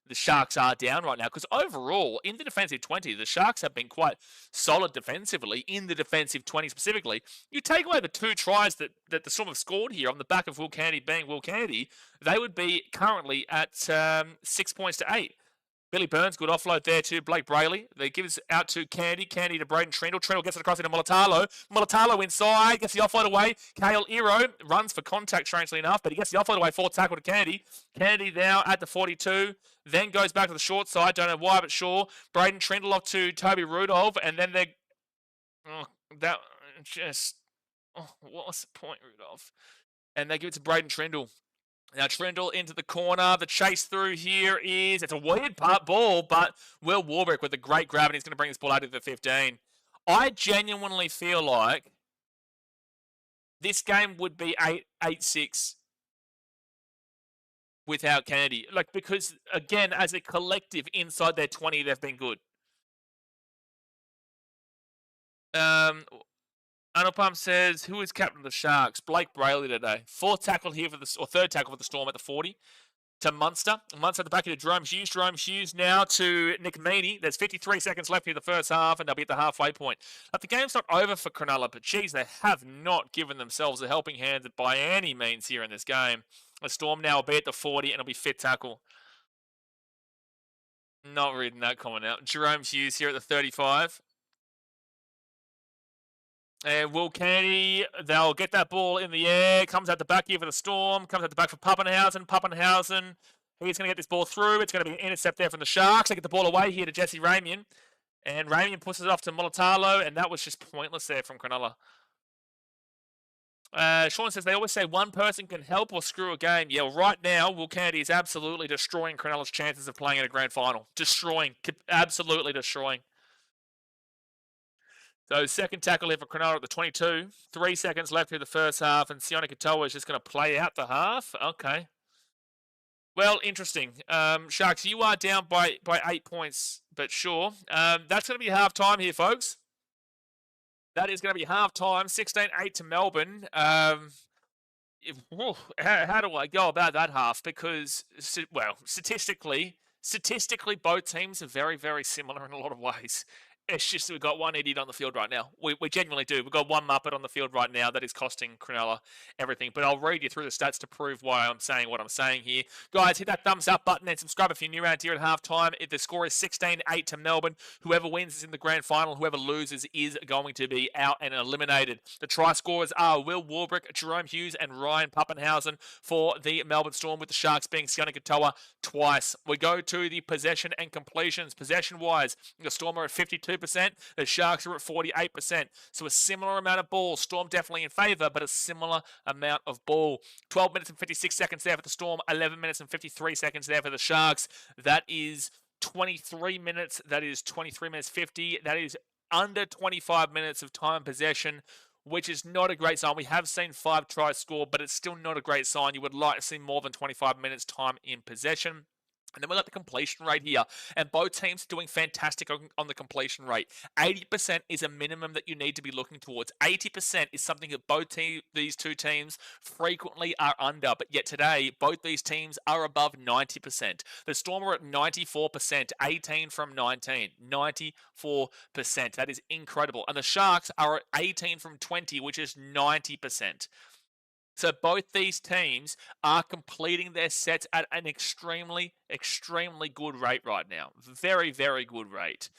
the Sharks are down right now. Because overall, in the defensive 20, the Sharks have been quite solid defensively, in the defensive 20 specifically. You take away the 2 tries that the Storm have scored here on the back of Will Candy being Will Candy, they would be currently at 6 points to 8. Billy Burns, good offload there to Blake Brayley. They give it out to Candy. Candy to Braden Trindle. Trindle gets it across into Mulatalo. Mulatalo inside, gets the offload away. Kale Iro runs for contact, strangely enough, but he gets the offload away, 4 tackle to Candy. Candy now at the 42, then goes back to the short side. Don't know why, but sure. Braden Trindle off to Toby Rudolph, and then they're... what was the point, Rudolph? And they give it to Braden Trindle. Now Trindle into the corner. The chase through here is... It's a weird ball, but Will Warbrick with a great grab, and he's going to bring this ball out of the 15. I genuinely feel like this game would be 8-6 without Kennedy. Like, because, again, as a collective inside their 20, they've been good. Anupam says, who is captain of the Sharks? Blake Brayley today. 4th tackle here for the... Or 3rd tackle for the Storm at the 40. To Munster. Munster at the back of Jerome Hughes. Jerome Hughes now to Nick Meaney. There's 53 seconds left here in the first half, and they'll be at the halfway point. But the game's not over for Cronulla, but geez, they have not given themselves a helping hand by any means here in this game. The Storm now will be at the 40, and it'll be 5th tackle. Not reading that comment out. Jerome Hughes here at the 35. And Will Candy, they'll get that ball in the air. Comes out the back here for the Storm. Comes out the back for Pappenhausen. Pappenhausen, he's going to get this ball through. It's going to be an intercept there from the Sharks. They get the ball away here to Jesse Ramian. And Ramian pushes it off to Mulatalo. And that was just pointless there from Cronulla. Sean says, they always say one person can help or screw a game. Yeah, well, right now, Will Candy is absolutely destroying Cronulla's chances of playing in a grand final. Destroying. Absolutely destroying. So 2nd tackle here for Cronulla at the 22. 3 seconds left here the first half, and Sione Katoa is just going to play out the half. Okay. Well, interesting. Sharks, you are down by 8 points, but sure. That's going to be half-time here, folks. That is going to be half-time. 16-8 to Melbourne. How do I go about that half? Because, well, statistically, both teams are very, very similar in a lot of ways. It's just we've got one idiot on the field right now. We genuinely do. We've got one Muppet on the field right now that is costing Cronulla everything. But I'll read you through the stats to prove why I'm saying what I'm saying here. Guys, hit that thumbs up button and subscribe if you're new around here at halftime. The score is 16-8 to Melbourne. Whoever wins is in the grand final. Whoever loses is going to be out and eliminated. The try scorers are Will Warbrick, Jerome Hughes, and Ryan Pappenhausen for the Melbourne Storm, with the Sharks being Sione Katoa twice. We go to the possession and completions. Possession-wise, the Storm are at 52%. The Sharks are at 48%. So a similar amount of ball. Storm definitely in favour, but a similar amount of ball. 12 minutes and 56 seconds there for the Storm. 11 minutes and 53 seconds there for the Sharks. That is 23 minutes. That is 23 minutes 50. That is under 25 minutes of time possession, which is not a great sign. We have seen 5 tries scored, but it's still not a great sign. You would like to see more than 25 minutes time in possession. And then we've got the completion rate here. And both teams are doing fantastic on the completion rate. 80% is a minimum that you need to be looking towards. 80% is something that these two teams frequently are under. But yet today, both these teams are above 90%. The Storm are at 94%, 18 from 19. 94%. That is incredible. And the Sharks are at 18 from 20, which is 90%. So both these teams are completing their sets at an extremely, extremely good rate right now. Very, very good rate.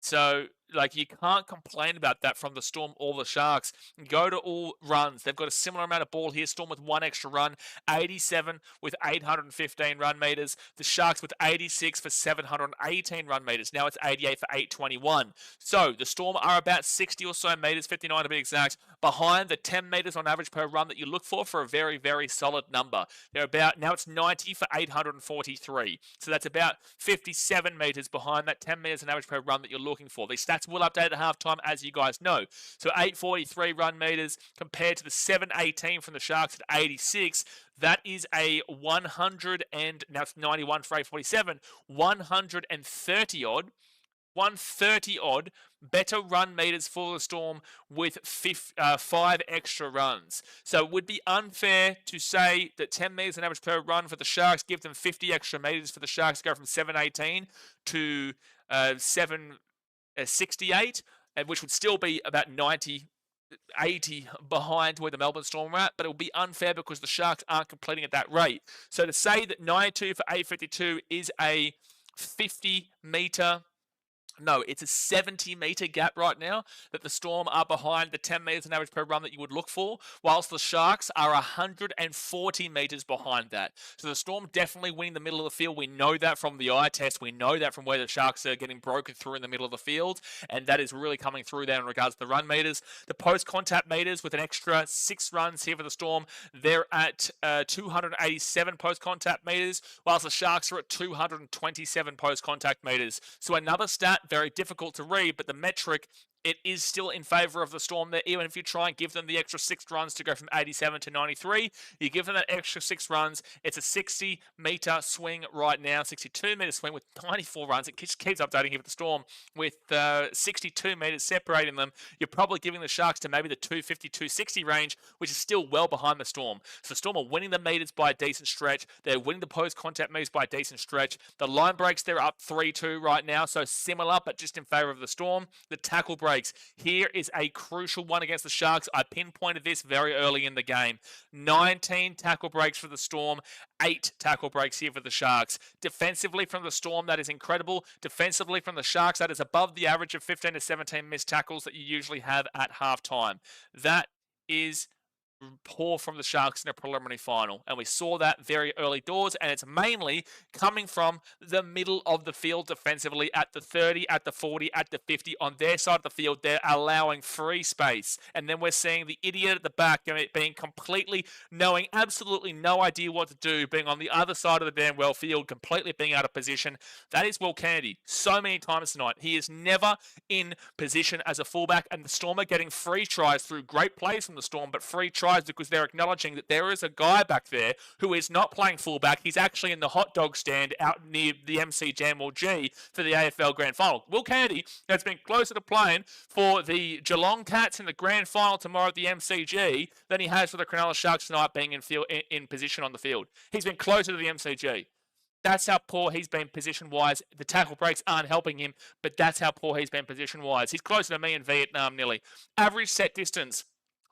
So, like, you can't complain about that from the Storm or the Sharks. Go to all runs. They've got a similar amount of ball here. Storm with 1 extra run. 87 with 815 run meters. The Sharks with 86 for 718 run meters. Now it's 88 for 821. So, the Storm are about 60 or so meters, 59 to be exact, behind the 10 meters on average per run that you look for a very, very solid number. They're about, now it's 90 for 843. So that's about 57 meters behind that 10 meters on average per run that you're looking for. These stats will update at halftime, as you guys know. So 843 run meters compared to the 718 from the Sharks at 86. That is a 100 and now it's 91 for 847, 130 odd 130 odd better run meters for the Storm with 5 extra runs. So it would be unfair to say that 10 meters an average per run for the Sharks give them 50 extra meters for the Sharks to go from 718 to 768, which would still be about 80 behind where the Melbourne Storm are at, but it will be unfair because the Sharks aren't completing at that rate. So to say that 92 for 852 is a 50-meter... No, it's a 70-meter gap right now that the Storm are behind the 10 meters an average per run that you would look for, whilst the Sharks are 140 meters behind that. So the Storm definitely winning the middle of the field. We know that from the eye test. We know that from where the Sharks are getting broken through in the middle of the field, and that is really coming through there in regards to the run meters. The post-contact meters with an extra 6 runs here for the Storm, they're at 287 post-contact meters, whilst the Sharks are at 227 post-contact meters. So another stat, very difficult to read, but the metric, it is still in favour of the Storm there. Even if you try and give them the extra 6 runs to go from 87 to 93, you give them that extra 6 runs, it's a 60-metre swing right now, 62-metre swing with 94 runs. It just keeps updating here with the Storm with 62 metres separating them. You're probably giving the Sharks to maybe the 250, 260 range, which is still well behind the Storm. So the Storm are winning the metres by a decent stretch. They're winning the post-contact metres by a decent stretch. The line breaks, they're up 3-2 right now, so similar, but just in favour of the Storm. The tackle breaks, here is a crucial one against the Sharks. I pinpointed this very early in the game. 19 tackle breaks for the Storm, 8 tackle breaks here for the Sharks. Defensively from the Storm, that is incredible. Defensively from the Sharks, that is above the average of 15 to 17 missed tackles that you usually have at halftime. That is poor from the Sharks in a preliminary final, and we saw that very early doors, and it's mainly coming from the middle of the field defensively at the 30, at the 40, at the 50. On their side of the field, they're allowing free space, and then we're seeing the idiot at the back being completely knowing absolutely no idea what to do, being on the other side of the damn well field, completely being out of position. That is Will Kennedy so many times tonight. He is never in position as a fullback, and the Storm are getting free tries through great plays from the Storm, but free tries because they're acknowledging that there is a guy back there who is not playing fullback. He's actually in the hot dog stand out near the MC Jam or G for the AFL Grand Final. Will Kennedy has been closer to playing for the Geelong Cats in the Grand Final tomorrow at the MCG than he has for the Cronulla Sharks tonight being in position on the field. He's been closer to the MCG. That's how poor he's been position-wise. The tackle breaks aren't helping him, but that's how poor he's been position-wise. He's closer to me in Vietnam nearly. Average set distance,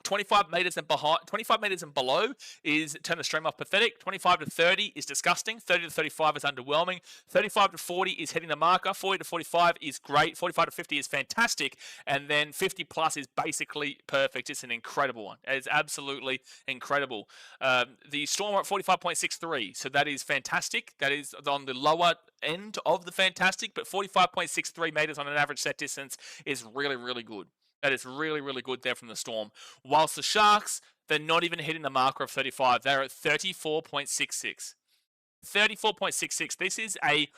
25 metres and behind, 25 metres and below is turn the stream off pathetic. 25 to 30 is disgusting. 30 to 35 is underwhelming. 35 to 40 is hitting the marker. 40 to 45 is great. 45 to 50 is fantastic. And then 50 plus is basically perfect. It's an incredible one. It's absolutely incredible. The Storm are at 45.63, so that is fantastic. That is on the lower end of the fantastic, but 45.63 metres on an average set distance is really, really good. That is really, really good there from the Storm. Whilst the Sharks, they're not even hitting the marker of 35. They're at 34.66. 34.66. This is a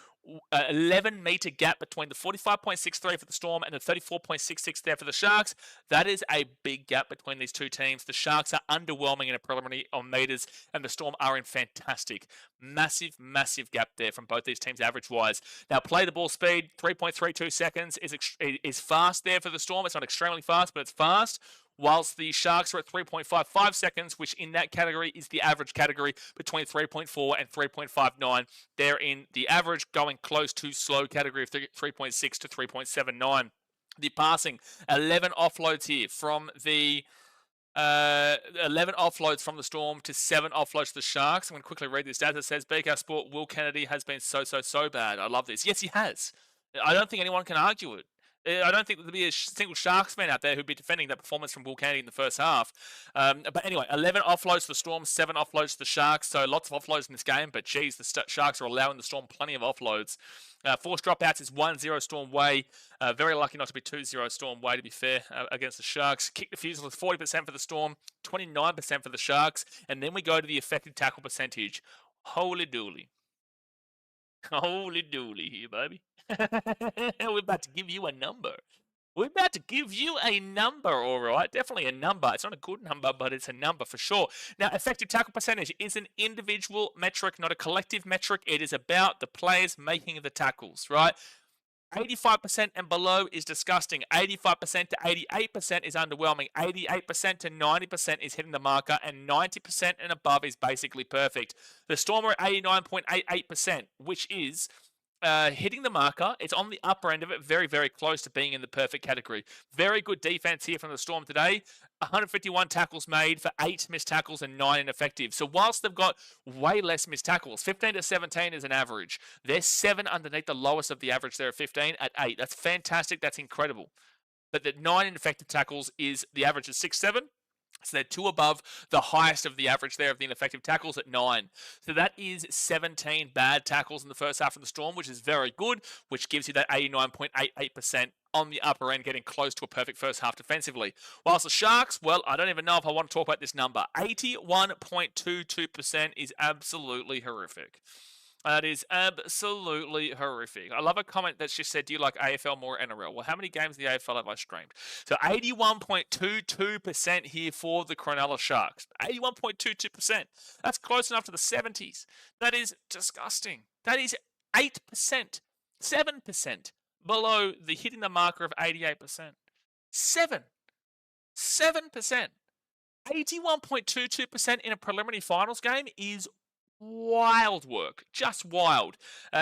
11-meter gap between the 45.63 for the Storm and the 34.66 there for the Sharks. That is a big gap between these two teams. The Sharks are underwhelming in a preliminary on meters, and the Storm are in fantastic. Massive, massive gap there from both these teams average-wise. Now, play the ball speed, 3.32 seconds is fast there for the Storm. It's not extremely fast, but it's fast. Whilst the Sharks are at 3.55 seconds, which in that category is the average category between 3.4 and 3.59. They're in the average, going close to slow category of 3.6 to 3.79. The passing, 11 offloads here from the 11 offloads from the Storm to 7 offloads to the Sharks. I'm going to quickly read this stats. It says, BK Sport, Will Kennedy has been so bad. I love this. Yes, he has. I don't think anyone can argue it. I don't think there'd be a single Sharks fan out there who'd be defending that performance from Will Kennedy in the first half. But anyway, 11 offloads to the Storm, 7 offloads to the Sharks. So lots of offloads in this game. But geez, the Sharks are allowing the Storm plenty of offloads. Forced dropouts is 1-0 Storm way. Very lucky not to be 2-0 Storm way, to be fair, against the Sharks. Kick defusal is 40% for the Storm, 29% for the Sharks. And then we go to the effective tackle percentage. Holy dooly. Holy dooly here, baby. We're about to give you a number. We're about to give you a number, all right? Definitely a number. It's not a good number, but it's a number for sure. Now, effective tackle percentage is an individual metric, not a collective metric. It is about the players making the tackles, right? 85% and below is disgusting. 85% to 88% is underwhelming. 88% to 90% is hitting the marker, and 90% and above is basically perfect. The Storm are at 89.88%, which is hitting the marker. It's on the upper end of it, very, very close to being in the perfect category. Very good defense here from the Storm today. 151 tackles made for 8 missed tackles and 9 ineffective. So whilst they've got way less missed tackles, 15 to 17 is an average. They're 7 underneath the lowest of the average there at 15 at 8. That's fantastic. That's incredible. But the 9 ineffective tackles is the average is 6-7. So they're 2 above the highest of the average there of the ineffective tackles at 9. So that is 17 bad tackles in the first half of the Storm, which is very good, which gives you that 89.88% on the upper end, getting close to a perfect first half defensively. Whilst the Sharks, well, I don't even know if I want to talk about this number. 81.22% is absolutely horrific. That is absolutely horrific. I love a comment that's just said, do you like AFL more NRL? Well, how many games in the AFL have I streamed? So 81.22% here for the Cronulla Sharks. 81.22%. That's close enough to the 70s. That is disgusting. That is 8%, 7% below the hitting the marker of 88%. 7%. 81.22% in a preliminary finals game is wild work, just wild.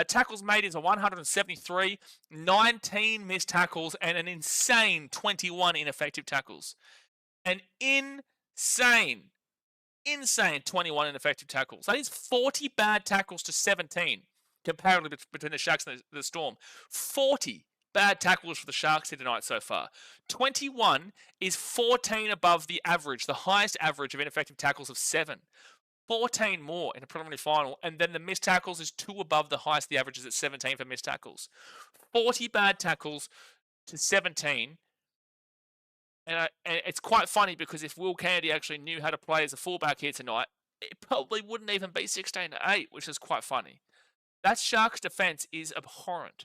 Tackles made is a 173, 19 missed tackles, and an insane 21 ineffective tackles. An insane 21 ineffective tackles. That is 40 bad tackles to 17, comparatively between the Sharks and the Storm. 40 bad tackles for the Sharks here tonight so far. 21 is 14 above the average, the highest average of ineffective tackles of 7. 14 more in a preliminary final, and then the missed tackles is 2 above the highest the average is at 17 for missed tackles. 40 bad tackles to 17. And it's quite funny because if Will Kennedy actually knew how to play as a fullback here tonight, it probably wouldn't even be 16 to 8, which is quite funny. That Sharks defense is abhorrent.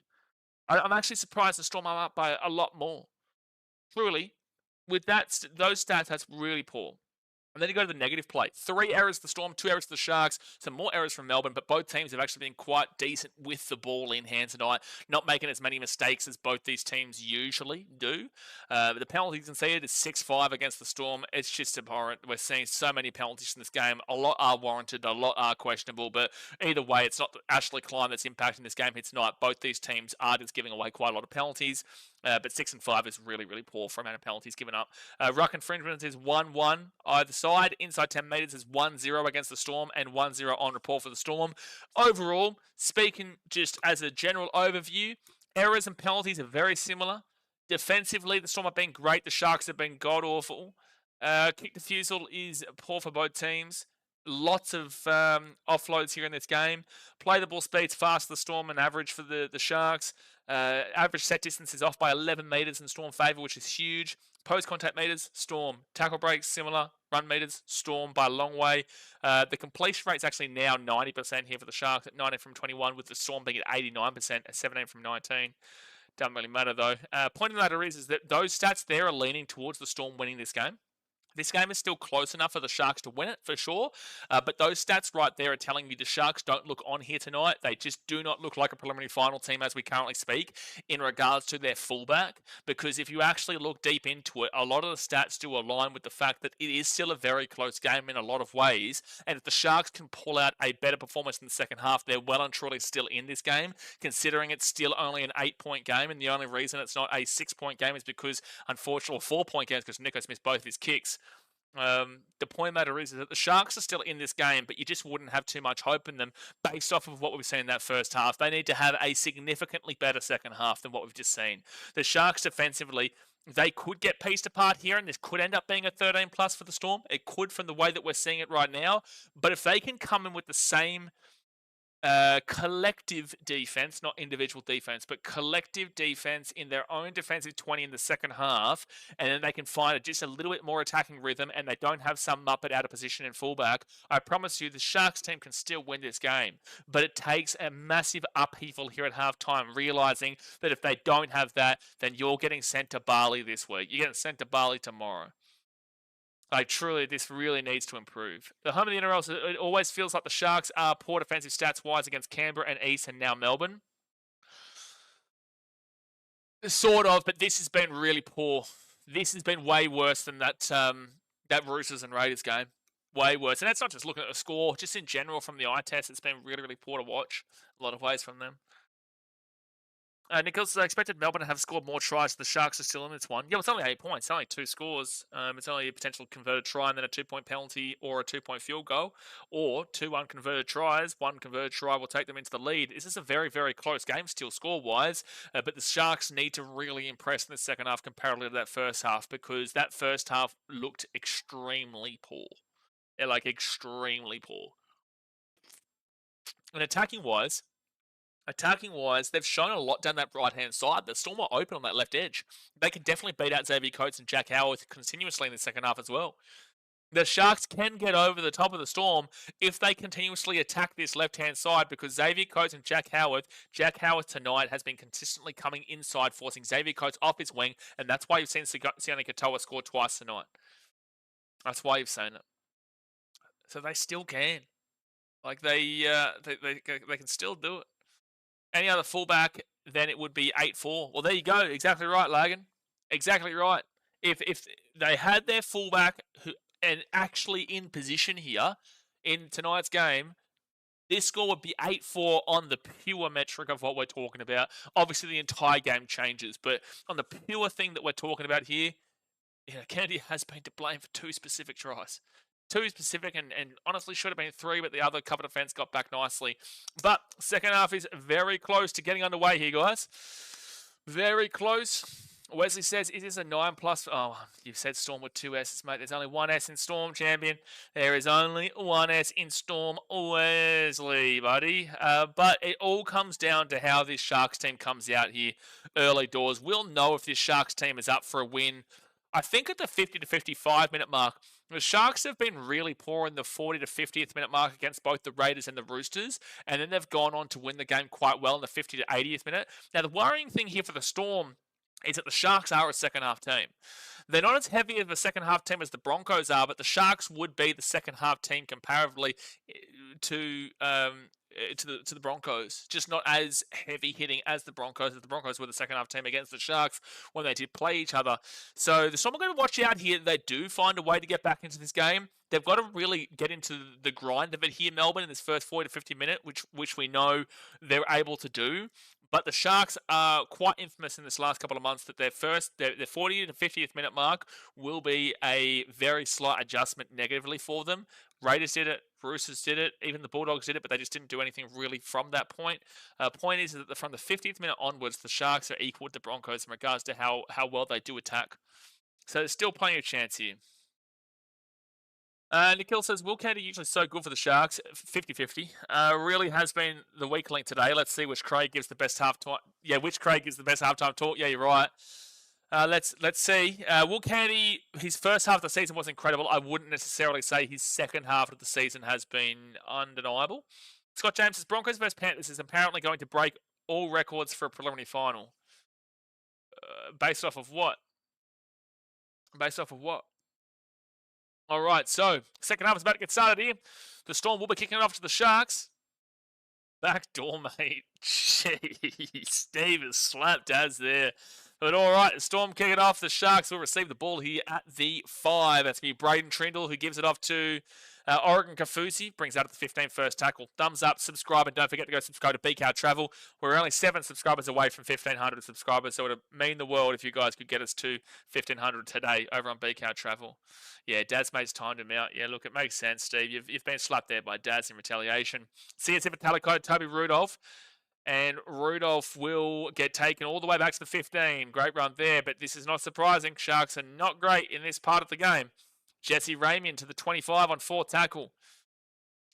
I'm actually surprised the Storm are up by a lot more. Truly, with those stats, that's really poor. And then you go to the negative play. 3 errors to the Storm, 2 errors to the Sharks, some more errors from Melbourne, but both teams have actually been quite decent with the ball in hand tonight, not making as many mistakes as both these teams usually do. The penalties conceded is 6-5 against the Storm. It's just abhorrent. We're seeing so many penalties in this game. A lot are warranted, a lot are questionable, but either way, it's not Ashley Klein that's impacting this game here tonight. Both these teams are just giving away quite a lot of penalties. But 6-5 is really, really poor for amount of penalties given up. Ruck infringements is 1-1 either side. Inside 10 metres is 1-0 against the Storm and 1-0 on report for the Storm. Overall, speaking just as a general overview, errors and penalties are very similar. Defensively, the Storm have been great. The Sharks have been god-awful. Kick defusal is poor for both teams. Lots of offloads here in this game. Play the ball speeds fast for the Storm and average for the Sharks. Average set distance is off by 11 metres in Storm favour, which is huge. Post-contact metres, Storm. Tackle breaks, similar. Run metres, Storm by a long way. The completion rate is actually now 90% here for the Sharks at 19 from 21, with the Storm being at 89% at 17 from 19. Doesn't really matter, though. Point of the matter is that those stats there are leaning towards the Storm winning this game. This game is still close enough for the Sharks to win it, for sure. But those stats right there are telling me the Sharks don't look on here tonight. They just do not look like a preliminary final team as we currently speak in regards to their fullback. Because if you actually look deep into it, a lot of the stats do align with the fact that it is still a very close game in a lot of ways. And if the Sharks can pull out a better performance in the second half, they're well and truly still in this game, considering it's still only an 8-point game. And the only reason it's not a 6-point game is because, unfortunately, 4-point games because Nico's missed both of his kicks. The point of the matter is that the Sharks are still in this game, but you just wouldn't have too much hope in them based off of what we've seen in that first half. They need to have a significantly better second half than what we've just seen. The Sharks defensively, they could get pieced apart here, and this could end up being a 13 plus for the Storm. It could, from the way that we're seeing it right now. But if they can come in with the same collective defense, not individual defense, but collective defense in their own defensive 20 in the second half, and then they can find just a little bit more attacking rhythm, and they don't have some muppet out of position in fullback, I promise you the Sharks team can still win this game. But it takes a massive upheaval here at halftime, realizing that if they don't have that, then you're getting sent to Bali this week. You're getting sent to Bali tomorrow. Like, truly, this really needs to improve. The home of the NRL, it always feels like the Sharks are poor defensive stats-wise against Canberra and East and now Melbourne. Sort of, but this has been really poor. This has been way worse than that Roosters and Raiders game. Way worse. And that's not just looking at the score, just in general from the eye test, it's been really, really poor to watch. A lot of ways from them. Nichols, I expected Melbourne to have scored more tries. The Sharks are still in this one. Yeah, well, it's only 8 points. It's only 2 scores. It's only a potential converted try and then a 2-point penalty or a 2-point field goal. Or 2 unconverted tries. 1 converted try will take them into the lead. This is a very, very close game still score-wise. But the Sharks need to really impress in the second half comparatively to that first half, because that first half looked extremely poor. Yeah, like, extremely poor. And attacking-wise, they've shown a lot down that right-hand side. The Storm are open on that left edge. They can definitely beat out Xavier Coates and Jack Howarth continuously in the second half as well. The Sharks can get over the top of the Storm if they continuously attack this left-hand side, because Xavier Coates and Jack Howarth tonight has been consistently coming inside, forcing Xavier Coates off his wing, and that's why you've seen Sione Katoa score twice tonight. That's why you've seen it. So they still can. Like, they can still do it. Any other fullback, then it would be 8-4. Well, there you go. Exactly right, Lagan. Exactly right. If they had their fullback and actually in position here in tonight's game, this score would be 8-4 on the pure metric of what we're talking about. Obviously, the entire game changes, but on the pure thing that we're talking about here, Kennedy has been to blame for 2 specific tries. 2 specific, and honestly should have been 3, but the other cover defense got back nicely. But second half is very close to getting underway here, guys. Very close. Wesley says, is this a 9+? Oh, you've said Storm with 2 S's, mate. There's only 1 S in Storm, champion. There is only 1 S in Storm, Wesley, buddy. But it all comes down to how this Sharks team comes out here early doors. We'll know if this Sharks team is up for a win. I think at the 50 to 55 minute mark, the Sharks have been really poor in the 40 to 50th minute mark against both the Raiders and the Roosters, and then they've gone on to win the game quite well in the 50 to 80th minute. Now, the worrying thing here for the Storm is that the Sharks are a second half team. They're not as heavy of a second half team as the Broncos are, but the Sharks would be the second half team comparatively to the Broncos, just not as heavy hitting as the Broncos. The Broncos were the second half team against the Sharks when they did play each other. So the Storm are going to watch out here. They do find a way to get back into this game. They've got to really get into the grind of it here, Melbourne, in this first 40 to 50 minute, which we know they're able to do. But the Sharks are quite infamous in this last couple of months that their 40 to 50th minute mark will be a very slight adjustment negatively for them. Raiders did it, Roosters did it, even the Bulldogs did it, but they just didn't do anything really from that point. Point is that from the 50th minute onwards, the Sharks are equal with the Broncos in regards to how well they do attack. So there's still plenty of chance here. Nikhil says, Will Kennedy usually so good for the Sharks? 50-50. Really has been the weak link today. Let's see which Craig gives the best halftime. Yeah, which Craig gives the best halftime talk. Yeah, you're right. Let's see. Will Kennedy, his first half of the season was incredible. I wouldn't necessarily say his second half of the season has been undeniable. Scott James says, Broncos vs Panthers is apparently going to break all records for a preliminary final. Based off of what? All right, so second half is about to get started here. The Storm will be kicking it off to the Sharks. Backdoor, mate. Jeez, Steve has slapped Daz there. But all right, the Storm kick it off. The Sharks will receive the ball here at the 5. That's going to be Braden Trindle, who gives it off to Oregon Kafusi. Brings out at the 15 first tackle. Thumbs up, subscribe, and don't forget to go subscribe to BKRtravel. We're only 7 subscribers away from 1,500 subscribers, so it would mean the world if you guys could get us to 1,500 today over on BKRtravel. Yeah, Daz mates timed him out. Yeah, look, it makes sense, Steve. You've been slapped there by Daz in retaliation. CSF Italico, Toby Rudolph. And Rudolph will get taken all the way back to the 15. Great run there, but this is not surprising. Sharks are not great in this part of the game. Jesse Ramian to the 25 on 4th tackle.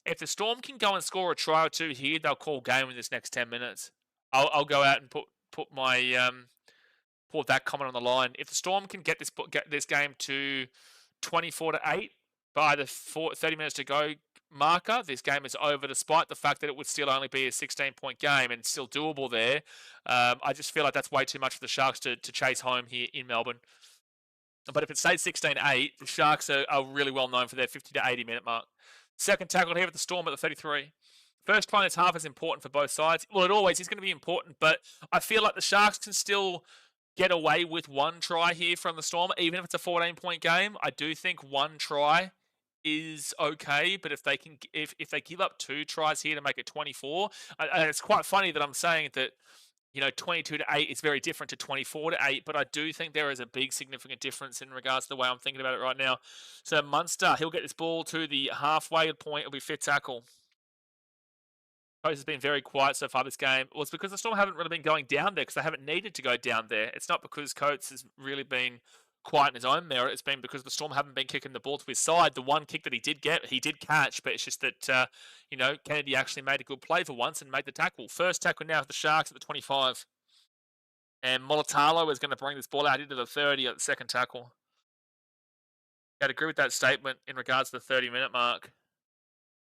If the Storm can go and score a try or 2 here, they'll call game in this next 10 minutes. I'll go out and put my put that comment on the line. If the Storm can get this game to 24-8 by the 30 minutes to go marker, this game is over, despite the fact that it would still only be a 16-point game and still doable there. I just feel like that's way too much for the Sharks to chase home here in Melbourne. But if it stays 16-8, the Sharks are really well known for their 50 to 80 minute mark. Second tackle here with the Storm at the 33. First try in this half is important for both sides. Well, it always is going to be important, but I feel like the Sharks can still get away with one try here from the Storm, even if it's a 14-point game. I do think one try is okay, but if they can, if they give up 2 tries here to make it 24, it's quite funny that I'm saying that 22 to 8 is very different to 24 to 8, but I do think there is a big significant difference in regards to the way I'm thinking about it right now. So Munster, he'll get this ball to the halfway point. It'll be fit tackle. Coates has been very quiet so far this game. Well, it's because the Storm haven't really been going down there because they haven't needed to go down there. It's not because Coates has really been quiet in his own merit. It's been because the Storm haven't been kicking the ball to his side. The one kick that he did get, he did catch, but it's just that, Kennedy actually made a good play for once and made the tackle. First tackle now for the Sharks at the 25. And Molitalo is going to bring this ball out into the 30 at the second tackle. I'd agree with that statement in regards to the 30-minute mark.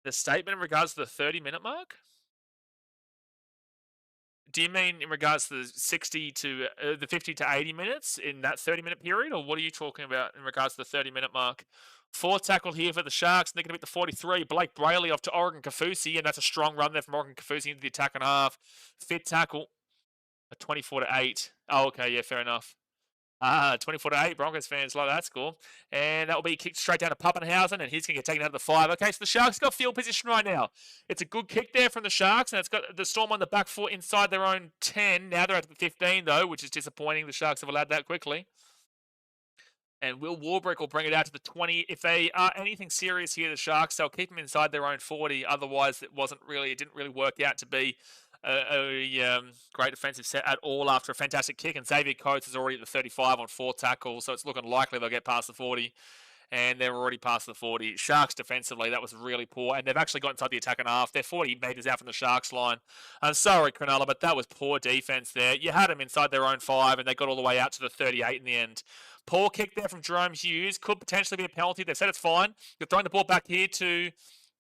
The statement in regards to the 30-minute mark? Do you mean in regards to the 50 to 80 minutes in that 30-minute period, or what are you talking about in regards to the 30-minute mark? Fourth tackle here for the Sharks. They're going to beat the 43. Blake Brayley off to Oregon Kaufusi, and that's a strong run there from Oregon Kaufusi into the attack and half. Fifth tackle, a 24 to 8. Oh, okay, yeah, fair enough. 24 to 8, Broncos fans like that score. And that will be kicked straight down to Pappenhausen, and he's going to get taken out of the 5. Okay, so the Sharks got field position right now. It's a good kick there from the Sharks, and it's got the Storm on the back foot inside their own 10. Now they're at the 15, though, which is disappointing. The Sharks have allowed that quickly. And Will Warbrick will bring it out to the 20. If they are anything serious here, the Sharks, they'll keep them inside their own 40. Otherwise, it didn't really work out to be a great defensive set at all after a fantastic kick. And Xavier Coates is already at the 35 on 4 tackles, so it's looking likely they'll get past the 40. And they're already past the 40. Sharks defensively, that was really poor. And they've actually got inside the attack and half. They're 40 metres out from the Sharks line. I'm sorry, Cronulla, but that was poor defence there. You had them inside their own 5, and they got all the way out to the 38 in the end. Poor kick there from Jerome Hughes. Could potentially be a penalty. They've said it's fine. They're throwing the ball back here to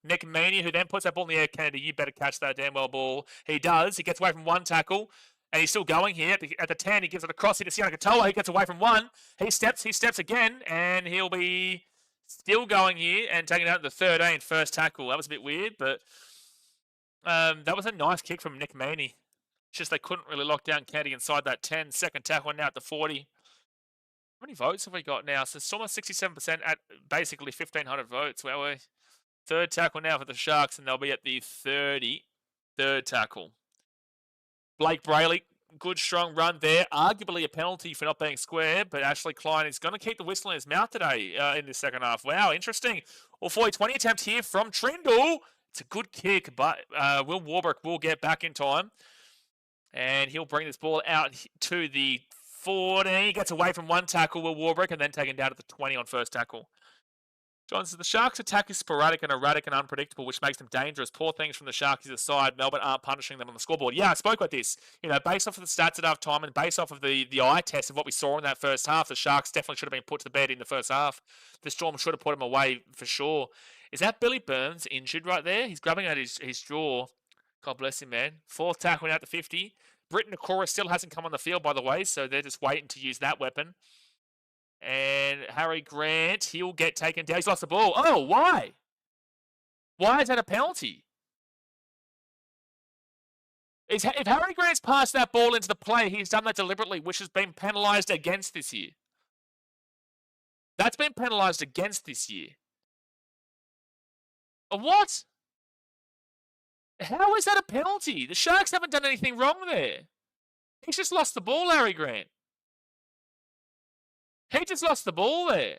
Nick Meaney, who then puts that ball in the air. Kennedy, you better catch that damn well ball. He does. He gets away from 1 tackle. And he's still going here. At the 10, he gives it across here to Sione Katoa. He gets away from 1. He steps again, and he'll be still going here and taking it out to the 13, first tackle. That was a bit weird, but that was a nice kick from Nick Meaney. It's just they couldn't really lock down Kennedy inside that 10. Second tackle now at the 40. How many votes have we got now? So it's almost 67% at basically 1,500 votes. Where we? Third tackle now for the Sharks, and they'll be at the 30. Third tackle. Blake Brayley, good strong run there. Arguably a penalty for not being square, but Ashley Klein is going to keep the whistle in his mouth today in the second half. Wow, interesting. Well, 40-20 attempt here from Trindle. It's a good kick, but Will Warbrick will get back in time. And he'll bring this ball out to the 40. He gets away from 1 tackle, Will Warbrick, and then taken down to the 20 on first tackle. John says, the Sharks' attack is sporadic and erratic and unpredictable, which makes them dangerous. Poor things from the Sharks' side. Melbourne aren't punishing them on the scoreboard. Yeah, I spoke about this. Based off of the stats at half time and based off of the eye test of what we saw in that first half, the Sharks definitely should have been put to bed in the first half. The Storm should have put him away for sure. Is that Billy Burns injured right there? He's grabbing at his jaw. God bless him, man. Fourth tackle out to 50. Britton Nakora still hasn't come on the field, by the way, so they're just waiting to use that weapon. And Harry Grant, he'll get taken down. He's lost the ball. Oh, why? Why is that a penalty? If Harry Grant's passed that ball into the play, he's done that deliberately, which has been penalised against this year. That's been penalised against this year. What? How is that a penalty? The Sharks haven't done anything wrong there. He's just lost the ball, Harry Grant. He just lost the ball there.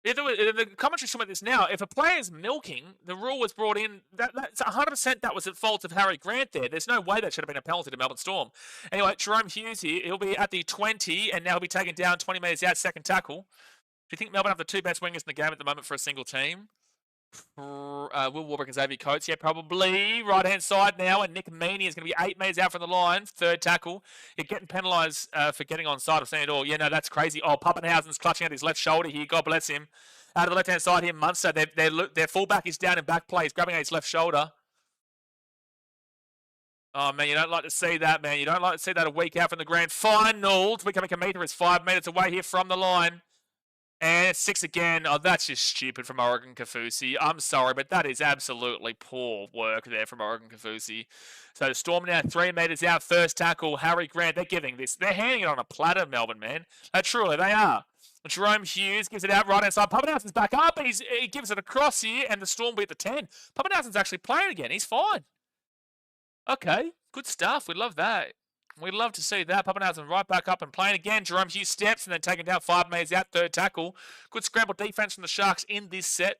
The commentary's talking about this now. If a player's milking, the rule was brought in. That's 100% that was at fault of Harry Grant there. There's no way that should have been a penalty to Melbourne Storm. Anyway, Jerome Hughes here. He'll be at the 20, and now he'll be taken down 20 metres out, second tackle. Do you think Melbourne have the 2 best wingers in the game at the moment for a single team? Will Warbrick and Xavier Coates, yeah, probably. Right-hand side now, and Nick Meaney is going to be 8 metres out from the line. Third tackle. You're getting penalised for getting on side of saying it all. Yeah, no, that's crazy. Oh, Pappenhausen's clutching at his left shoulder here. God bless him. Out of the left-hand side here, Munster. Their fullback is down in back play. He's grabbing at his left shoulder. Oh, man, you don't like to see that, man. You don't like to see that a week out from the grand final. Twickenham is 5 metres away here from the line. And it's 6 again. Oh, that's just stupid from Oregon Kaufusi. I'm sorry, but that is absolutely poor work there from Oregon Kaufusi. So the Storm now 3 metres out. First tackle, Harry Grant. They're handing it on a platter, Melbourne, man. Truly, they are. Jerome Hughes gives it out right inside. Papanassen's back up. He gives it across here, and the Storm beat the 10. Papanassen's actually playing again. He's fine. Okay, good stuff. We love that. We'd love to see that. Papanassen right back up and playing again. Jerome Hughes steps and then taken down 5 metres out. Third tackle. Good scramble defence from the Sharks in this set.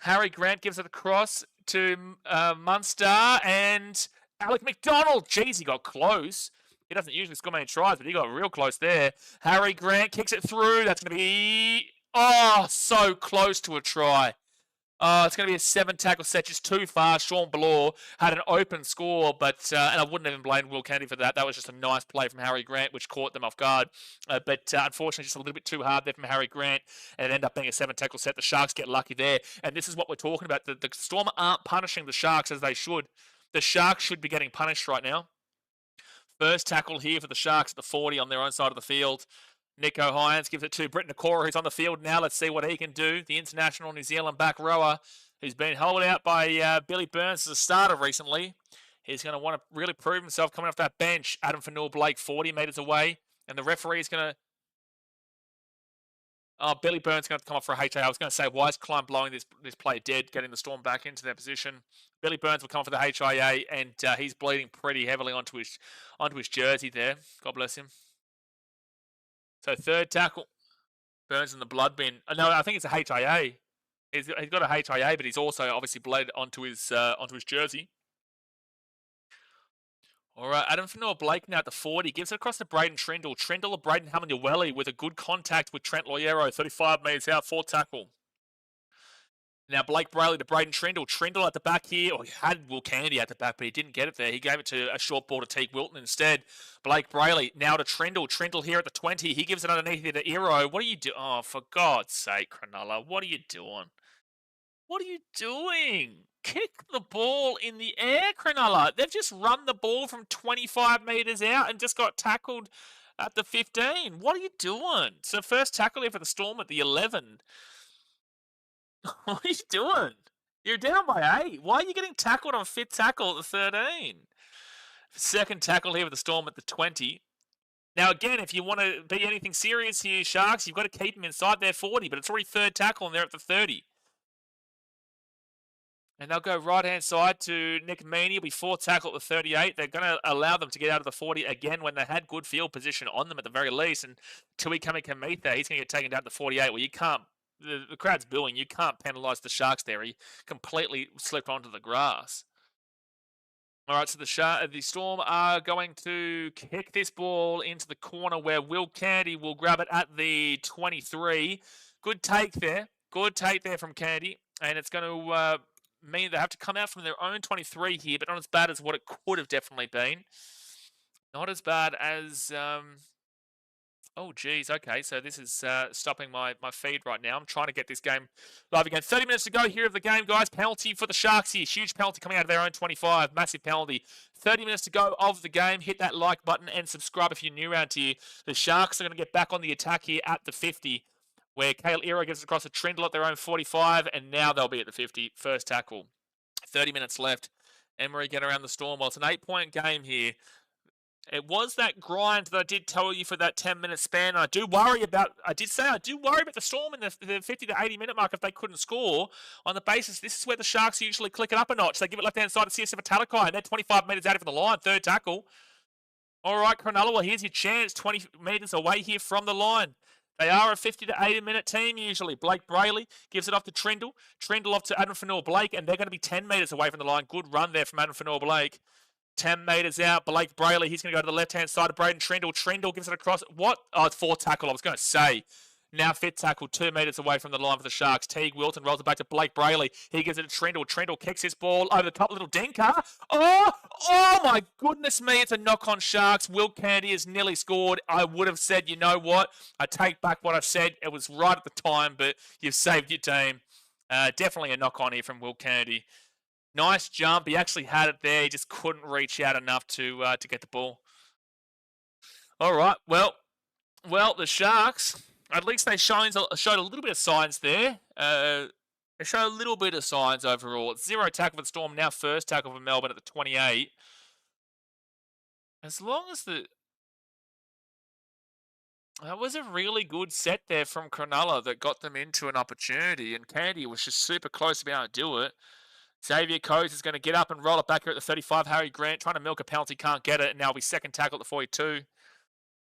Harry Grant gives it across to Munster and Alec McDonald. Jeez, he got close. He doesn't usually score many tries, but he got real close there. Harry Grant kicks it through. That's going to be... Oh, so close to a try. It's going to be a 7-tackle set, just too far. Sean Ballore had an open score, but and I wouldn't even blame Will Kennedy for that. That was just a nice play from Harry Grant, which caught them off guard. But unfortunately, just a little bit too hard there from Harry Grant, and it ended up being a 7-tackle set. The Sharks get lucky there, and this is what we're talking about. The Storm aren't punishing the Sharks as they should. The Sharks should be getting punished right now. First tackle here for the Sharks at the 40 on their own side of the field. Nico Hines gives it to Britt Nakora, who's on the field now. Let's see what he can do. The international New Zealand back rower, who's been held out by Billy Burns as a starter recently. He's going to want to really prove himself coming off that bench. Adam Fanua-Blake, 40 metres away. And the referee is going to... Oh, Billy Burns is going to come off for a HA. I was going to say, why is Klein blowing this play dead, getting the Storm back into their position? Billy Burns will come for the HIA, and he's bleeding pretty heavily onto his jersey there. God bless him. So third tackle, Burns in the blood bin. No, I think it's a HIA. He's got a HIA, but he's also obviously bled onto his jersey. All right, Adam Fanua-Blake now at the 40. Gives it across to Braden Trindle. Trindle or Braden Hamilton with a good contact with Trent Loiero. 35 metres out, fourth tackle. Now Blake Brayley to Braden Trindle. Trindle at the back here. He had Will Kennedy at the back, but he didn't get it there. He gave it to a short ball to Teague Wilton instead. Blake Brayley now to Trindle. Trindle here at the 20. He gives it underneath here to Ero. What are you doing? Oh, for God's sake, Cronulla. What are you doing? What are you doing? Kick the ball in the air, Cronulla. They've just run the ball from 25 metres out and just got tackled at the 15. What are you doing? So first tackle here for the Storm at the 11. What are you doing? You're down by 8. Why are you getting tackled on fifth tackle at the 13? Second tackle here with the Storm at the 20. Now, again, if you want to be anything serious here, Sharks, you've got to keep them inside their 40, but it's already third tackle and they're at the 30. And they'll go right-hand side to Nick Meaney. It'll be fourth tackle at the 38. They're going to allow them to get out of the 40 again when they had good field position on them at the very least. And Tui Kamikamica, he's going to get taken down to the 48. Well, you can't. The crowd's booing. You can't penalise the Sharks there. He completely slipped onto the grass. All right, so the Storm are going to kick this ball into the corner where Will Kennedy will grab it at the 23. Good take there. Good take there from Kennedy. And it's going to mean they have to come out from their own 23 here, but not as bad as what it could have definitely been. Not as bad as... Oh, geez. Okay, so this is stopping my feed right now. I'm trying to get this game live again. 30 minutes to go here of the game, guys. Penalty for the Sharks here. Huge penalty coming out of their own 25. Massive penalty. 30 minutes to go of the game. Hit that like button and subscribe if you're new around here. The Sharks are going to get back on the attack here at the 50, where Kale Ero gets across a Trindle at their own 45, and now they'll be at the 50. First tackle. 30 minutes left. Emery get around the Storm. Well, it's an 8-point game here. It was that grind that I did tell you for that 10-minute span. I did worry about the Storm in the 50 to 80 minute mark if they couldn't score, on the basis this is where the Sharks usually click it up a notch. They give it left-hand side to CSF Talakai, and they're 25 metres out from the line. Third tackle. All right, Cronulla, well, here's your chance. 20 metres away here from the line. They are a 50 to 80 minute team usually. Blake Brayley gives it off to Trindle. Trindle off to Adam Fanua-Blake, and they're going to be 10 metres away from the line. Good run there from Adam Fanua-Blake. 10 metres out. Blake Brayley, he's going to go to the left-hand side of Braden Trindle. Trindle gives it across. What? Oh, it's fourth tackle, I was going to say. Now fifth tackle, 2 metres away from the line for the Sharks. Teague Wilton rolls it back to Blake Brayley. He gives it to Trindle. Trindle kicks his ball over the top. Little dinker. Oh my goodness me. It's a knock on Sharks. Will Kennedy has nearly scored. I would have said, you know what? I take back what I said. It was right at the time, but you've saved your team. Definitely a knock on here from Will Kennedy. Nice jump. He actually had it there. He just couldn't reach out enough to get the ball. All right. Well, the Sharks At least they showed a little bit of signs there. They showed a little bit of signs overall. It's 0 tackle for the Storm, now first tackle for Melbourne at the 28. As long as the... That was a really good set there from Cronulla that got them into an opportunity, and Candy was just super close to being able to do it. Xavier Coates is going to get up and roll it back here at the 35. Harry Grant trying to milk a penalty, can't get it, and now it'll be second tackle at the 42.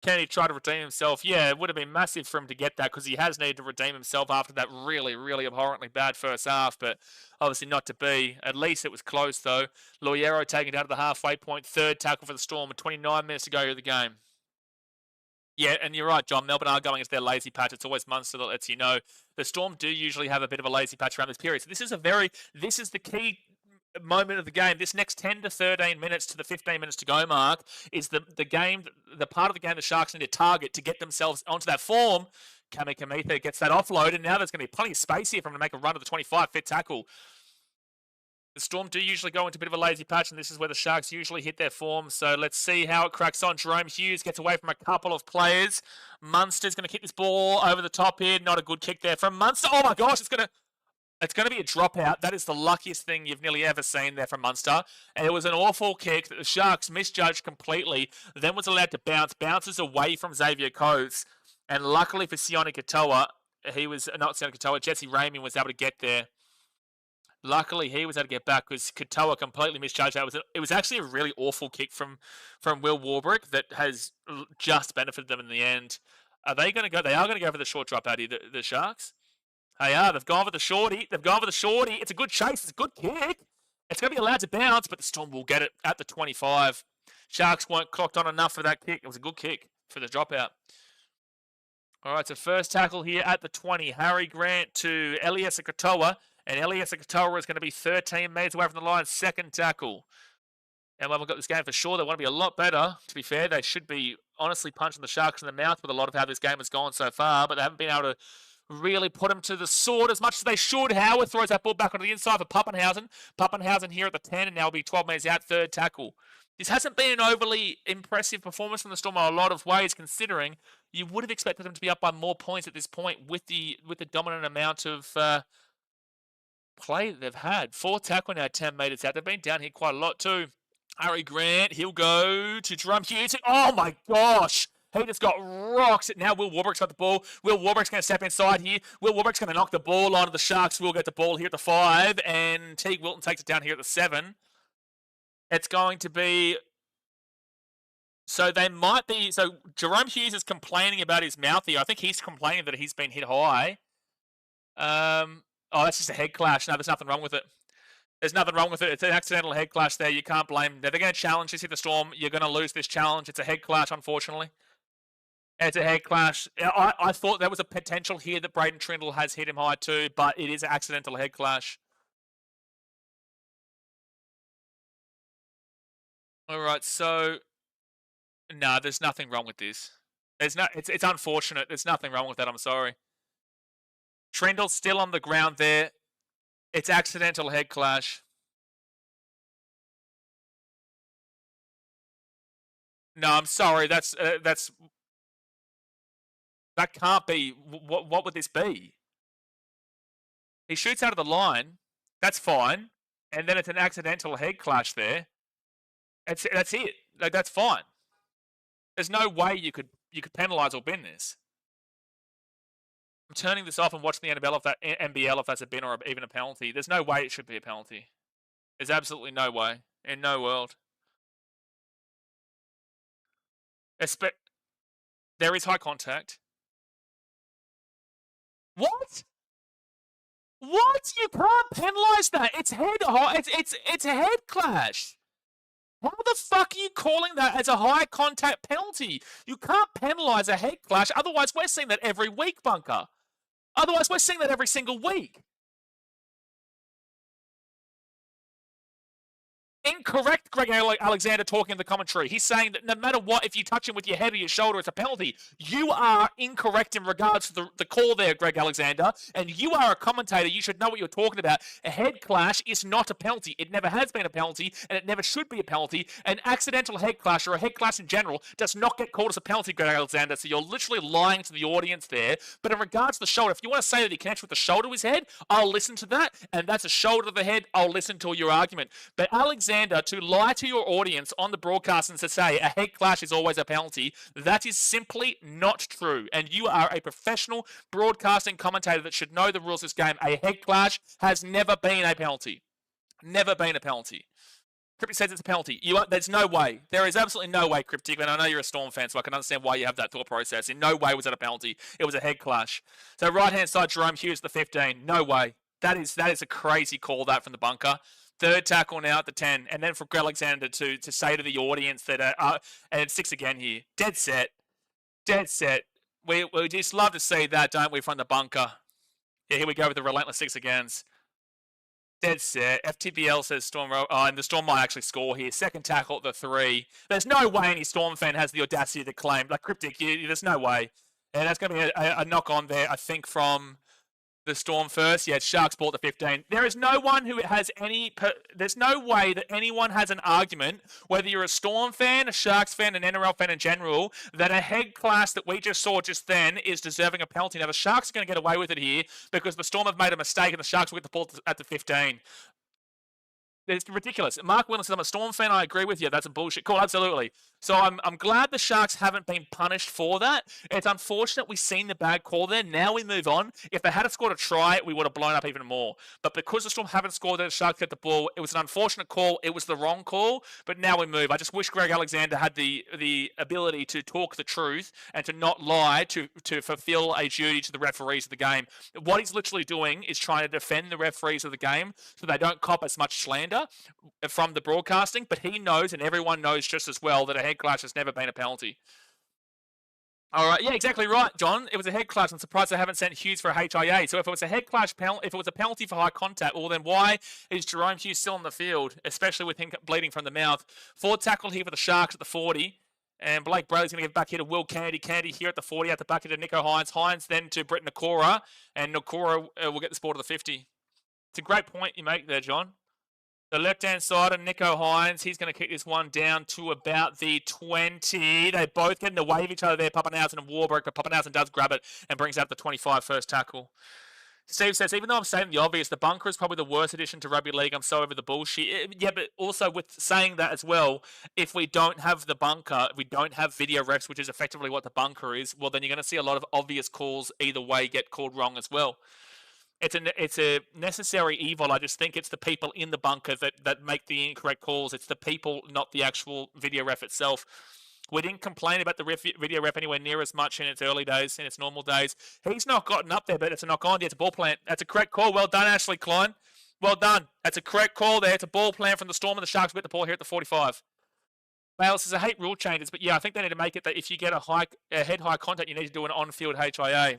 Can he try to redeem himself? Yeah, it would have been massive for him to get that because he has needed to redeem himself after that really, really abhorrently bad first half, but obviously not to be. At least it was close, though. Loiero taking it down to the halfway point. Third tackle for the Storm with 29 minutes to go of the game. Yeah, and you're right, John. Melbourne are going into their lazy patch. It's always Munster that lets you know. The Storm do usually have a bit of a lazy patch around this period. So this is the key moment of the game. This next 10 to 13 minutes to the 15 minutes to go mark is the part of the game the Sharks need to target to get themselves onto that form. Kamikamica gets that offload, and now there's going to be plenty of space here for him to make a run to the 25, fit tackle. The Storm do usually go into a bit of a lazy patch, and this is where the Sharks usually hit their form. So let's see how it cracks on. Jerome Hughes gets away from a couple of players. Munster's going to kick this ball over the top here. Not a good kick there from Munster. Oh my gosh, it's going to be a dropout. That is the luckiest thing you've nearly ever seen there from Munster. And it was an awful kick that the Sharks misjudged completely, then was allowed to bounce. Bounces away from Xavier Coates. And luckily for Sione Katoa, Jesse Ramey was able to get there. Luckily, he was able to get back because Katoa completely misjudged that. It was actually a really awful kick from Will Warbrick that has just benefited them in the end. Are they going to go? They are going to go for the short dropout here, the Sharks. They are. They've gone for the shorty. It's a good chase. It's a good kick. It's going to be allowed to bounce, but the Storm will get it at the 25. Sharks weren't clocked on enough for that kick. It was a good kick for the dropout. All right, so first tackle here at the 20. Harry Grant to Eliesa Katoa. And Eliesa Katoa is going to be 13 metres away from the line. Second tackle. And we haven't got this game for sure. They want to be a lot better. To be fair, they should be honestly punching the Sharks in the mouth with a lot of how this game has gone so far. But they haven't been able to really put them to the sword as much as they should. Howard throws that ball back onto the inside for Pappenhausen. Pappenhausen here at the 10, and now will be 12 metres out. Third tackle. This hasn't been an overly impressive performance from the Storm in a lot of ways, considering you would have expected them to be up by more points at this point with the dominant amount of play that they've had. Fourth tackle now, 10 metres out. They've been down here quite a lot too. Harry Grant, he'll go to Jerome Hughes. Oh my gosh! He just got rocked. Now Will Warbrick's got the ball. Will Warbrick's going to step inside here. Will Warbrick's going to knock the ball onto the Sharks. We'll get the ball here at the 5, and Teague Wilton takes it down here at the 7. It's going to be... So Jerome Hughes is complaining about his mouth here. I think he's complaining that he's been hit high. Oh, that's just a head clash. No, there's nothing wrong with it. There's nothing wrong with it. It's an accidental head clash there. You can't blame them. They're going to challenge this, hit the Storm. You're going to lose this challenge. It's a head clash, unfortunately. It's a head clash. I thought there was a potential here that Braden Trindle has hit him high too, but it is an accidental head clash. All right, so... No, there's nothing wrong with this. It's unfortunate. There's nothing wrong with that. I'm sorry. Trindle's still on the ground there. It's accidental head clash. No, I'm sorry. That can't be. What would this be? He shoots out of the line. That's fine. And then it's an accidental head clash there. That's it. Like, that's fine. There's no way you could penalise or bin this. I'm turning this off and watching the NBL if that's a bin or even a penalty. There's no way it should be a penalty. There's absolutely no way. In no world. There is high contact. What? What? You can't penalise that. It's a head clash. How the fuck are you calling that as a high contact penalty? You can't penalise a head clash. Otherwise, we're seeing that every week, Bunker. Otherwise, we're seeing that every single week. Incorrect, Greg Alexander talking in the commentary. He's saying that no matter what, if you touch him with your head or your shoulder, it's a penalty. You are incorrect in regards to the call there, Greg Alexander, and you are a commentator. You should know what you're talking about. A head clash is not a penalty. It never has been a penalty, and it never should be a penalty. An accidental head clash, or a head clash in general, does not get called as a penalty, Greg Alexander, so you're literally lying to the audience there. But in regards to the shoulder, if you want to say that he connects with the shoulder of his head, I'll listen to that, and that's a shoulder to the head, I'll listen to your argument. But Alexander, to lie to your audience on the broadcast and to say a head clash is always a penalty, that is simply not true. And you are a professional broadcasting commentator that should know the rules of this game. A head clash has never been a penalty. Never been a penalty. Cryptic says it's a penalty. There's no way. There is absolutely no way, Cryptic, and I know you're a Storm fan, so I can understand why you have that thought process. In no way was that a penalty. It was a head clash. So right-hand side, Jerome Hughes, the 15. No way. That is a crazy call, that, from the bunker. Third tackle now at the 10, and then for Greg Alexander to say to the audience that, and it's 6 again here. Dead set. Dead set. We just love to see that, don't we, from the bunker. Yeah, here we go with the relentless 6 agains. Dead set. FTBL says Storm, and the Storm might actually score here. Second tackle at the 3. There's no way any Storm fan has the audacity to claim, like Cryptic, there's no way. And that's going to be a knock on there, I think, from the Storm first. Yeah, Sharks ball at the 15. There is no one who has there's no way that anyone has an argument, whether you're a Storm fan, a Sharks fan, an NRL fan in general, that a head clash that we just saw just then is deserving a penalty. Now, the Sharks are going to get away with it here because the Storm have made a mistake and the Sharks will get the ball at the 15. It's ridiculous. Mark Williams says, I'm a Storm fan. I agree with you. That's a bullshit call. Absolutely. So I'm glad the Sharks haven't been punished for that. It's unfortunate we've seen the bad call there. Now we move on. If they had scored a try, we would have blown up even more. But because the Storm haven't scored, the Sharks get the ball. It was an unfortunate call. It was the wrong call. But now we move. I just wish Greg Alexander had the ability to talk the truth and to not lie, to fulfill a duty to the referees of the game. What he's literally doing is trying to defend the referees of the game so they don't cop as much slander from the broadcasting, but he knows, and everyone knows just as well, that a head clash has never been a penalty. All right, yeah, exactly right, John. It was a head clash. I'm surprised they haven't sent Hughes for a HIA. So if it was a head clash penalty, if it was a penalty for high contact, well, then why is Jerome Hughes still on the field, especially with him bleeding from the mouth? Forward tackle here for the Sharks at the 40. And Blake Brayley's going to give back here to Will Kennedy. Kennedy here at the 40, at the back here to Nicho Hynes. Hynes then to Britt Nakora, and Nakora will get the ball to the 50. It's a great point you make there, John. The left-hand side of Nicho Hynes, he's going to kick this one down to about the 20. They both get in the way of each other there, Pappenhausen and Warburg, but Pappenhausen does grab it and brings out the 25 first tackle. Steve says, even though I'm saying the obvious, the bunker is probably the worst addition to rugby league. I'm so over the bullshit. Yeah, but also with saying that as well, if we don't have the bunker, if we don't have video refs, which is effectively what the bunker is, well, then you're going to see a lot of obvious calls either way get called wrong as well. It's a necessary evil. I just think it's the people in the bunker that make the incorrect calls. It's the people, not the actual video ref itself. We didn't complain about the video ref anywhere near as much in its early days, in its normal days. He's not gotten up there, but it's a knock on. Yeah, it's a ball plant. That's a correct call. Well done, Ashley Klein. Well done. That's a correct call there. It's a ball plant from the Storm, and the Sharks get the ball here at the 45. Bale says, I hate rule changes, but yeah, I think they need to make it that if you get a head-high contact, you need to do an on-field HIA.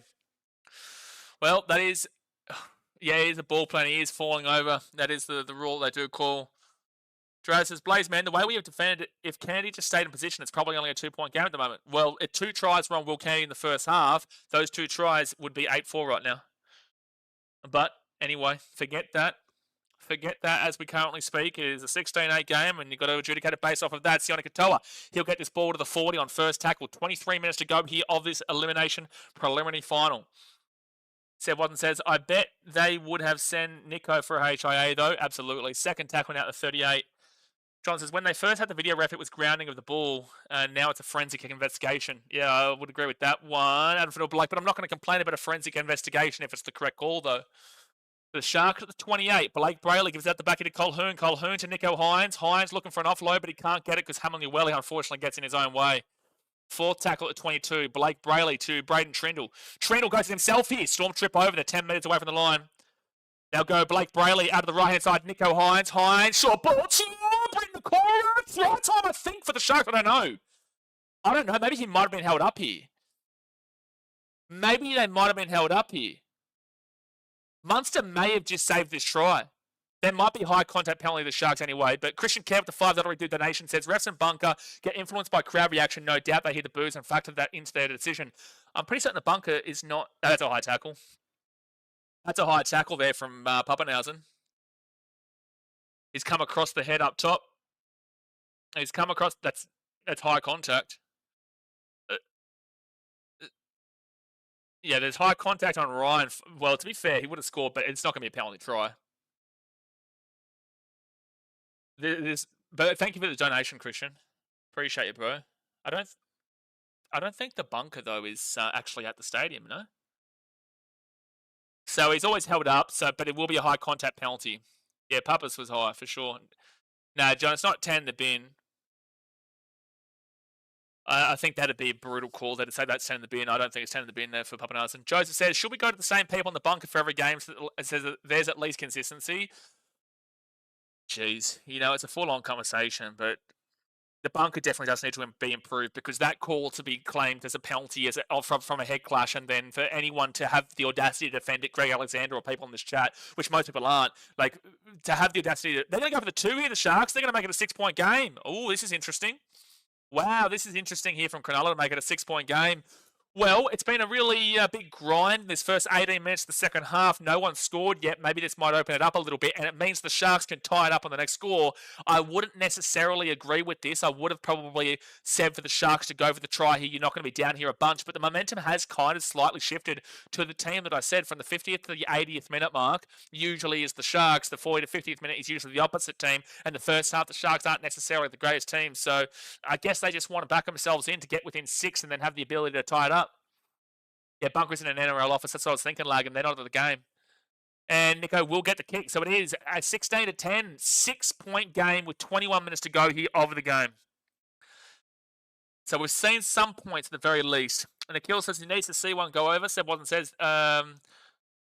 Well, that is... Yeah, he is a ball plant. He is falling over. That is the rule they do call. Draz says, Blaze, man, the way we have defended it, if Kennedy just stayed in position, it's probably only a 2-point game at the moment. Well, if 2 tries were on Will Kennedy in the first half, those 2 tries would be 8-4 right now. But anyway, forget that. Forget that as we currently speak. It is a 16-8 game, and you've got to adjudicate it based off of that. Sione Katoa, he'll get this ball to the 40 on first tackle. 23 minutes to go here of this elimination preliminary final. Seb Watson says, I bet they would have sent Nicho for a HIA, though. Absolutely. Second tackle now at the 38. John says, when they first had the video ref, it was grounding of the ball, and now it's a forensic investigation. Yeah, I would agree with that one. Adam Fiddle Blake, but I'm not going to complain about a forensic investigation if it's the correct call, though. The Sharks at the 28. Blake Brayley gives out the back to Colhoun. Colhoun to Nicho Hynes. Hynes looking for an offload, but he can't get it because Hamlin-Uele unfortunately gets in his own way. Fourth tackle at 22. Blake Brayley to Braden Trindle. Trindle goes to himself here. Storm trip over. They're 10 minutes away from the line. Now go Blake Brayley out of the right-hand side. Nicho Hynes. Hynes. Short ball. Bring the corner. Throw time, I think, for the Sharks. I don't know. Maybe he might have been held up here. Maybe they might have been held up here. Munster may have just saved this try. There might be high contact penalty to the Sharks anyway, but Christian Kev with the $5 donation says, refs and bunker get influenced by crowd reaction. No doubt they hear the boos and factor that into their decision. I'm pretty certain the bunker is not... that's a high tackle. That's a high tackle there from Pappenhausen. He's come across the head up top. He's come across... That's high contact. Yeah, there's high contact on Ryan. Well, to be fair, he would have scored, but it's not going to be a penalty try. But thank you for the donation, Christian. Appreciate you, bro. I don't think the bunker though is actually at the stadium, no. So he's always held up. But it will be a high contact penalty. Yeah, Papas was high for sure. No, John, it's not 10 in the bin. I think that'd be a brutal call. That'd say that's 10 in the bin. I don't think it's 10 in the bin there for Pappenhausen. Joseph says, should we go to the same people on the bunker for every game? So it says that there's at least consistency. Jeez, it's a full-on conversation, but the bunker definitely does need to be improved, because that call to be claimed as a penalty from a head clash, and then for anyone to have the audacity to defend it, Greg Alexander or people in this chat, which most people aren't, like, to have the audacity they're going to go for the 2 here, the Sharks. They're going to make it a 6-point game. Oh, this is interesting. Wow, this is interesting here from Cronulla to make it a 6-point game. Well, it's been a really big grind this first 18 minutes of the second half. No one scored yet. Maybe this might open it up a little bit, and it means the Sharks can tie it up on the next score. I wouldn't necessarily agree with this. I would have probably said for the Sharks to go for the try here. You're not going to be down here a bunch, but the momentum has kind of slightly shifted to the team that I said from the 50th to the 80th minute mark. Usually is the Sharks. The 40th to 50th minute is usually the opposite team, and the first half, the Sharks aren't necessarily the greatest team. So I guess they just want to back themselves in to get within 6 and then have the ability to tie it up. Yeah, Bunker's in an NRL office. That's what I was thinking, Lag, and they're not at the game. And Nico will get the kick. So it is a 16-10, 6-point game with 21 minutes to go here of the game. So we've seen some points at the very least. And Akil says he needs to see one go over. Seb Watson says,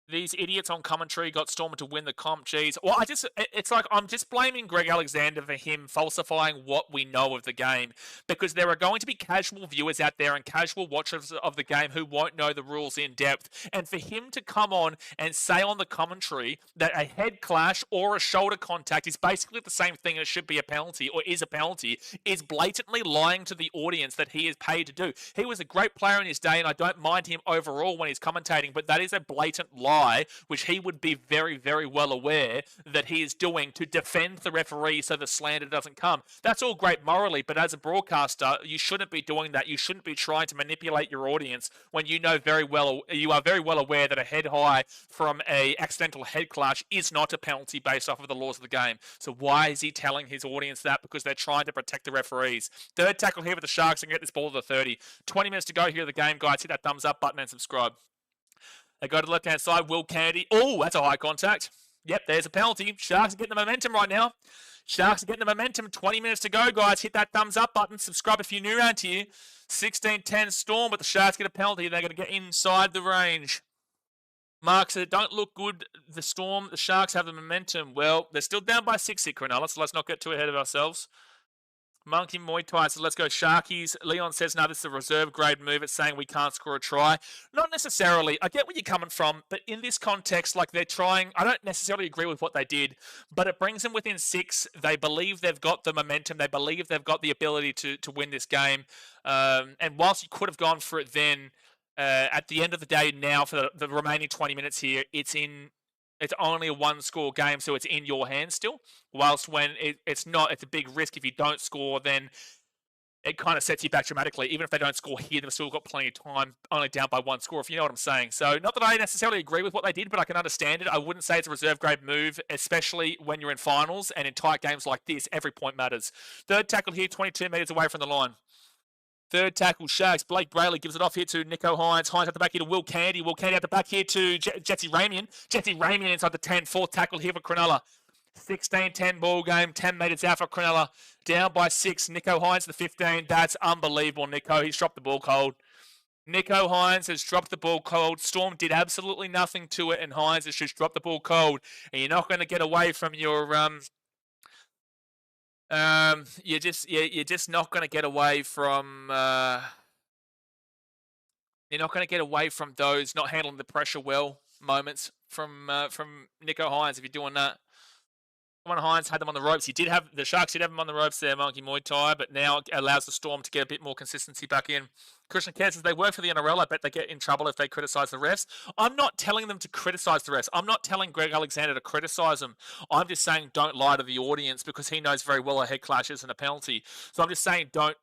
these idiots on commentary got Stormer to win the comp. Jeez. Well, it's like I'm just blaming Greg Alexander for him falsifying what we know of the game, because there are going to be casual viewers out there and casual watchers of the game who won't know the rules in depth. And for him to come on and say on the commentary that a head clash or a shoulder contact is basically the same thing and it should be a penalty or is a penalty is blatantly lying to the audience that he is paid to do. He was a great player in his day, and I don't mind him overall when he's commentating, but that is a blatant lie, which he would be very, very well aware that he is doing to defend the referee so the slander doesn't come. That's all great morally, but as a broadcaster, you shouldn't be doing that. You shouldn't be trying to manipulate your audience when you are very well aware that a head high from a accidental head clash is not a penalty based off of the laws of the game. So why is he telling his audience that? Because they're trying to protect the referees. Third tackle here with the Sharks and get this ball to the 30. 20 minutes to go here of the game, guys. Hit that thumbs up button and subscribe. They go to the left-hand side. Will Kennedy. Oh, that's a high contact. Yep, there's a penalty. Sharks are getting the momentum right now. Sharks are getting the momentum. 20 minutes to go, guys. Hit that thumbs up button. Subscribe if you're new around here. 16-10 Storm, but the Sharks get a penalty. They're going to get inside the range. Mark said, don't look good. The Storm, the Sharks have the momentum. Well, they're still down by 6 here, Cronulla, so let's not get too ahead of ourselves. Monkey Muay Thai says, let's go Sharkies. Leon says, no, this is a reserve grade move. It's saying we can't score a try. Not necessarily. I get where you're coming from, but in this context, like they're trying, I don't necessarily agree with what they did, but it brings them within 6. They believe they've got the momentum. They believe they've got the ability to win this game. And whilst you could have gone for it then, at the end of the day now for the remaining 20 minutes here, it's only a 1-score game, so it's in your hands still. Whilst when it's not, it's a big risk. If you don't score, then it kind of sets you back dramatically. Even if they don't score here, they've still got plenty of time, only down by 1 score, if you know what I'm saying. So not that I necessarily agree with what they did, but I can understand it. I wouldn't say it's a reserve grade move, especially when you're in finals and in tight games like this, every point matters. Third tackle here, 22 metres away from the line. Third tackle, Sharks. Blake Brayley gives it off here to Nico Hines. Hines at the back here to Will Candy. Will Candy at the back here to Jesse Ramian. Jesse Ramian inside the 10. Fourth tackle here for Cronulla. 16-10 ball game. 10 metres out for Cronulla. Down by 6. Nico Hines to the 15. That's unbelievable, Nico. He's dropped the ball cold. Nico Hines has dropped the ball cold. Storm did absolutely nothing to it, and Hines has just dropped the ball cold. And you're not going to get away from your... you're just not going to get away from you're not going to get away from those not handling the pressure well moments from Nico Hines if you're doing that. Hines had them on the ropes. The Sharks did have them on the ropes there, Monkey Muay Thai, but now it allows the Storm to get a bit more consistency back in. Christian Kerr says they work for the NRL. I bet they get in trouble if they criticise the refs. I'm not telling them to criticise the refs. I'm not telling Greg Alexander to criticise them. I'm just saying don't lie to the audience because he knows very well a head clash isn't a penalty. So I'm just saying don't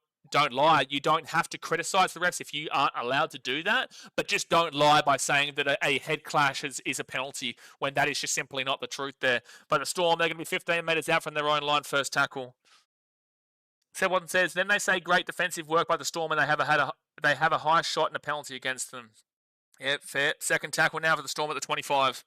lie. You don't have to criticise the refs if you aren't allowed to do that, but just don't lie by saying that a head clash is a penalty when that is just simply not the truth there. But the Storm, they're going to be 15 metres out from their own line, first tackle. Someone says, then they say great defensive work by the Storm and they have a high shot and a penalty against them. Yeah, fair. Second tackle now for the Storm at the 25.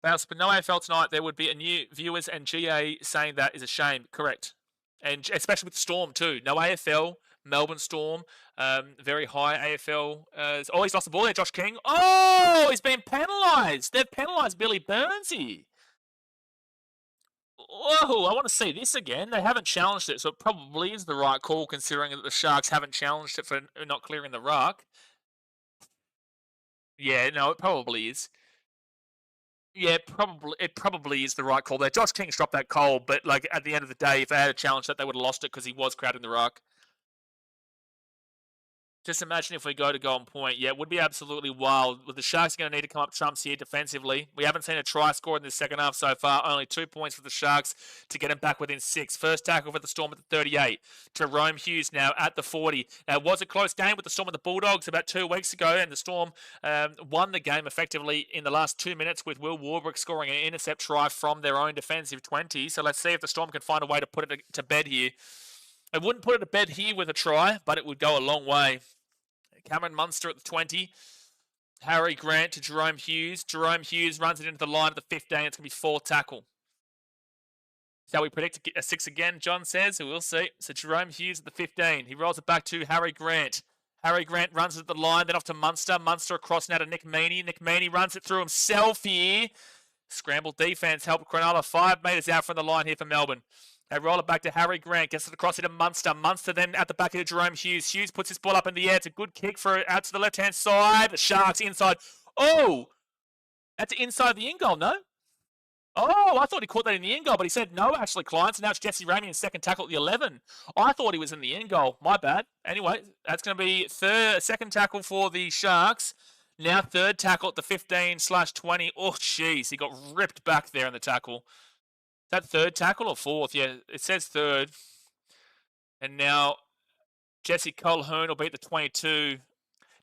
But no AFL tonight, there would be a new viewers and GA saying that is a shame. Correct. And especially with the Storm too. No AFL, Melbourne Storm, very high AFL. He's lost the ball there, Josh King. Oh, he's been penalised. They've penalised Billy Burns here. Whoa, I want to see this again. They haven't challenged it, so it probably is the right call considering that the Sharks haven't challenged it for not clearing the ruck. Yeah, no, it probably is. Yeah, it probably is the right call there. Josh King's dropped that goal, but like at the end of the day, if they had a challenge that, they would have lost it because he was crowding the ruck. Just imagine if we go on point. Yeah, it would be absolutely wild. The Sharks are going to need to come up trumps here defensively. We haven't seen a try scored in the second half so far. Only 2 points for the Sharks to get them back within 6. First tackle for the Storm at the 38. Jerome Hughes now at the 40. Now, it was a close game with the Storm and the Bulldogs about 2 weeks ago, and the Storm won the game effectively in the last 2 minutes with Will Warbrick scoring an intercept try from their own defensive 20. So let's see if the Storm can find a way to put it to bed here. I wouldn't put it to bed here with a try, but it would go a long way. Cameron Munster at the 20. Harry Grant to Jerome Hughes. Jerome Hughes runs it into the line at the 15. It's going to be 4th tackle. Shall we predict a 6 again, John says? We'll see. So Jerome Hughes at the 15. He rolls it back to Harry Grant. Harry Grant runs it at the line, then off to Munster. Munster across now to Nick Meaney. Nick Meaney runs it through himself here. Scrambled defense helped Cronulla 5 metres out from the line here for Melbourne. They roll it back to Harry Grant, gets it across into Munster. Munster then at the back of Jerome Hughes. Hughes puts his ball up in the air. It's a good kick for it out to the left-hand side. The Sharks inside. Oh! That's inside the in-goal, no? Oh, I thought he caught that in the in-goal, but he said no, actually, clients. Now it's Jesse Ramey in second tackle at the 11. I thought he was in the in-goal. My bad. Anyway, that's going to be second tackle for the Sharks. Now third tackle at the 15/20. Oh, jeez. He got ripped back there in the tackle. That third tackle or fourth? Yeah, it says third. And now Jesse Colquhoun will beat the 22.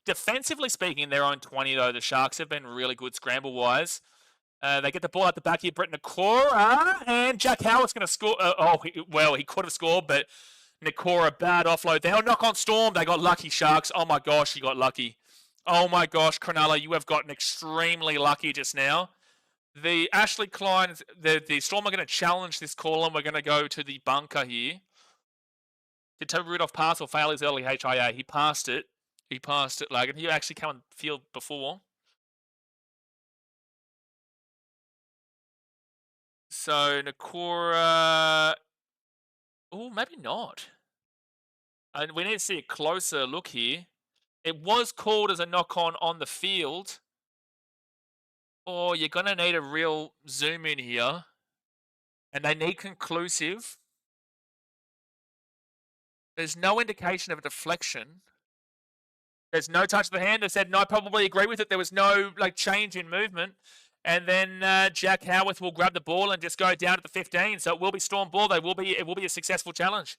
Defensively speaking, in their own 20, though, the Sharks have been really good scramble-wise. They get the ball out the back here. Brett Nakora and Jack Howard's going to score. He could have scored, but Nakora, bad offload. They'll knock on Storm. They got lucky, Sharks. Oh, my gosh, you got lucky. Oh, my gosh, Cronulla, you have gotten extremely lucky just now. The Ashley Klein, the Storm are going to challenge this call, and we're going to go to the bunker here. Did Toby Rudolph pass or fail his early HIA? He passed it. Logan. He actually came on field before. So, Nakora... Oh, maybe not. And we need to see a closer look here. It was called as a knock-on on the field. Oh, you're going to need a real zoom in here. And they need conclusive. There's no indication of a deflection. There's no touch of the hand. They said, no, I probably agree with it. There was no change in movement. And then Jack Howarth will grab the ball and just go down to the 15. So it will be Storm ball. It will be a successful challenge.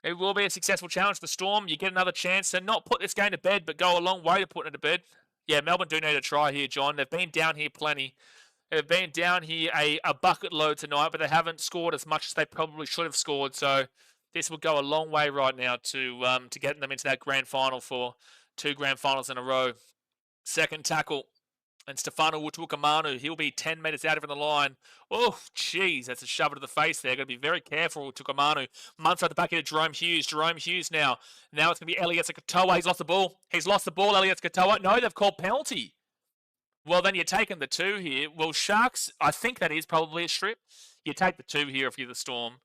It will be a successful challenge. The Storm, you get another chance to not put this game to bed, but go a long way to putting it to bed. Yeah, Melbourne do need a try here, John. They've been down here plenty. They've been down here a bucket load tonight, but they haven't scored as much as they probably should have scored. So this will go a long way right now to getting them into that grand final for 2 grand finals in a row. Second tackle. And Stefano Wutukamanu, he'll be 10 metres out of the line. Oh, jeez, that's a shove to the face there. Got to be very careful with Wutukamanu. Munster at the back end of Jerome Hughes. Jerome Hughes now. Now it's going to be Elias Katoa. He's lost the ball. Elias Katoa. No, they've called penalty. Well, then you're taking the 2 here. Well, Sharks, I think that is probably a strip. You take the 2 here if you're the Storm.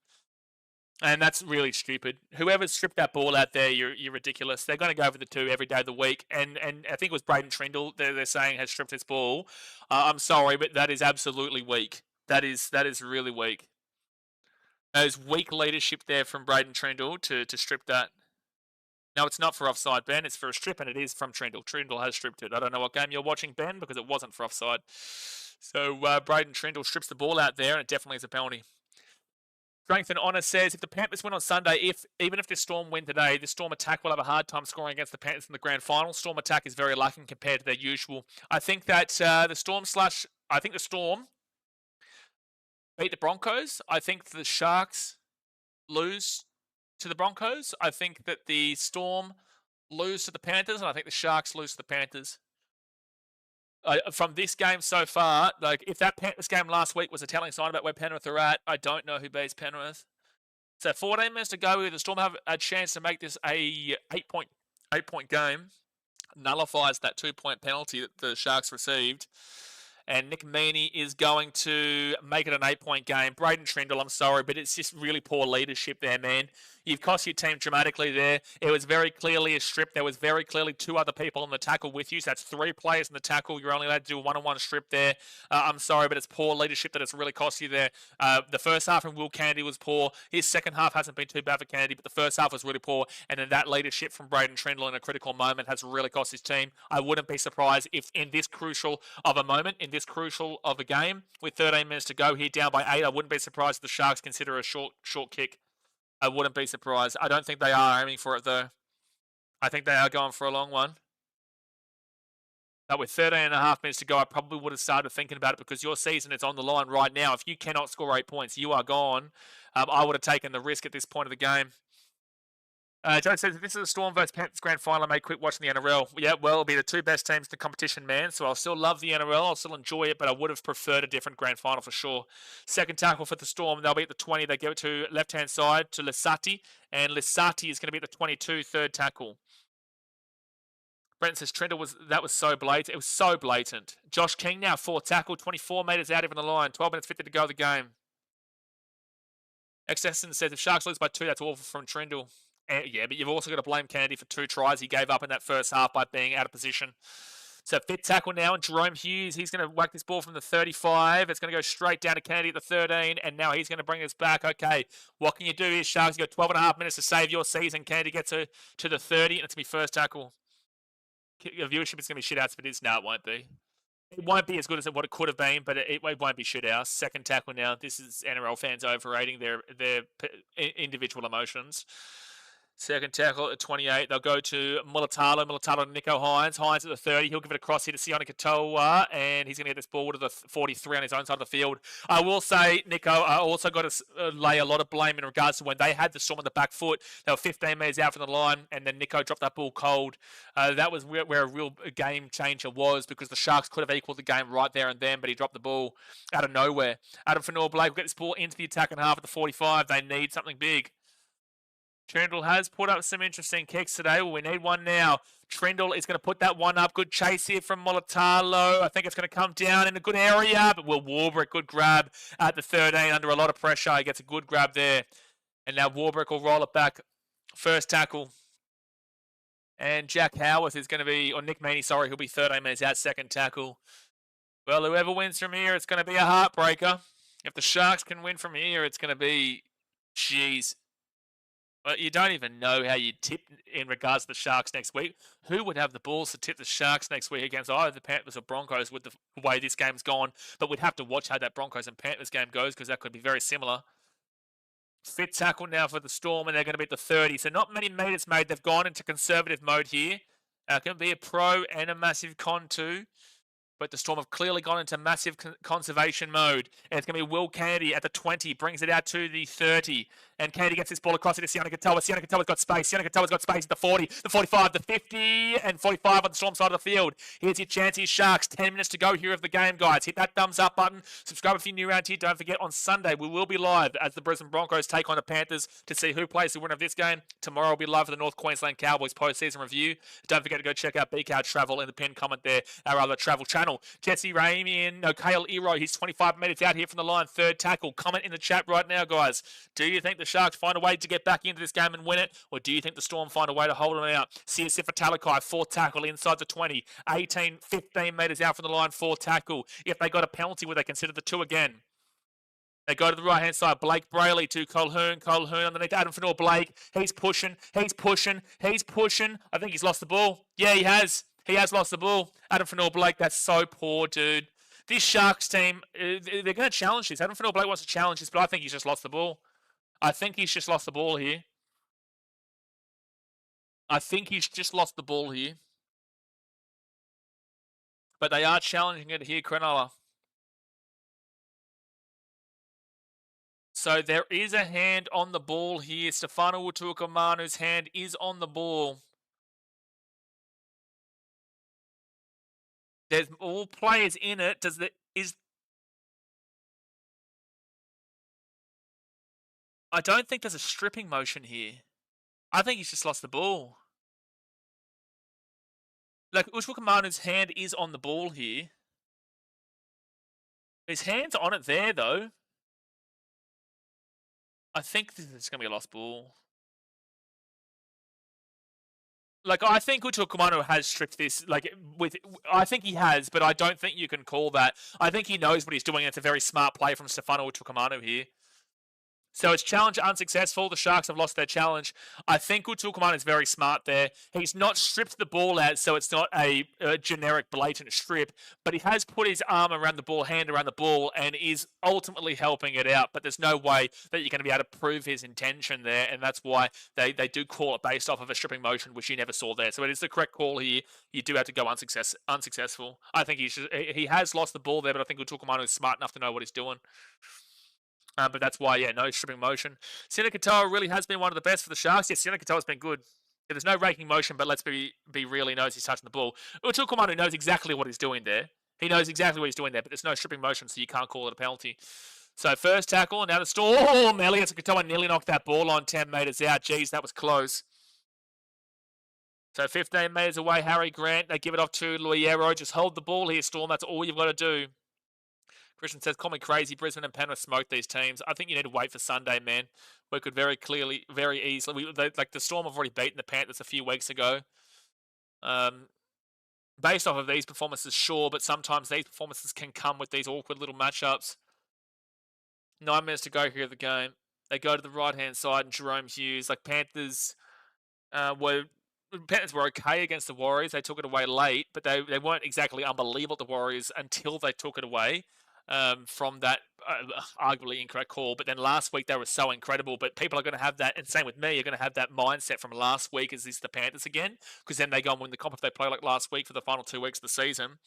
And that's really stupid. Whoever stripped that ball out there, you're ridiculous. They're going to go for the 2 every day of the week. And I think it was Braden Trindle they're saying has stripped this ball. I'm sorry, but that is absolutely weak. That is really weak. There's weak leadership there from Braden Trindle to strip that. No, it's not for offside, Ben. It's for a strip, and it is from Trindle. Trindle has stripped it. I don't know what game you're watching, Ben, because it wasn't for offside. So Braden Trindle strips the ball out there, and it definitely is a penalty. Strength and Honour says, if the Panthers win on Sunday, even if the Storm win today, the Storm attack will have a hard time scoring against the Panthers in the grand final. Storm attack is very lacking compared to their usual. I think that the Storm beat the Broncos. I think the Sharks lose to the Broncos. I think that the Storm lose to the Panthers, and I think the Sharks lose to the Panthers. From this game so far, like if that Panthers game last week was a telling sign about where Penrith are at, I don't know who beats Penrith. So 14 minutes to go. The Storm have a chance to make this a 8-point game. Nullifies that 2-point penalty that the Sharks received. And Nick Meaney is going to make it an 8-point game. Braden Trindle, I'm sorry, but it's just really poor leadership there, man. You've cost your team dramatically there. It was very clearly a strip. There was very clearly 2 other people on the tackle with you. So that's 3 players in the tackle. You're only allowed to do a one-on-one strip there. I'm sorry, but it's poor leadership that it's really cost you there. The first half from Will Kennedy was poor. His second half hasn't been too bad for Kennedy, but the first half was really poor. And then that leadership from Braden Trindle in a critical moment has really cost his team. I wouldn't be surprised if in this crucial of a moment, in this crucial of a game, with 13 minutes to go here, down by 8, I wouldn't be surprised if the Sharks consider a short kick. I wouldn't be surprised. I don't think they are aiming for it, though. I think they are going for a long one. But with 13 and a half minutes to go, I probably would have started thinking about it because your season is on the line right now. If you cannot score 8 points, you are gone. I would have taken the risk at this point of the game. Joe says, if this is a Storm versus Panthers grand final, I may quit watching the NRL. Yeah, well, it'll be the 2 best teams in the competition, man. So I'll still love the NRL. I'll still enjoy it, but I would have preferred a different grand final for sure. Second tackle for the Storm. They'll be at the 20. They give it to left-hand side to Lisati. And Lisati is going to be at the 22, third tackle. Brent says, that was so blatant. It was so blatant. Josh King now, 4th tackle, 24 metres out even the line. 12 minutes 50 to go of the game. Exesson says, if Sharks lose by 2, that's awful from Trindle. Yeah, but you've also got to blame Kennedy for 2 tries he gave up in that first half by being out of position. So 5th tackle now, and Jerome Hughes, he's going to whack this ball from the 35. It's going to go straight down to Kennedy at the 13, and now he's going to bring us back. Okay, what can you do here, Sharks? You've got 12 and a half minutes to save your season. Kennedy gets to the 30, and it's going to be first tackle. Your viewership is going to be shit outs, but no, it won't be. It won't be as good as what it could have been, but it won't be shit house. Second tackle now. This is NRL fans overrating their individual emotions. Second tackle at 28. They'll go to Mulatalo. Mulatalo to Nico Hines. Hines at the 30. He'll give it across here to Sione Katoa, and he's going to get this ball to the 43 on his own side of the field. I will say, Nico, I also got to lay a lot of blame in regards to when they had the Storm on the back foot. They were 15 metres out from the line, and then Nico dropped that ball cold. That was where a real game changer was, because the Sharks could have equalled the game right there and then, but he dropped the ball out of nowhere. Adam Fanor-Blake will get this ball into the attacking half at the 45. They need something big. Trindle has put up some interesting kicks today. Well, we need one now. Trindle is going to put that one up. Good chase here from Mulatalo. I think it's going to come down in a good area, but Will Warbrick, good grab at the 13 under a lot of pressure. He gets a good grab there. And now Warbrick will roll it back. First tackle. And Jack Howarth is going to be, or Nick Meaney, sorry, he'll be 13 minutes out, second tackle. Well, whoever wins from here, it's going to be a heartbreaker. If the Sharks can win from here, it's going to be, jeez. But you don't even know how you tip in regards to the Sharks next week. Who would have the balls to tip the Sharks next week against either the Panthers or Broncos with the way this game's gone? But we'd have to watch how that Broncos and Panthers game goes, because that could be very similar. 5th tackle now for the Storm, and they're going to be at the 30. So not many metres made. They've gone into conservative mode here. It can be a pro and a massive con too. But the Storm have clearly gone into massive conservation mode. And it's going to be Will Kennedy at the 20. Brings it out to the 30. And Kennedy gets this ball across it to Sione Katoa. Sione Katoa's got space. Sione Katoa's got space at the 40, the 45, the 50, and 45 on the Storm side of the field. Here's your chance. Here's Sharks. 10 minutes to go here of the game, guys. Hit that thumbs up button. Subscribe if you're new around here. Don't forget, on Sunday, we will be live as the Brisbane Broncos take on the Panthers to see who plays the winner of this game. Tomorrow we'll be live for the North Queensland Cowboys post-season review. Don't forget to go check out BKRtravel in the pinned comment there, our other travel channel. channel. Jesse Ramian, no, Kale Ero, he's 25 metres out here from the line, third tackle. Comment in the chat right now, guys. Do you think the Sharks find a way to get back into this game and win it, or do you think the Storm find a way to hold them out? Siosifa Talakai, fourth tackle inside the 20, 18, 15 metres out from the line, fourth tackle. If they got a penalty, would they consider the 2 again? They go to the right-hand side. Blake Brayley to Colhoun. Colhoun underneath Adam Fanor. Blake. He's pushing. He's pushing. He's pushing. I think he's lost the ball. Yeah, he has. He has lost the ball. Adam Fanor Blake, that's so poor, dude. This Sharks team, they're going to challenge this. Adam Fanor Blake wants to challenge this, but I think he's just lost the ball. I think he's just lost the ball here. I think he's just lost the ball here. But they are challenging it here, Cronulla. So there is a hand on the ball here. Stefano Utuakamanu's hand is on the ball. There's all players in it. I don't think there's a stripping motion here. I think he's just lost the ball. Like, Utuakamanu's hand is on the ball here. His hand's on it there, though. I think this is going to be a lost ball. Like, I think Utuakamanu has stripped this. I think he has, but I don't think you can call that. I think he knows what he's doing. It's a very smart play from Stefano Utuakamanu here. So it's challenge unsuccessful. The Sharks have lost their challenge. I think Utuakamanu is very smart there. He's not stripped the ball out, so it's not a generic blatant strip, but he has put his arm around the ball, hand around the ball, and is ultimately helping it out. But there's no way that you're going to be able to prove his intention there, and that's why they do call it based off of a stripping motion, which you never saw there. So it is the correct call here. You do have to go unsuccessful. I think he has lost the ball there, but I think Utuakamanu is smart enough to know what he's doing. But that's why, yeah, no stripping motion. Siena Katoa really has been one of the best for the Sharks. Yes, Siena Katoa's been good. Yeah, there's no raking motion, but let's be real, he knows he's touching the ball. Utuakamanu knows exactly what he's doing there. He knows exactly what he's doing there, but there's no stripping motion, so you can't call it a penalty. So first tackle, and now the Storm. Elliott Katoa nearly knocked that ball on 10 metres out. Jeez, that was close. So 15 metres away, Harry Grant. They give it off to Loiero. Just hold the ball here, Storm. That's all you've got to do. Christian says, call me crazy. Brisbane and Penrith smoked these teams. I think you need to wait for Sunday, man. We could very easily. The Storm have already beaten the Panthers a few weeks ago. Based off of these performances, sure, but sometimes these performances can come with these awkward little matchups. 9 minutes to go here of the game. They go to the right-hand side, and Jerome Hughes. Panthers were okay against the Warriors. They took it away late, but they weren't exactly unbelievable, the Warriors, until they took it away. From that arguably incorrect call. But then last week they were so incredible. But people are going to have that, and same with me, you're going to have that mindset from last week as is the Panthers again, because then they go and win the comp if they play like last week for the final 2 weeks of the season.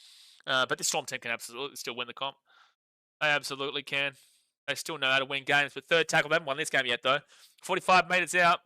But this Storm team can absolutely still win the comp. They absolutely can. They still know how to win games. But third tackle, they haven't won this game yet though. 45 metres out.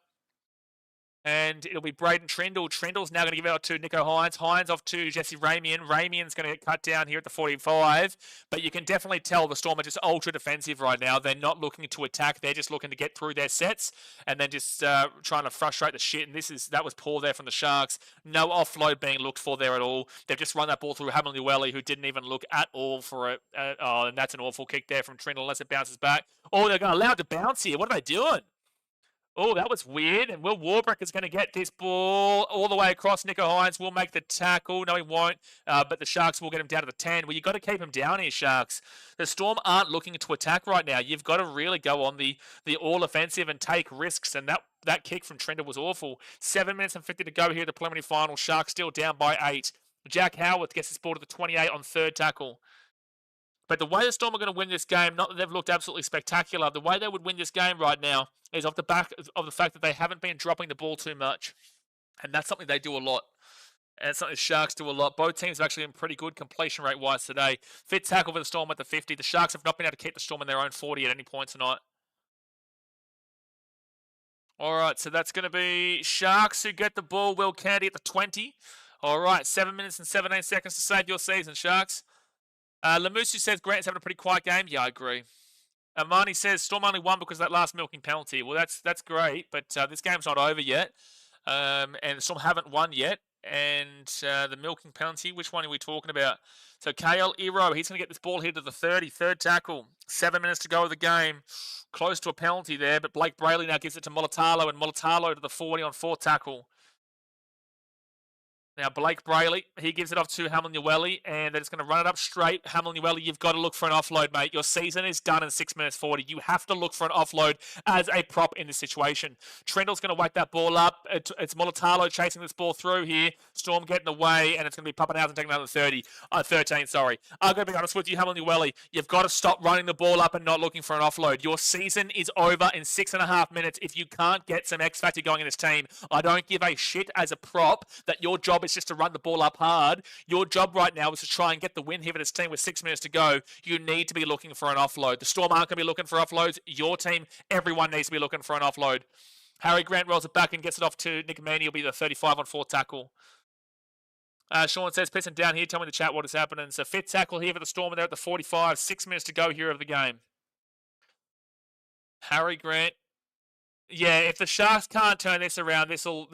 And it'll be Braden Trindle. Trindle's now going to give it out to Nico Hines. Hines off to Jesse Ramian. Ramian's going to get cut down here at the 45. But you can definitely tell the Storm are just ultra defensive right now. They're not looking to attack. They're just looking to get through their sets and then just trying to frustrate the shit. And that was poor there from the Sharks. No offload being looked for there at all. They've just run that ball through Hamlin-Uele, who didn't even look at all for it. And that's an awful kick there from Trindle unless it bounces back. Oh, they're going to allow it to bounce here. What are they doing? Oh, that was weird. And Will Warbrick is going to get this ball all the way across. Nico Hines will make the tackle. No, he won't. But the Sharks will get him down to the 10. Well, you've got to keep him down here, Sharks. The Storm aren't looking to attack right now. You've got to really go on the all-offensive and take risks. And that kick from Trindle was awful. 7 minutes and 50 to go here at the preliminary final. Sharks still down by 8. Jack Howarth gets this ball to the 28 on third tackle. But the way the Storm are going to win this game, not that they've looked absolutely spectacular, the way they would win this game right now is off the back of the fact that they haven't been dropping the ball too much. And that's something they do a lot. And it's something the Sharks do a lot. Both teams have actually been pretty good completion rate-wise today. Fifth tackle for the Storm at the 50. The Sharks have not been able to keep the Storm in their own 40 at any point tonight. All right, so that's going to be Sharks who get the ball. Will Candy at the 20. All right, 7 minutes and 17 seconds to save your season, Sharks. Lamusu says Grant's having a pretty quiet game. Yeah, I agree. Armani says Storm only won because of that last milking penalty. Well, that's great, but this game's not over yet. And the Storm haven't won yet. and the milking penalty. Which one are we talking about? So KL Iro, he's going to get this ball here to the 30, third tackle. 7 minutes to go of the game. Close to a penalty there, but Blake Brayley now gives it to Mulatalo, and Mulatalo to the 40 on fourth tackle. Now, Blake Brayley, he gives it off to Hamlin-Ueli, and they're just going to run it up straight. Hamlin-Ueli, you've got to look for an offload, mate. Your season is done in 6 minutes 40. You have to look for an offload as a prop in this situation. Trindle's going to whack that ball up. It's Mulatalo chasing this ball through here. Storm getting away, and it's going to be Pappenhausen taking another 13, sorry. I'm going to be honest with you, Hamlin-Ueli. You've got to stop running the ball up and not looking for an offload. Your season is over in 6.5 minutes if you can't get some X factor going in this team. I don't give a shit as a prop that your job is just to run the ball up hard. Your job right now is to try and get the win here for this team with 6 minutes to go. You need to be looking for an offload. The Storm aren't going to be looking for offloads. Your team, everyone needs to be looking for an offload. Harry Grant rolls it back and gets it off to Nick Maney. He'll be the 35 on fourth tackle. Sean says, pissing down here. Tell me in the chat what is happening. So fifth tackle here for the Storm, and they're at the 45. 6 minutes to go here of the game. Harry Grant. Yeah, if the Sharks can't turn this around, this'll.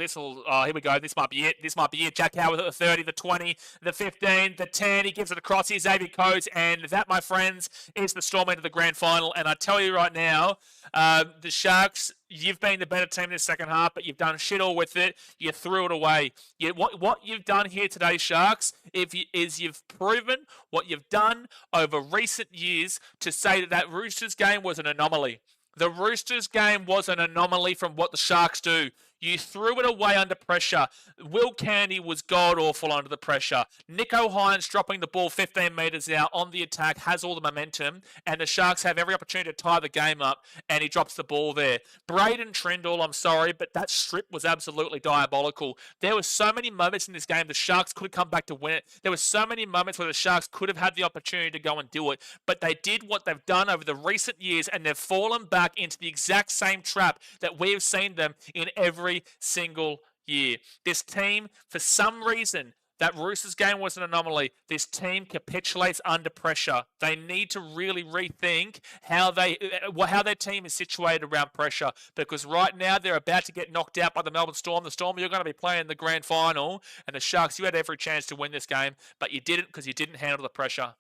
Oh, here we go. This might be it. Jack Howard at the 30, the 20, the 15, the 10. He gives it across here, Xavier Coates, and that, my friends, is the Storm into the grand final. And I tell you right now, the Sharks, you've been the better team in the second half, but you've done shit all with it. You threw it away. What you've done here today, Sharks, is you've proven what you've done over recent years to say that Roosters game was an anomaly. The Roosters game was an anomaly from what the Sharks do. You threw it away under pressure. Will Candy was god-awful under the pressure. Nico Hines dropping the ball 15 metres out on the attack has all the momentum, and the Sharks have every opportunity to tie the game up, and he drops the ball there. Braden Trindle, I'm sorry, but that strip was absolutely diabolical. There were so many moments in this game the Sharks could have come back to win it. There were so many moments where the Sharks could have had the opportunity to go and do it, but they did what they've done over the recent years, and they've fallen back into the exact same trap that we have seen them in every single year. This team, for some reason, that Roosters game was an anomaly. This team capitulates under pressure. They need to really rethink how their team is situated around pressure, because right now they're about to get knocked out by the Melbourne Storm. The Storm, you're going to be playing the grand final, and the Sharks, you had every chance to win this game, but you didn't because you didn't handle the pressure.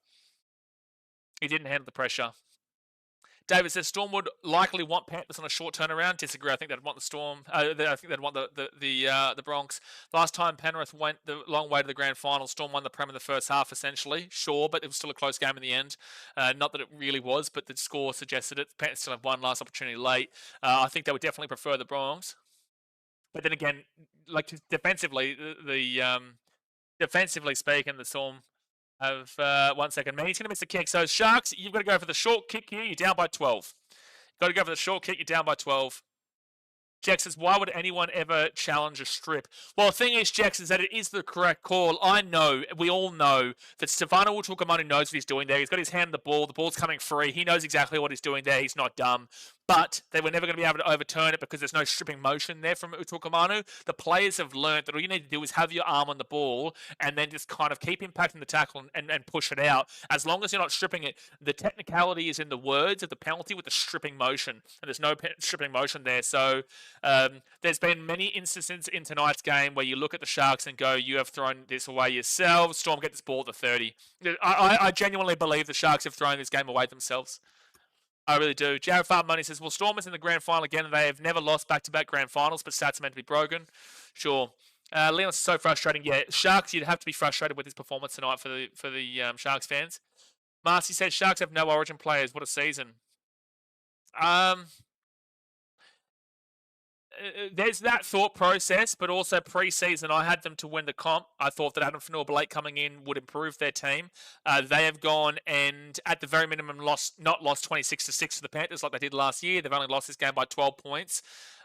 You didn't handle the pressure. David says Storm would likely want Panthers on a short turnaround. Disagree. I think they'd want the Storm. I think they'd want the Bronx. Last time Penrith went the long way to the grand final, Storm won the Prem in the first half, essentially. Sure, but it was still a close game in the end. Not that it really was, but the score suggested it. Panthers still have one last opportunity late. I think they would definitely prefer the Bronx. But then again, like defensively, defensively speaking, the Storm have 1 second. Man, he's going to miss the kick. So, Sharks, you've got to go for the short kick here. You're down by 12. Got to go for the short kick. You're down by 12. Jex says, why would anyone ever challenge a strip? Well, the thing is, Jex, is that it is the correct call. I know, we all know, that Stefano Utoikamanu knows what he's doing there. He's got his hand on the ball. The ball's coming free. He knows exactly what he's doing there. He's not dumb. But they were never going to be able to overturn it because there's no stripping motion there from Utoikamanu. The players have learned that all you need to do is have your arm on the ball and then just kind of keep impacting the tackle and push it out. As long as you're not stripping it, the technicality is in the words of the penalty with the stripping motion. And there's no stripping motion there. So there's been many instances in tonight's game where you look at the Sharks and go, you have thrown this away yourselves. Storm get this ball at the 30. I genuinely believe the Sharks have thrown this game away themselves. I really do. Jared Farm Money says, well, Storm is in the grand final again, and they have never lost back-to-back grand finals, but stats are meant to be broken. Sure. Leon's so frustrating. Yeah, Sharks, you'd have to be frustrated with his performance tonight for the Sharks fans. Marcy says, Sharks have no origin players. What a season. There's that thought process, but also pre-season, I had them to win the comp. I thought that Adam Fanua-Blake coming in would improve their team. They have gone and, at the very minimum, not lost 26-6 to the Panthers like they did last year. They've only lost this game by 12 points.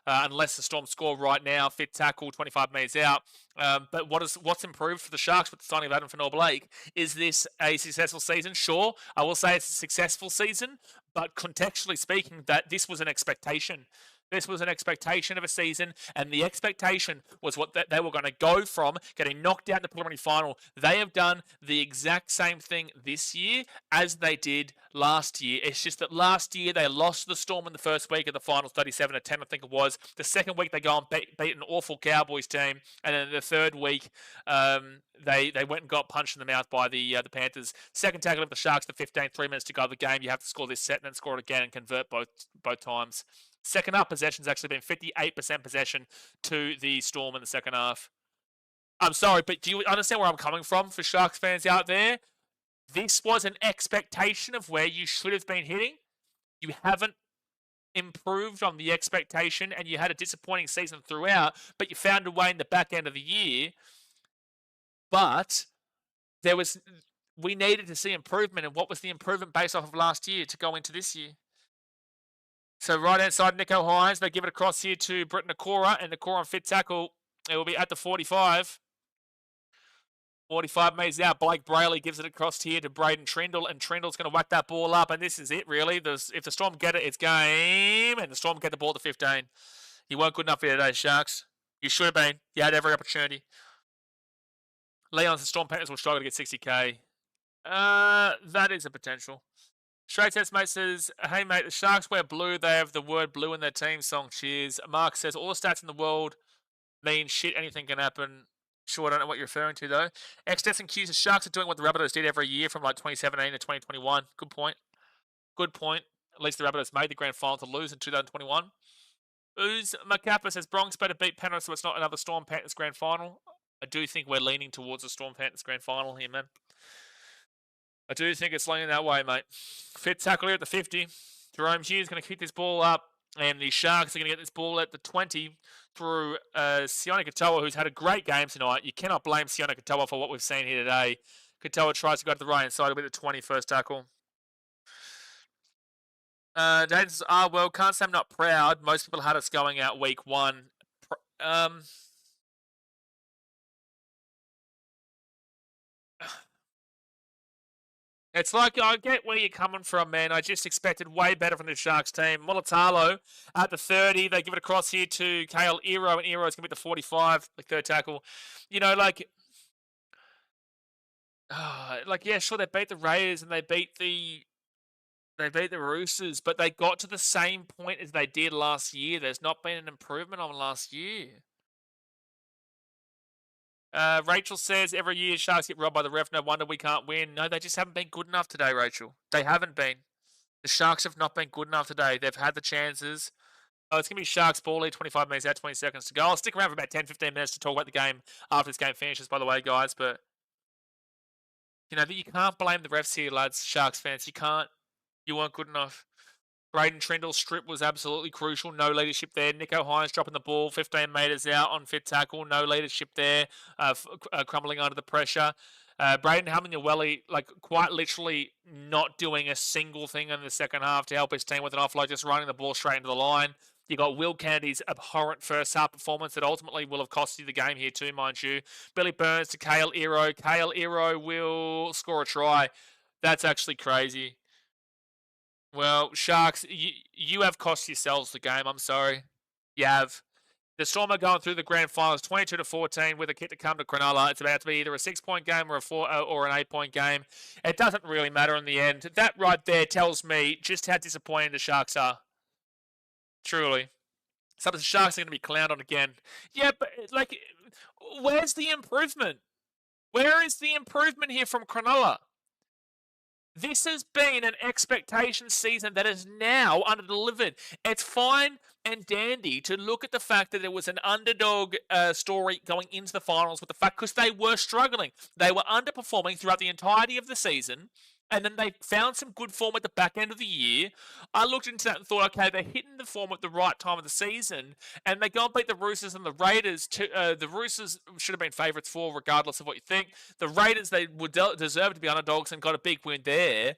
Unless the Storm score right now, fit tackle, 25 metres out. But what's improved for the Sharks with the signing of Adam Fanua-Blake? Is this a successful season? Sure, I will say it's a successful season, but contextually speaking, that this was an expectation. This was an expectation of a season, and the expectation was what they were going to go from getting knocked out in the preliminary final. They have done the exact same thing this year as they did last year. It's just that last year they lost the Storm in the first week of the finals, 37-10, I think it was. The second week they go and beat an awful Cowboys team, and then the third week they went and got punched in the mouth by the Panthers. Second tackle of the Sharks, the 15, 3 minutes to go of the game. You have to score this set and then score it again and convert both times. Second half possession's actually been 58% possession to the Storm in the second half. I'm sorry, but do you understand where I'm coming from for Sharks fans out there? This was an expectation of where you should have been hitting. You haven't improved on the expectation, and you had a disappointing season throughout, but you found a way in the back end of the year. But we needed to see improvement, and what was the improvement based off of last year to go into this year? So right-hand side, Nicho Hynes, they give it across here to Britt Nakora, and Nakora on fit tackle. It will be at the 45. 45 metres out. Blake Brayley gives it across here to Braden Trindle, and Trindle's going to whack that ball up, and this is it, really. If the Storm get it, it's game, and the Storm get the ball to 15. You weren't good enough for today, Sharks. You should have been. You had every opportunity. Leon's and Storm Panthers will struggle to get 60k. That is a potential. Straight Test Mate says, hey mate, the Sharks wear blue. They have the word blue in their team song. Cheers. Mark says, all the stats in the world mean shit. Anything can happen. Sure, I don't know what you're referring to, though. XDS and Q's, the Sharks are doing what the Rabbitohs did every year from like 2017 to 2021. Good point. Good point. At least the Rabbitohs made the grand final to lose in 2021. Ooze Macappa says, Bronx better beat Penrith so it's not another Storm Panthers grand final. I do think we're leaning towards a Storm Panthers grand final here, man. I do think it's leaning that way, mate. Fit tackle here at the 50. Jerome Hughes going to kick this ball up, and the Sharks are going to get this ball at the 20 through Sione Katoa, who's had a great game tonight. You cannot blame Sione Katoa for what we've seen here today. Katoa tries to go to the right-hand side with the 20 first tackle. Dayton says, well, can't say I'm not proud. Most people had us going out week one. It's like, I get where you're coming from, man. I just expected way better from the Sharks team. Mulatalo at the 30. They give it across here to Kale Ero, and Ero's going to be the 45, the third tackle. You know, yeah, sure, they beat the Raiders and they beat the Roosters, but they got to the same point as they did last year. There's not been an improvement on last year. Rachel says, every year Sharks get robbed by the ref. No wonder we can't win. No, they just haven't been good enough today, Rachel. They haven't been. The Sharks have not been good enough today. They've had the chances. Oh, it's going to be Sharks ball lead, 25 minutes out, 20 seconds to go. I'll stick around for about 10, 15 minutes to talk about the game after this game finishes, by the way, guys. But, you know, you can't blame the refs here, lads, Sharks fans. You can't. You weren't good enough. Braden Trindle's strip was absolutely crucial. No leadership there. Nicho Hynes dropping the ball 15 metres out on fit tackle. No leadership there. Crumbling under the pressure. Braden Hamlin-Uwelli, quite literally not doing a single thing in the second half to help his team with an offload, just running the ball straight into the line. You got Will Kennedy's abhorrent first half performance that ultimately will have cost you the game here too, mind you. Billy Burns to Kale Ero. Kale Ero will score a try. That's actually crazy. Well, Sharks, you have cost yourselves the game. I'm sorry. You have. The Storm are going through the grand finals 22-14 with a kick to come to Cronulla. It's about to be either a 6-point game or an 8-point game. It doesn't really matter in the end. That right there tells me just how disappointing the Sharks are. Truly. Some of the Sharks are going to be clowned on again. Yeah, but where's the improvement? Where is the improvement here from Cronulla? This has been an expectation season that is now under-delivered. It's fine and dandy to look at the fact that there was an underdog story going into the finals with the fact because they were struggling. They were underperforming throughout the entirety of the season, and then they found some good form at the back end of the year. I looked into that and thought, okay, they're hitting the form at the right time of the season, and they go and beat the Roosters and the Raiders. The Roosters should have been favourites for, regardless of what you think. The Raiders, they would deserve to be underdogs and got a big win there.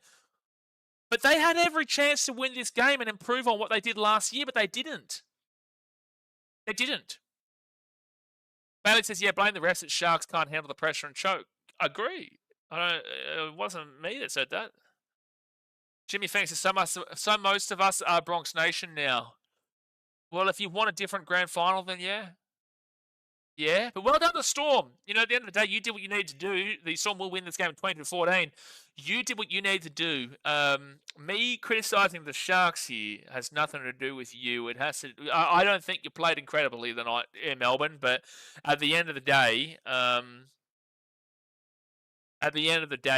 But they had every chance to win this game and improve on what they did last year, but they didn't. They didn't. Bailey says, yeah, blame the refs that Sharks can't handle the pressure and choke. Agree. It wasn't me that said that. Jimmy Phoenix says, so most of us are Bronx Nation now. Well, if you want a different grand final, then yeah. Yeah, but well done to Storm. You know, at the end of the day, you did what you needed to do. The Storm will win this game 20-14. You did what you needed to do. Me criticizing the Sharks here has nothing to do with you. It has to. I don't think you played incredibly the night in Melbourne, but at the end of the day,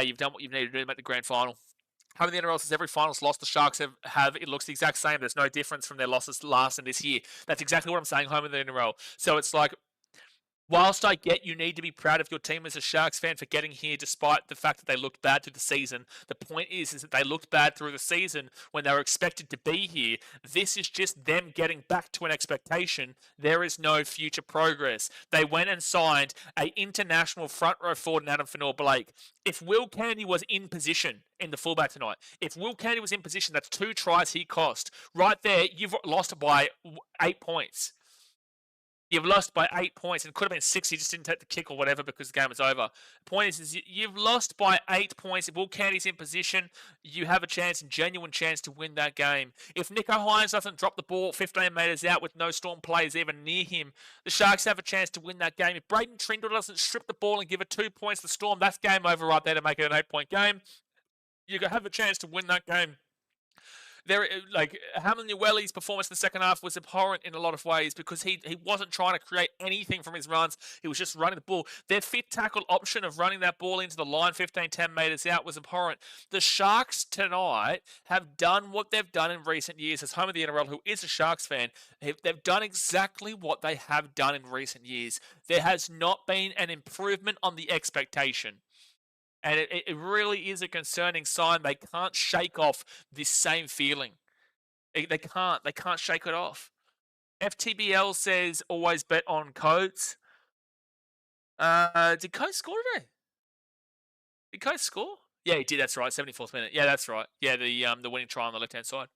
you've done what you needed to do to make the grand final. How many NRL says every finals loss the Sharks have, it looks the exact same. There's no difference from their losses last and this year. That's exactly what I'm saying, home in the NRL. So it's like, whilst I get you need to be proud of your team as a Sharks fan for getting here despite the fact that they looked bad through the season, the point is that they looked bad through the season when they were expected to be here. This is just them getting back to an expectation. There is no future progress. They went and signed an international front row forward in Adam Fanor-Blake. If Will Candy was in position in the fullback tonight, if Will Candy was in position, that's 2 tries he cost. Right there, you've lost by 8 points. You've lost by 8 points, and it could have been 6. You just didn't take the kick or whatever because the game was over. The point is you've lost by 8 points. If Will Candy's in position, you have a chance, a genuine chance to win that game. If Nicho Hynes doesn't drop the ball 15 metres out with no Storm players even near him, the Sharks have a chance to win that game. If Braden Trindle doesn't strip the ball and give it 2 points to Storm, that's game over right there to make it an 8-point game. You have a chance to win that game. Hamlin-Ueli's performance in the second half was abhorrent in a lot of ways because he wasn't trying to create anything from his runs. He was just running the ball. Their fit tackle option of running that ball into the line 15, 10 metres out was abhorrent. The Sharks tonight have done what they've done in recent years. As home of the NRL, who is a Sharks fan, they've done exactly what they have done in recent years. There has not been an improvement on the expectation. And it really is a concerning sign. They can't shake off this same feeling. They can't shake it off. FTBL says always bet on Coates. Did Coates score today? Did Coates score? Yeah, he did. That's right. 74th minute. Yeah, that's right. Yeah, the winning try on the left-hand side.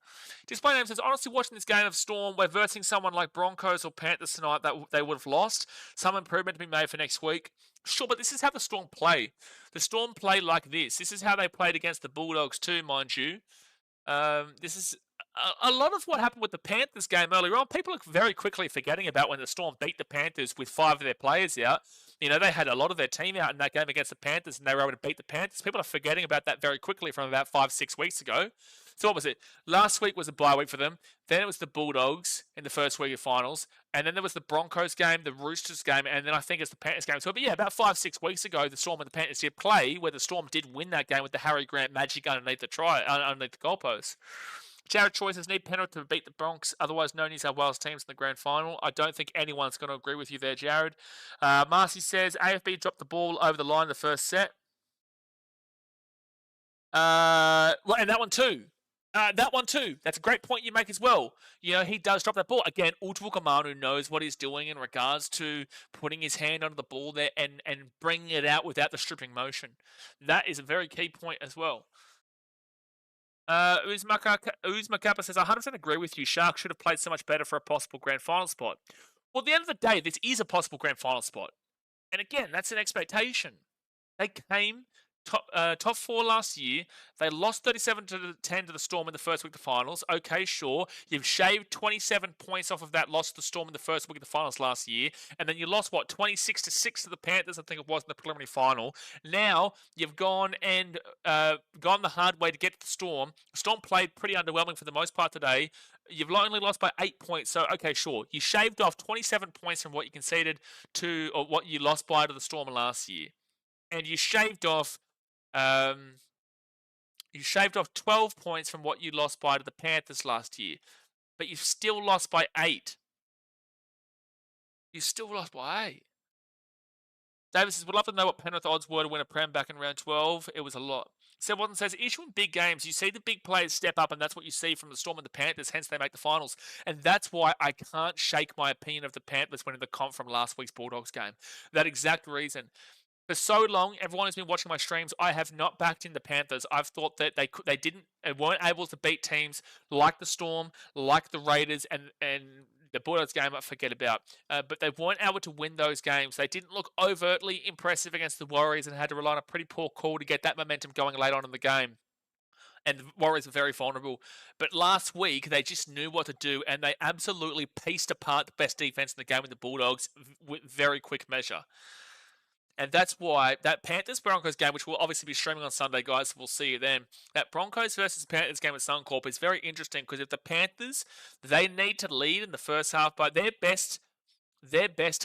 Display name says, honestly, watching this game of Storm, we're versing someone like Broncos or Panthers tonight that they would have lost. Some improvement to be made for next week. Sure, but this is how the Storm play. The Storm play like this. This is how they played against the Bulldogs too, mind you. This is a lot of what happened with the Panthers game earlier on. People are very quickly forgetting about when the Storm beat the Panthers with 5 of their players out. You know, they had a lot of their team out in that game against the Panthers, and they were able to beat the Panthers. People are forgetting about that very quickly from about 5-6 weeks ago. So what was it? Last week was a bye week for them. Then it was the Bulldogs in the first week of finals. And then there was the Broncos game, the Roosters game, and then I think it's the Panthers game. So, but yeah, about 5-6 weeks ago, the Storm and the Panthers did play, where the Storm did win that game with the Harry Grant magic underneath the goalpost. Jared Choi says, need Penrith to beat the Bronx, otherwise no New South Wales teams in the grand final. I don't think anyone's going to agree with you there, Jared. Marcy says, AFB dropped the ball over the line in the first set. And that one too. That's a great point you make as well. You know, he does drop that ball. Again, Utavukamanu knows what he's doing in regards to putting his hand under the ball there and bringing it out without the stripping motion. That is a very key point as well. Uzmakapa says, I 100% agree with you. Sharks should have played so much better for a possible grand final spot. Well, at the end of the day, this is a possible grand final spot. And again, that's an expectation. They came top 4 last year. They lost 37-10 to the Storm in the first week of the finals. Okay, sure. You've shaved 27 points off of that loss to the Storm in the first week of the finals last year. And then you lost, 26-6 to the Panthers, I think it was, in the preliminary final. Now, you've gone and gone the hard way to get to the Storm. The Storm played pretty underwhelming for the most part today. You've only lost by 8 points. So, okay, sure. You shaved off 27 points from what you conceded to, or what you lost by to the Storm last year. And you shaved off 12 points from what you lost by to the Panthers last year. But you've still lost by 8. Davis says, would love to know what Penrith odds were to win a Prem back in round 12. It was a lot. Seb Watson says, issue in big games, you see the big players step up, and that's what you see from the Storm and the Panthers, hence they make the finals. And that's why I can't shake my opinion of the Panthers winning the comp from last week's Bulldogs game. That exact reason. For so long, everyone who's been watching my streams, I have not backed in the Panthers. I've thought that they weren't able to beat teams like the Storm, like the Raiders, and the Bulldogs game I forget about. But they weren't able to win those games. They didn't look overtly impressive against the Warriors and had to rely on a pretty poor call to get that momentum going late on in the game. and the Warriors were very vulnerable. But last week, they just knew what to do, and they absolutely pieced apart the best defense in the game with the Bulldogs with very quick measure. And that's why that Panthers-Broncos game, which will obviously be streaming on Sunday, guys, we'll see you then. That Broncos versus Panthers game at Suncorp is very interesting because if the Panthers, they need to lead in the first half, but their best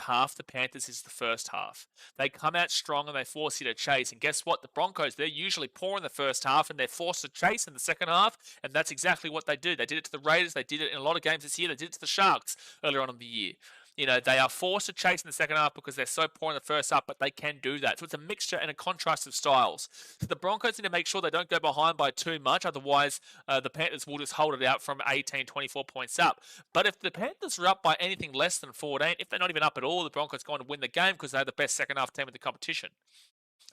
half, the Panthers, is the first half. They come out strong and they force you to chase. And guess what? The Broncos, they're usually poor in the first half and they're forced to chase in the second half. And that's exactly what they do. They did it to the Raiders. They did it in a lot of games this year. They did it to the Sharks earlier on in the year. You know, they are forced to chase in the second half because they're so poor in the first half, but they can do that. So it's a mixture and a contrast of styles. So the Broncos need to make sure they don't go behind by too much. Otherwise, the Panthers will just hold it out from 18, 24 points up. But if the Panthers are up by anything less than 14, if they're not even up at all, the Broncos are going to win the game because they're the best second half team in the competition.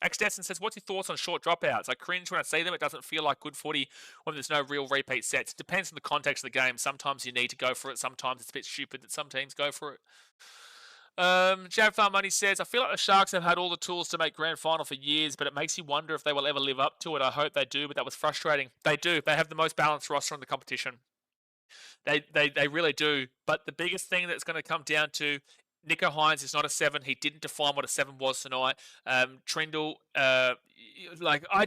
X Destin says, what's your thoughts on short dropouts? I cringe when I see them. It doesn't feel like good footy when there's no real repeat sets. It depends on the context of the game. Sometimes you need to go for it. Sometimes it's a bit stupid that some teams go for it. Jab Farm Money says, I feel like the Sharks have had all the tools to make grand final for years, but it makes you wonder if they will ever live up to it. I hope they do, but that was frustrating. They do. They have the most balanced roster in the competition. They really do. But the biggest thing that's going to come down to Nico Hines is not a 7. He didn't define what a 7 was tonight. Trindle, I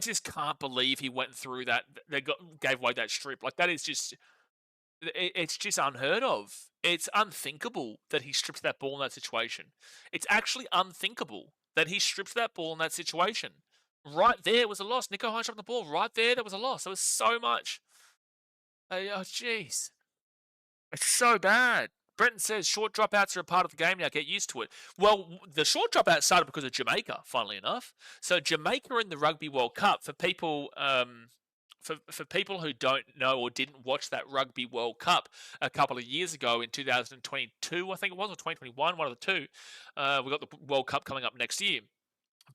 just can't believe he went through that. They gave away that strip. Like, that is just, it's just unheard of. It's unthinkable that he stripped that ball in that situation. It's actually unthinkable that he stripped that ball in that situation. Right there was a loss. Nico Hines dropped the ball. Right there was a loss. There was so much. Oh, jeez. It's so bad. Brenton says short dropouts are a part of the game now. Get used to it. Well, the short dropout started because of Jamaica, funnily enough. So Jamaica in the Rugby World Cup, for people for people who don't know or didn't watch that Rugby World Cup a couple of years ago in 2022, I think it was, or 2021, one of the two. We got the World Cup coming up next year.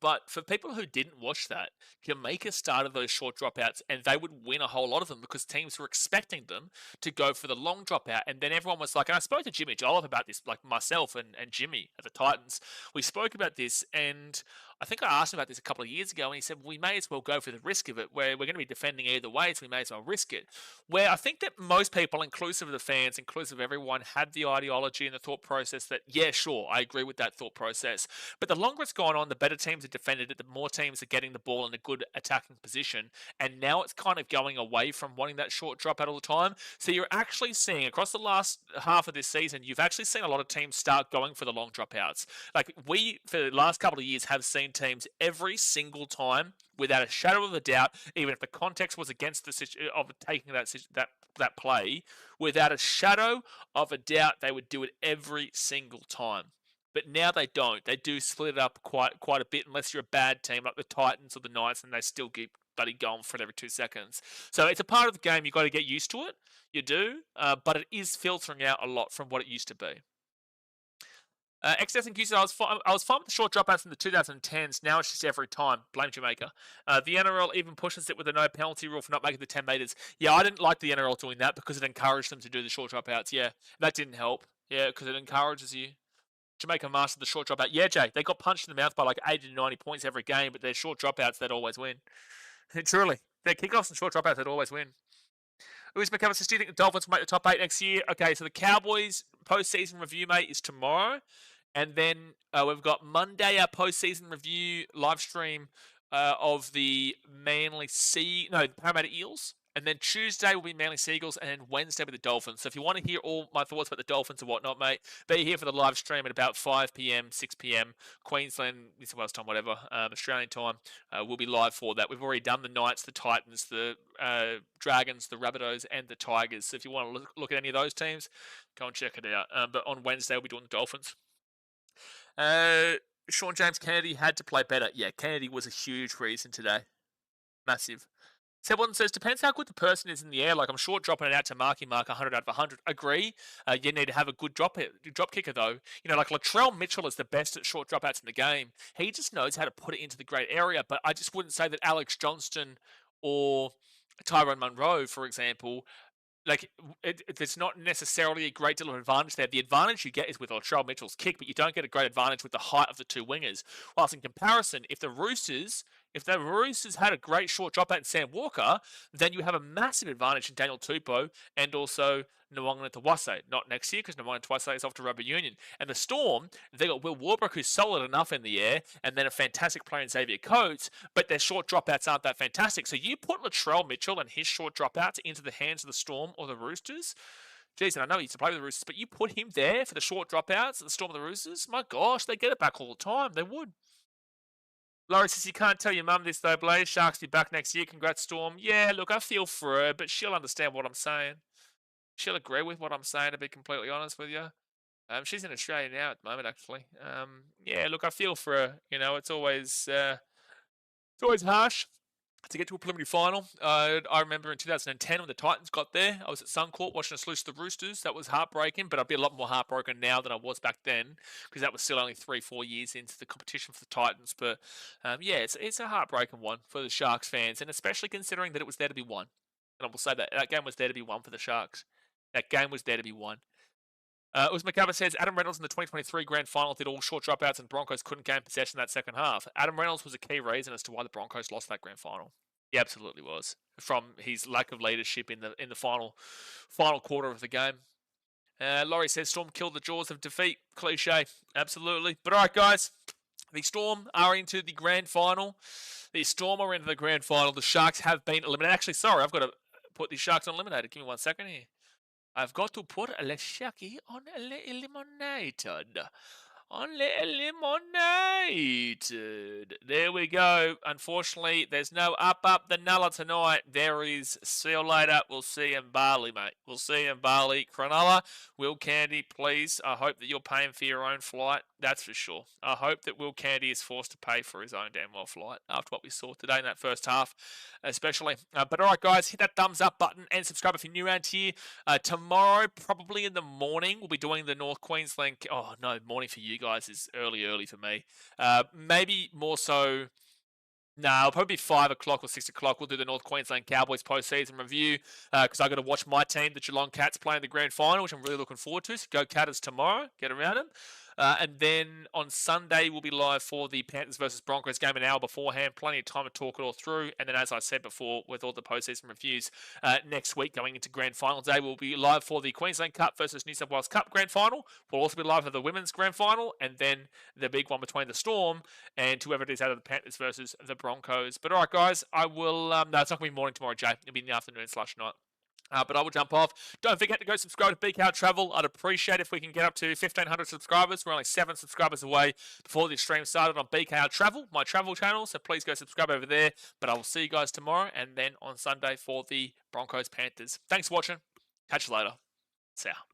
But for people who didn't watch that, Jamaica started those short dropouts and they would win a whole lot of them because teams were expecting them to go for the long dropout. And then everyone was like, and I spoke to Jimmy Jolliffe about this, like myself and Jimmy at the Titans. We spoke about this, and I think I asked him about this a couple of years ago, and he said, we may as well go for the risk of it, where we're going to be defending either way, so we may as well risk it. Where I think that most people, inclusive of the fans, inclusive of everyone, had the ideology and the thought process that, yeah, sure, I agree with that thought process. But the longer it's gone on, the better teams have defended it, the more teams are getting the ball in a good attacking position. And now it's kind of going away from wanting that short dropout all the time. So you're actually seeing, across the last half of this season, you've actually seen a lot of teams start going for the long dropouts. Like, we, for the last couple of years, have seen teams every single time, without a shadow of a doubt, even if the context was against the of taking that play, without a shadow of a doubt, they would do it every single time. But now they don't. They do split it up quite a bit, unless you're a bad team like the Titans or the Knights, and they still keep bloody going for it every 2 seconds. So it's a part of the game. You've got to get used to it. You do, but it is filtering out a lot from what it used to be. XS and Q said, I was fine with the short dropouts in the 2010s. Now it's just every time. Blame Jamaica. The NRL even pushes it with a no penalty rule for not making the 10 metres. Yeah, I didn't like the NRL doing that because it encouraged them to do the short dropouts. Yeah, that didn't help. Yeah, because it encourages you. Jamaica mastered the short dropout. Yeah, Jay, they got punched in the mouth by like 80 to 90 points every game, but their short dropouts, they'd always win. Truly. Their kickoffs and short dropouts, they'd always win. Lewis McCubbin says, do you think the Dolphins will make the top 8 next year? Okay, so the Cowboys postseason review, mate, is tomorrow. And then we've got Monday, our postseason review live stream of the Parramatta Eels. And then Tuesday will be Manly Seagulls, and then Wednesday will be the Dolphins. So if you want to hear all my thoughts about the Dolphins and whatnot, mate, be here for the live stream at about 5 p.m, 6 p.m, Queensland, New South Wales time, whatever, Australian time. We'll be live for that. We've already done the Knights, the Titans, the Dragons, the Rabbitohs, and the Tigers. So if you want to look at any of those teams, go and check it out. But on Wednesday, we'll be doing the Dolphins. Sean James Kennedy had to play better. Yeah, Kennedy was a huge reason today. Massive. Sebon says, depends how good the person is in the air. Like, I'm short dropping it out to mark 100 out of 100. Agree. You need to have a good drop kicker, though. You know, like Latrell Mitchell is the best at short dropouts in the game. He just knows how to put it into the great area. But I just wouldn't say that Alex Johnston or Tyrone Munro, for example, like, it's not necessarily a great deal of advantage there. The advantage you get is with Latrell Mitchell's kick, but you don't get a great advantage with the height of the two wingers. Whilst in comparison, if the Roosters If the Roosters had a great short dropout in Sam Walker, then you have a massive advantage in Daniel Tupou and also Nwanga Tawase. Not next year because Nwanga Tawase is off to rugby union. And the Storm, they got Will Warbrick, who's solid enough in the air, and then a fantastic player in Xavier Coates, but their short dropouts aren't that fantastic. So you put Latrell Mitchell and his short dropouts into the hands of the Storm or the Roosters. Jeez, and I know he used to play with the Roosters, but you put him there for the short dropouts at the Storm of the Roosters, my gosh, they get it back all the time. They would. Laurie says, you can't tell your mum this though, Blaze. Sharks be back next year. Congrats, Storm. Yeah, look, I feel for her, but she'll understand what I'm saying. She'll agree with what I'm saying, to be completely honest with you. She's in Australia now at the moment, actually. Yeah, look, I feel for her. You know, it's always harsh to get to a preliminary final. I remember in 2010 when the Titans got there, I was at Suncorp watching us lose to the Roosters. That was heartbreaking, but I'd be a lot more heartbroken now than I was back then because that was still only 3-4 years into the competition for the Titans. But yeah, it's a heartbreaking one for the Sharks fans, and especially considering that it was there to be won. And I will say that game was there to be won for the Sharks. That game was there to be won. Uz McCabe says, Adam Reynolds in the 2023 Grand Final did all short dropouts and Broncos couldn't gain possession that second half. Adam Reynolds was a key reason as to why the Broncos lost that Grand Final. He absolutely was. From his lack of leadership in the final quarter of the game. Laurie says, Storm killed the jaws of defeat. Cliche. Absolutely. But all right, guys. The Storm are into the Grand Final. The Storm are into the Grand Final. The Sharks have been eliminated. Actually, sorry, I've got to put the Sharks on eliminated. Give me 1 second here. I've got to put the Sharky on eliminated. Only eliminated. There we go. Unfortunately, there's no up the Nulla tonight. There is see you later. We'll see you in Bali, mate. We'll see you in Bali. Cronulla, Will Candy, please. I hope that you're paying for your own flight. That's for sure. I hope that Will Candy is forced to pay for his own damn well flight after what we saw today in that first half, especially. But all right, guys, hit that thumbs up button and subscribe if you're new around here. Tomorrow, probably in the morning, we'll be doing the North Queensland. Oh no, morning for you guys is early for me. Maybe more so. No, it'll probably be 5 o'clock or 6 o'clock. We'll do the North Queensland Cowboys postseason review because I've got to watch my team, the Geelong Cats, playing the grand final, which I'm really looking forward to. So go Catters tomorrow. Get around them. And then on Sunday, we'll be live for the Panthers versus Broncos game an hour beforehand. Plenty of time to talk it all through. And then, as I said before, with all the postseason reviews, next week going into grand final day, we'll be live for the Queensland Cup versus New South Wales Cup grand final. We'll also be live for the women's grand final. And then the big one between the Storm and whoever it is out of the Panthers versus the Broncos. But all right, guys, I will... no, it's not going to be morning tomorrow, Jay. It'll be in the afternoon/night. But I will jump off. Don't forget to go subscribe to BKRtravel. I'd appreciate if we can get up to 1,500 subscribers. We're only 7 subscribers away before the stream started on BKRtravel, my travel channel. So please go subscribe over there. But I will see you guys tomorrow and then on Sunday for the Broncos Panthers. Thanks for watching. Catch you later. See ya.